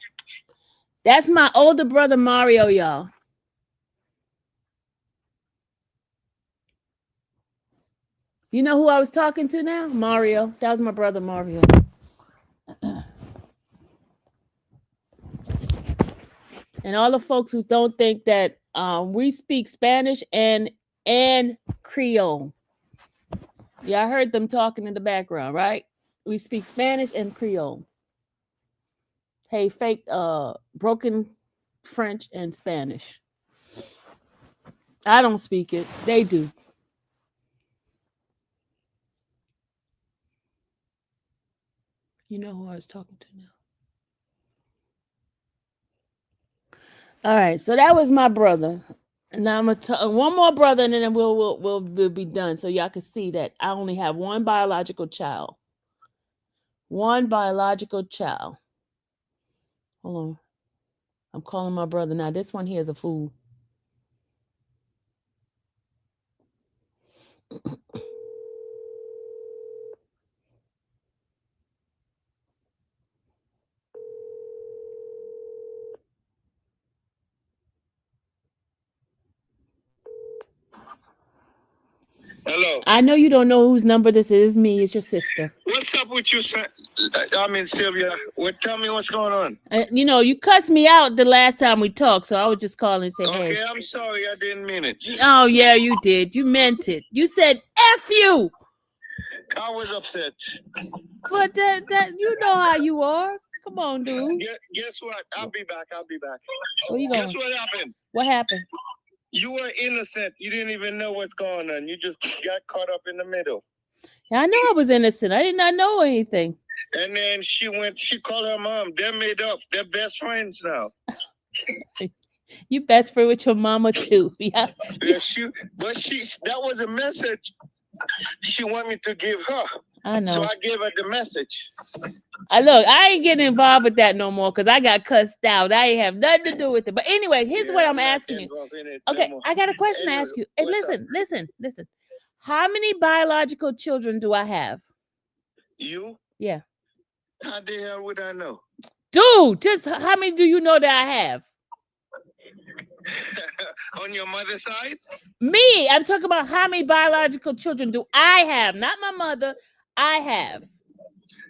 That's my older brother Mario, y'all. You know who I was talking to now? Mario. That was my brother Mario. And all the folks who don't think that we speak Spanish and Creole. Yeah, I heard them talking in the background, right? We speak Spanish and Creole. Hey, fake broken French and Spanish. I don't speak it. They do. You know who I was talking to now. All right, so that was my brother. And now I'm gonna one more brother, and then we'll be done. So y'all can see that I only have one biological child. One biological child. Hold on. I'm calling my brother now. This one here is a fool. Hello. I know you don't know whose number this is. Me, it's your sister. What's up with you, Sylvia? Tell me what's going on. You cussed me out the last time we talked, so I would just call and say, hey. Okay, I'm sorry. I didn't mean it. Oh, yeah, you did. You meant it. You said, F you. I was upset. But that you know how you are. Come on, dude. Guess what? I'll be back. Where you going? Guess what happened? What happened? You were innocent. You didn't even know what's going on. You just got caught up in the middle. Yeah, I know I was innocent. I did not know anything. And then she called her mom. They're made up. They're best friends now. You best friend with your mama too. Yeah. That was a message she wanted me to give her. I know. So I gave her the message. Look, I ain't getting involved with that no more because I got cussed out. I ain't have nothing to do with it. But anyway, here's what I'm asking you. Okay, I got a question to ask you. Hey, listen. How many biological children do I have? You? Yeah. How the hell would I know? Dude, just how many do you know that I have? On your mother's side? Me. I'm talking about how many biological children do I have? Not my mother. I have.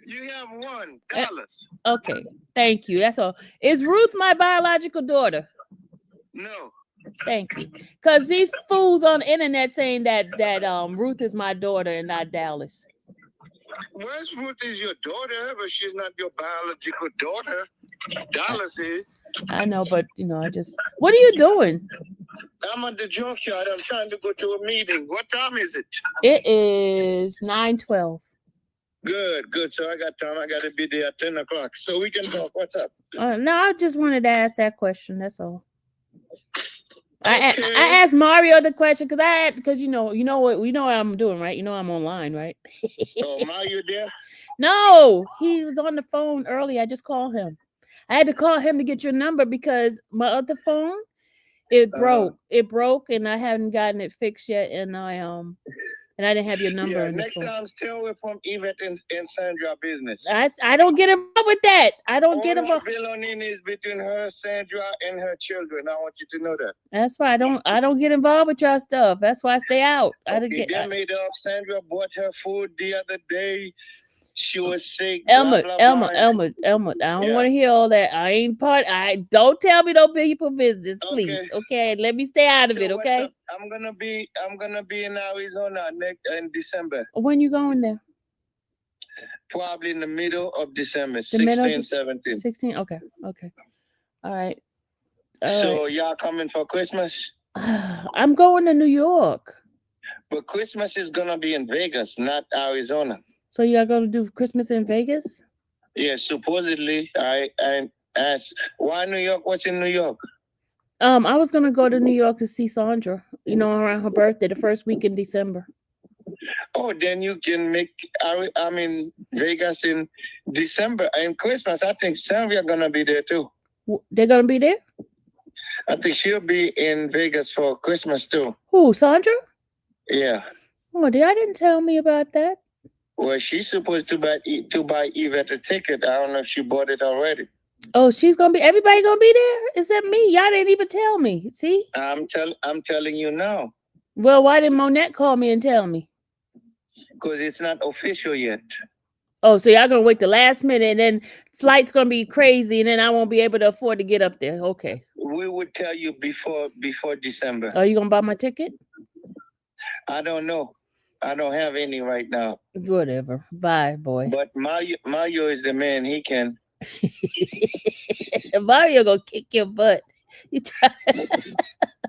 You have one, Dallas. Okay. Thank you. That's all. Is Ruth my biological daughter? No. Thank you. Because these fools on the internet saying that Ruth is my daughter and not Dallas. Where's Ruth is your daughter, but she's not your biological daughter. Dallas is. I know, but I just. What are you doing? I'm at the junkyard. I'm trying to go to a meeting. What time is it? It is 9:12. Good. So I got time. I got to be there at 10 o'clock. So we can talk. What's up? No, I just wanted to ask that question. That's all. Okay. I asked Mario the question because you know what I'm doing, right? You know I'm online, right? Oh, Mario there? No, he was on the phone earlier. I just called him. I had to call him to get your number because my other phone it broke. It broke, and I haven't gotten it fixed yet. And I didn't have your number. Yeah, in next phone. time stay away from Yvette and Sandra business. I don't get involved with that. I don't get involved. Belonging is between her, Sandra, and her children. I want you to know that. That's why I don't get involved with y'all stuff. That's why I stay out. Okay, they made up. Sandra bought her food the other day. She was sick. Elma. I don't want to hear all that. I ain't part. Don't tell me no people business, please. Okay, let me stay out of it. Okay. I'm gonna be in Arizona in December. When you going there? Probably in the middle of December, 16, 17. 16. Okay. All right. So y'all coming for Christmas? I'm going to New York. But Christmas is gonna be in Vegas, not Arizona. So y'all gonna do Christmas in Vegas? Yeah, supposedly. I asked, why New York? What's in New York? I was gonna go to New York to see Sandra. Around her birthday, the first week in December. Oh, then you can make. Vegas in December and Christmas. I think Sylvia gonna be there too. They're gonna be there. I think she'll be in Vegas for Christmas too. Who, Sandra? Yeah. Oh, I didn't tell me about that. Well, she's supposed to buy Yvette a ticket. I don't know if she bought it already. Oh, everybody gonna be there? Except me. Y'all didn't even tell me. See? I'm telling you now. Well, why didn't Monette call me and tell me? Because it's not official yet. Oh, so y'all gonna wait the last minute and then flight's gonna be crazy and then I won't be able to afford to get up there. Okay. We would tell you before December. Are you gonna buy my ticket? I don't know. I don't have any right now. Whatever. Bye, boy. But Mario is the man. He can. Mario gonna kick your butt.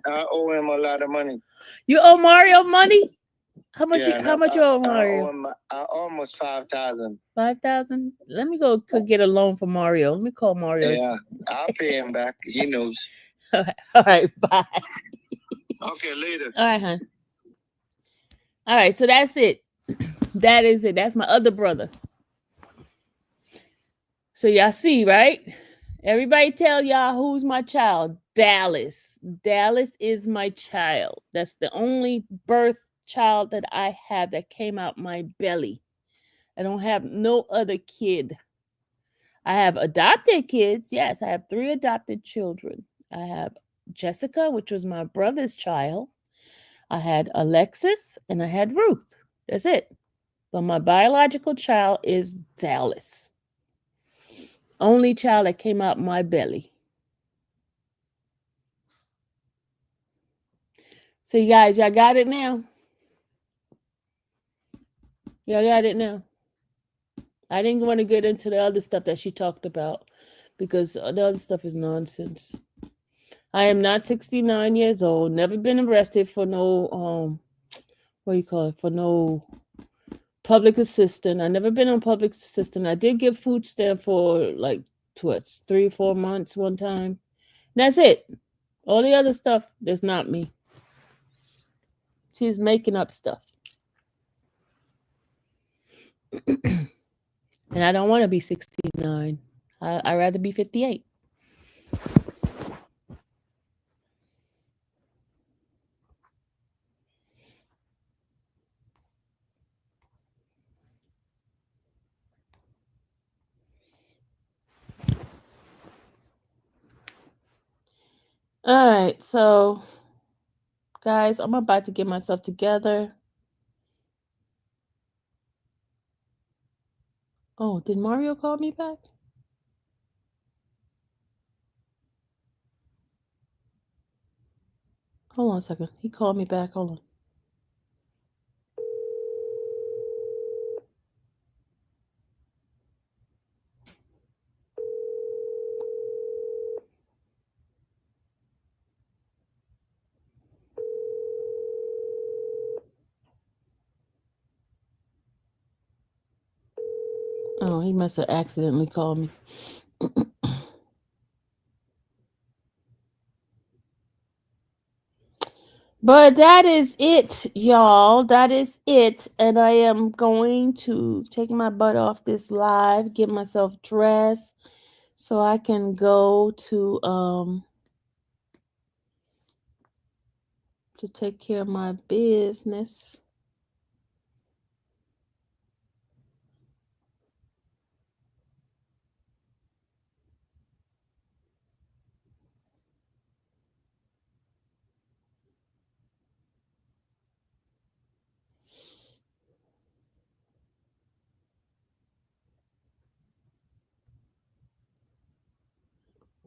I owe him a lot of money. You owe Mario money? How much? How much you owe Mario? I almost 5,000. 5,000? Let me go get a loan for Mario. Let me call Mario. Yeah, I'll pay him back. He knows. All right. Bye. Okay, later. All right, hon. All right, so that's it. That is it. That's my other brother. So y'all see, right? Everybody tell y'all who's my child. Dallas. Dallas is my child. That's the only birth child that I have that came out my belly. I don't have no other kid. I have adopted kids. Yes, I have 3 adopted children. I have Jessica, which was my brother's child. I had Alexis and I had Ruth. That's it. But my biological child is Dallas. Only child that came out my belly. So you guys, y'all got it now? Y'all got it now? I didn't want to get into the other stuff that she talked about because the other stuff is nonsense. I am not 69 years old. Never been arrested for no for no public assistance. I never been on public assistance. I did get food stamp for like 3 or 4 months one time. That's it. All the other stuff, that's not me. She's making up stuff. And I don't want to be 69. I'd rather be 58. All right, so guys, I'm about to get myself together. Oh, did Mario call me back? Hold on a second. He called me back. Hold on. Oh, he must have accidentally called me. But that is it, y'all. That is it. And I am going to take my butt off this live, get myself dressed so I can go to take care of my business.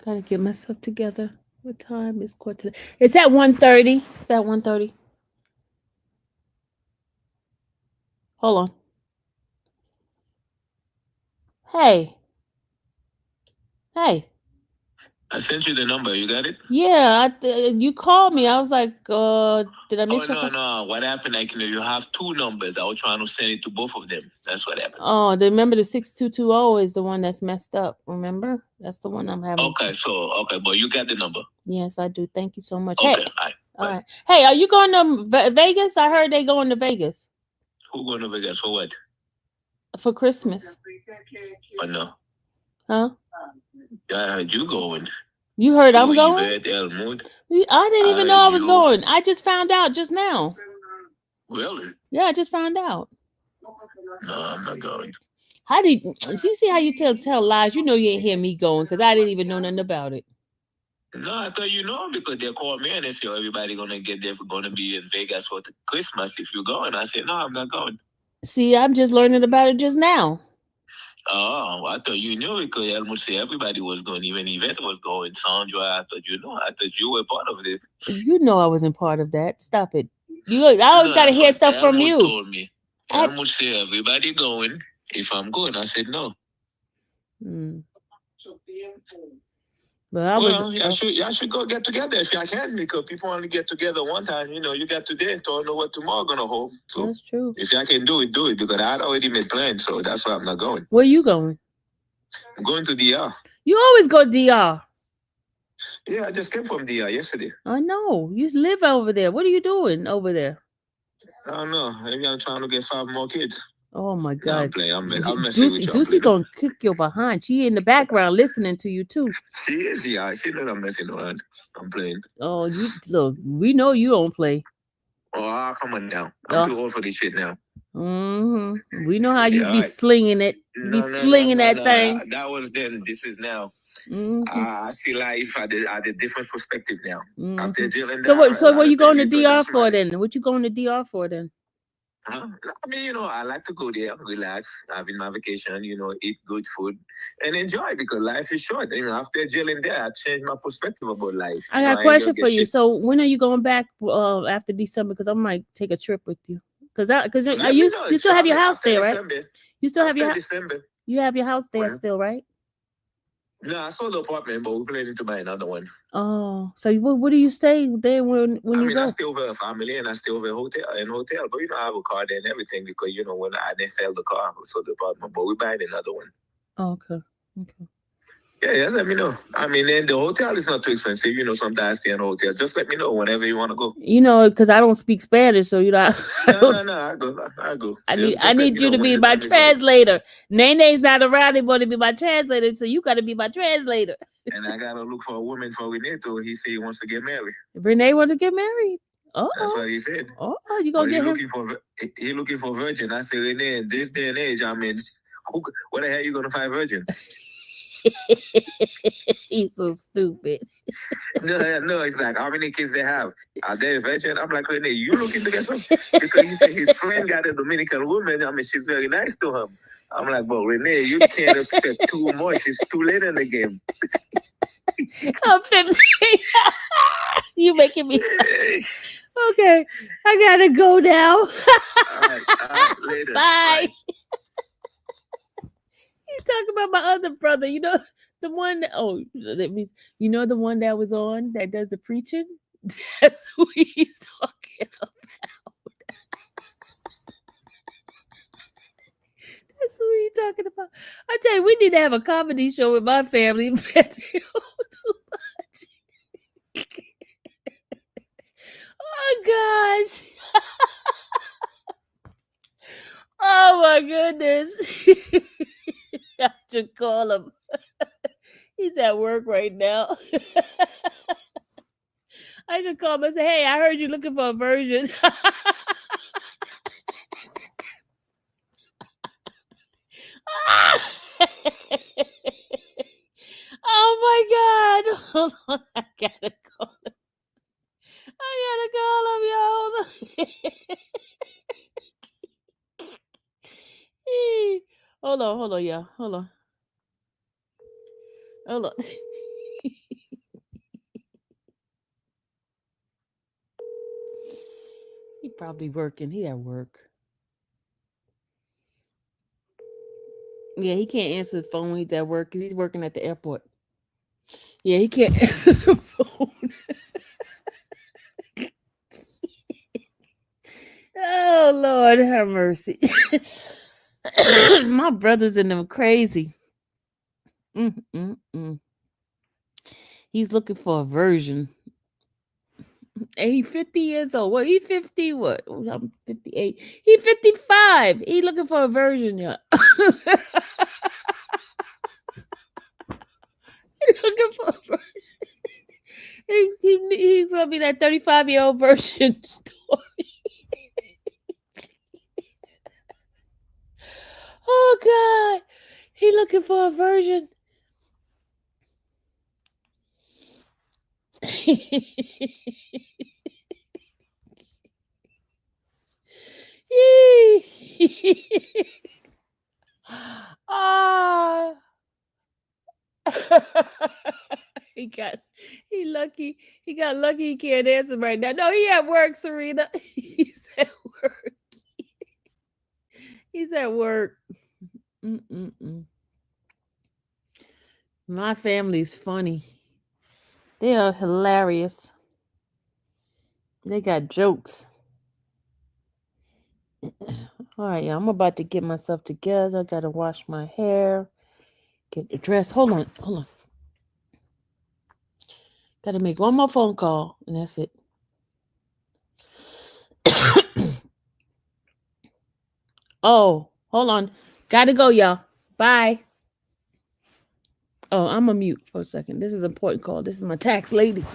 Gotta get myself together. What time is court today? It's at 1:30. It's at 1:30. Hold on. Hey. Hey. I sent you the number. You got it? Yeah, you called me. I was like, did I miss Oh, your call? no. What happened? Like, you have two numbers. I was trying to send it to both of them. That's what happened. Oh, remember the 6220 is the one that's messed up. Remember? That's the one I'm having. Okay, but you got the number. Yes, I do. Thank you so much. Okay, hey, all right. Hey, are you going to Vegas? I heard they going to Vegas. Who going to Vegas for what? For Christmas. Oh, no. Huh? Yeah, I heard you going. You heard I'm going? I didn't even know I was going. I just found out just now. Really? Yeah, I just found out. No, I'm not going. How did you see how you tell lies? You know you ain't hear me going because I didn't even know nothing about it. No, I thought you know because they called me and they said everybody gonna get there for gonna be in Vegas for Christmas if you go. And I said, no, I'm not going. See, I'm just learning about it just now. Oh, I thought you knew because almost everybody was going, even Yvette was going. Sandra, I thought you know. I thought you were part of it. You know I wasn't part of that. Stop it. I always gotta hear stuff from you. Told me. Almost say everybody going. If I'm going, I said no. But y'all should go get together if y'all can because people only get together one time. You know, you got today, don't know what tomorrow gonna hold. So that's true. If y'all can do it because I'd already made plans, so that's why I'm not going. Where you going? I'm going to DR. You always go DR. Yeah, I just came from DR yesterday. I know. You live over there. What are you doing over there? I don't know. Maybe I'm trying to get 5 more kids. Oh my God! No, I'm playing. I'm messing with you. Ducey gonna kick your behind. She in the background listening to you too. She is, yeah. She knows I'm messing around. I'm playing. Oh, you look. We know you don't play. Oh, come on now. I'm too old for this shit now. Mm-hmm. We know how you be slinging it. Slinging that thing. That was then. This is now. Mm-hmm. I see life at a different perspective now. Mm-hmm. After dealing so what you going to DR for then? What you going to DR for then? I mean, I like to go there, relax, having my vacation, eat good food, and enjoy because life is short. After jailing there, I changed my perspective about life. I got a question for you. So when are you going back after December? Because I might take a trip with you. Because you still have your house there, right? You still have your December. You have your house there still, right? No, I sold the apartment, but we're planning to buy another one. Oh, so what do you stay there when you go? I stay over a family and I stay over a hotel, but I have a car there and everything because when I didn't sell the car, so the apartment, but we're buying another one. Oh, okay. Yeah, just let me know. I mean, and the hotel is not too expensive. Sometimes I stay in hotels. Just let me know whenever you want to go. Because I don't speak Spanish, so No, I go. I go. I Just let need me you know to when be the my time is right. translator. Nene's not around anymore to be my translator, so you got to be my translator. And I gotta look for a woman for Renee too. He said he wants to get married. Renee wants to get married. That's what he said. Oh, you But gonna he get him? looking for virgin. I said, Renee, in this day and age, I mean, what the hell you gonna find virgin? He's so stupid. No, it's like how many kids they have? Are they virgin? I'm like, Renee, you looking to get some? Because he said his friend got a Dominican woman. I mean, she's very nice to him. I'm like, but Renee, you can't expect too much. It's too late in the game. I'm 15. You making me. Okay, I gotta go now. All right, later. Bye. You talking about my other brother? The one. That means the one that was on that does the preaching. That's who he's talking about. That's who he's talking about. I tell you, we need to have a comedy show with my family. Oh gosh. Oh my goodness. I should call him. He's at work right now. I should call him and say, hey, I heard you looking for a virgin. Oh my God. Hold on. I gotta call him. Hold on. Hold on, y'all. Hold on. Hold on. He probably working. He at work. Yeah, he can't answer the phone when he's at work because he's working at the airport. Yeah, he can't answer the phone. Oh Lord, have mercy. My brothers and them crazy. Mm. He's looking for a version. And he 50 years old. What? He 50? What? I'm 58. He 55. He looking for a version, yeah. Looking for a version. He's gonna be that 35-year-old version story. Oh God, he looking for a version. Ah. he got lucky. He got lucky he can't answer right now. No, he at work, Serena. He's at work. He's at work. Mm-mm-mm. My family's funny. They are hilarious. They got jokes. All right, yeah, I'm about to get myself together. I gotta wash my hair, get dressed. Hold on. Gotta make one more phone call, and that's it. Oh, hold on. Gotta go, y'all. Bye. Oh, I'm a mute for a second. This is an important call. This is my tax lady.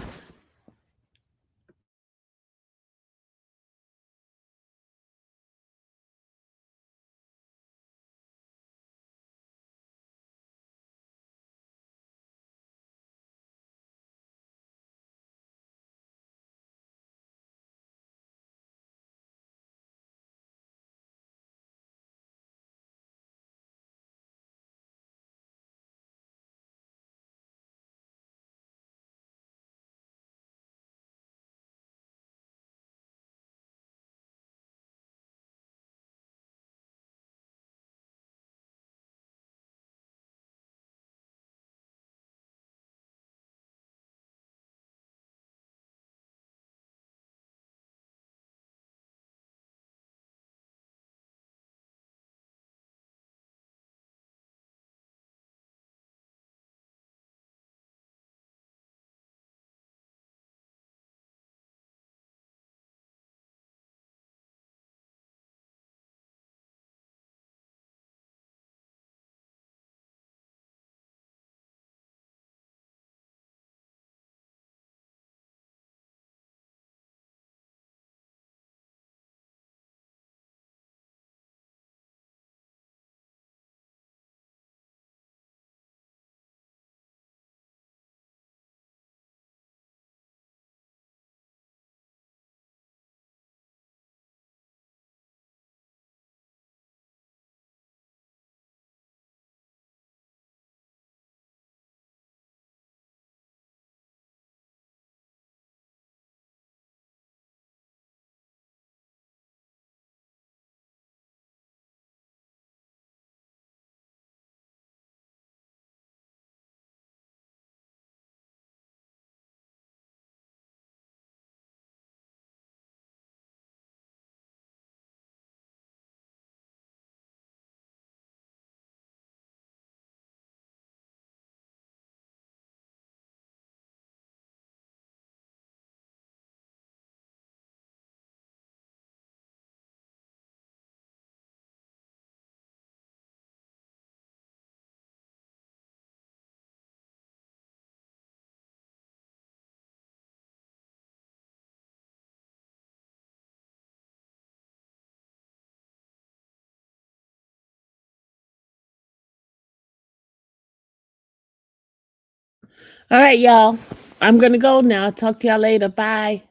All right, y'all. I'm going to go now. Talk to y'all later. Bye.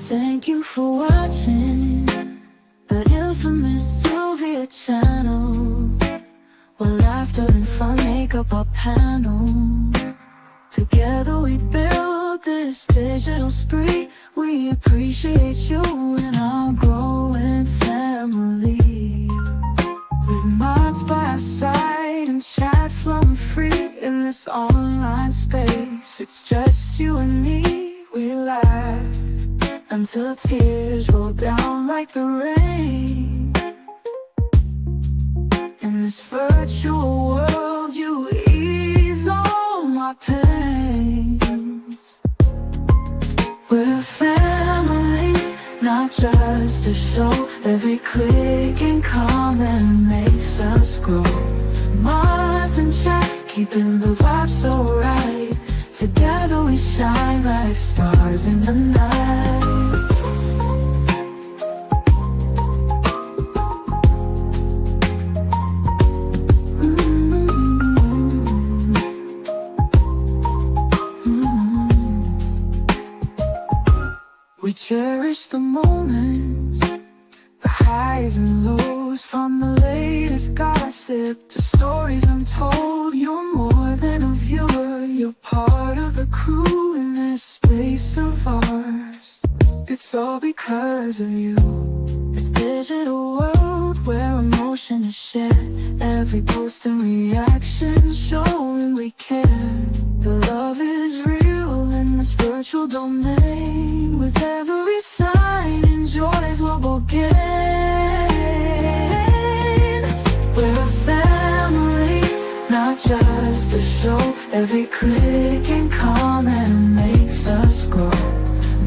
Thank you for watching the infamous Sylvia channel, where laughter and fun make up our panel. Together we build this digital spree. We appreciate you and our growing family. With mods by our side and chat flowing free in this online space. It's just you and me, we laugh until tears roll down like the rain. In this virtual world, you ease all my pains. We're a family, not just a show. Every click and comment makes us grow. Mods and chat, keeping the vibe so right. Together we shine like stars in the night. We cherish the moments, the highs and lows, from the latest gossip to stories untold. You're more than a viewer, you're part of the crew in this space of ours. It's all because of you. This digital world where emotion is shared, every post and reaction showing we care. The love is real in this virtual domain. With every sign, enjoys what we'll gain. We're a family, not just a show. Every click and comment makes us grow.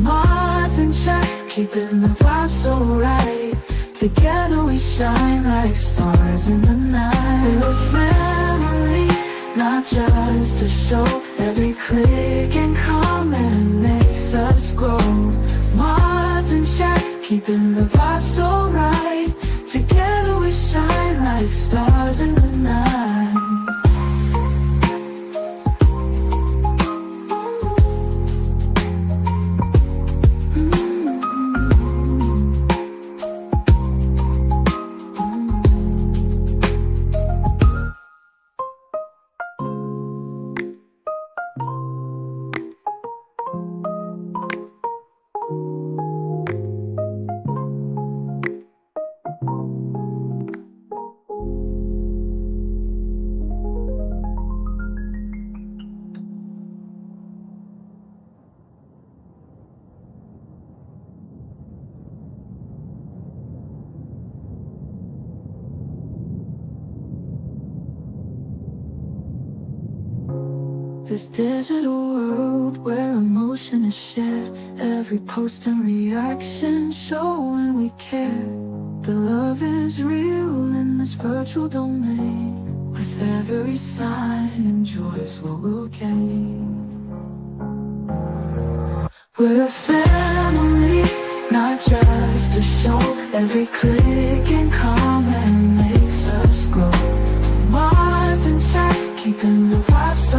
Mods and chat, keeping the vibe so right. Together we shine like stars in the night. We're a family, not just a show. Every click and comment makes us grow. Mods and chat, keeping the vibe so right. Together we shine like stars in the night. This digital world where emotion is shared, every post and reaction showing we care. The love is real in this virtual domain. With every sign, enjoys what we'll gain. We're a family, not just a show. Every click and comment makes us grow. Mods and chat, keeping the vibe so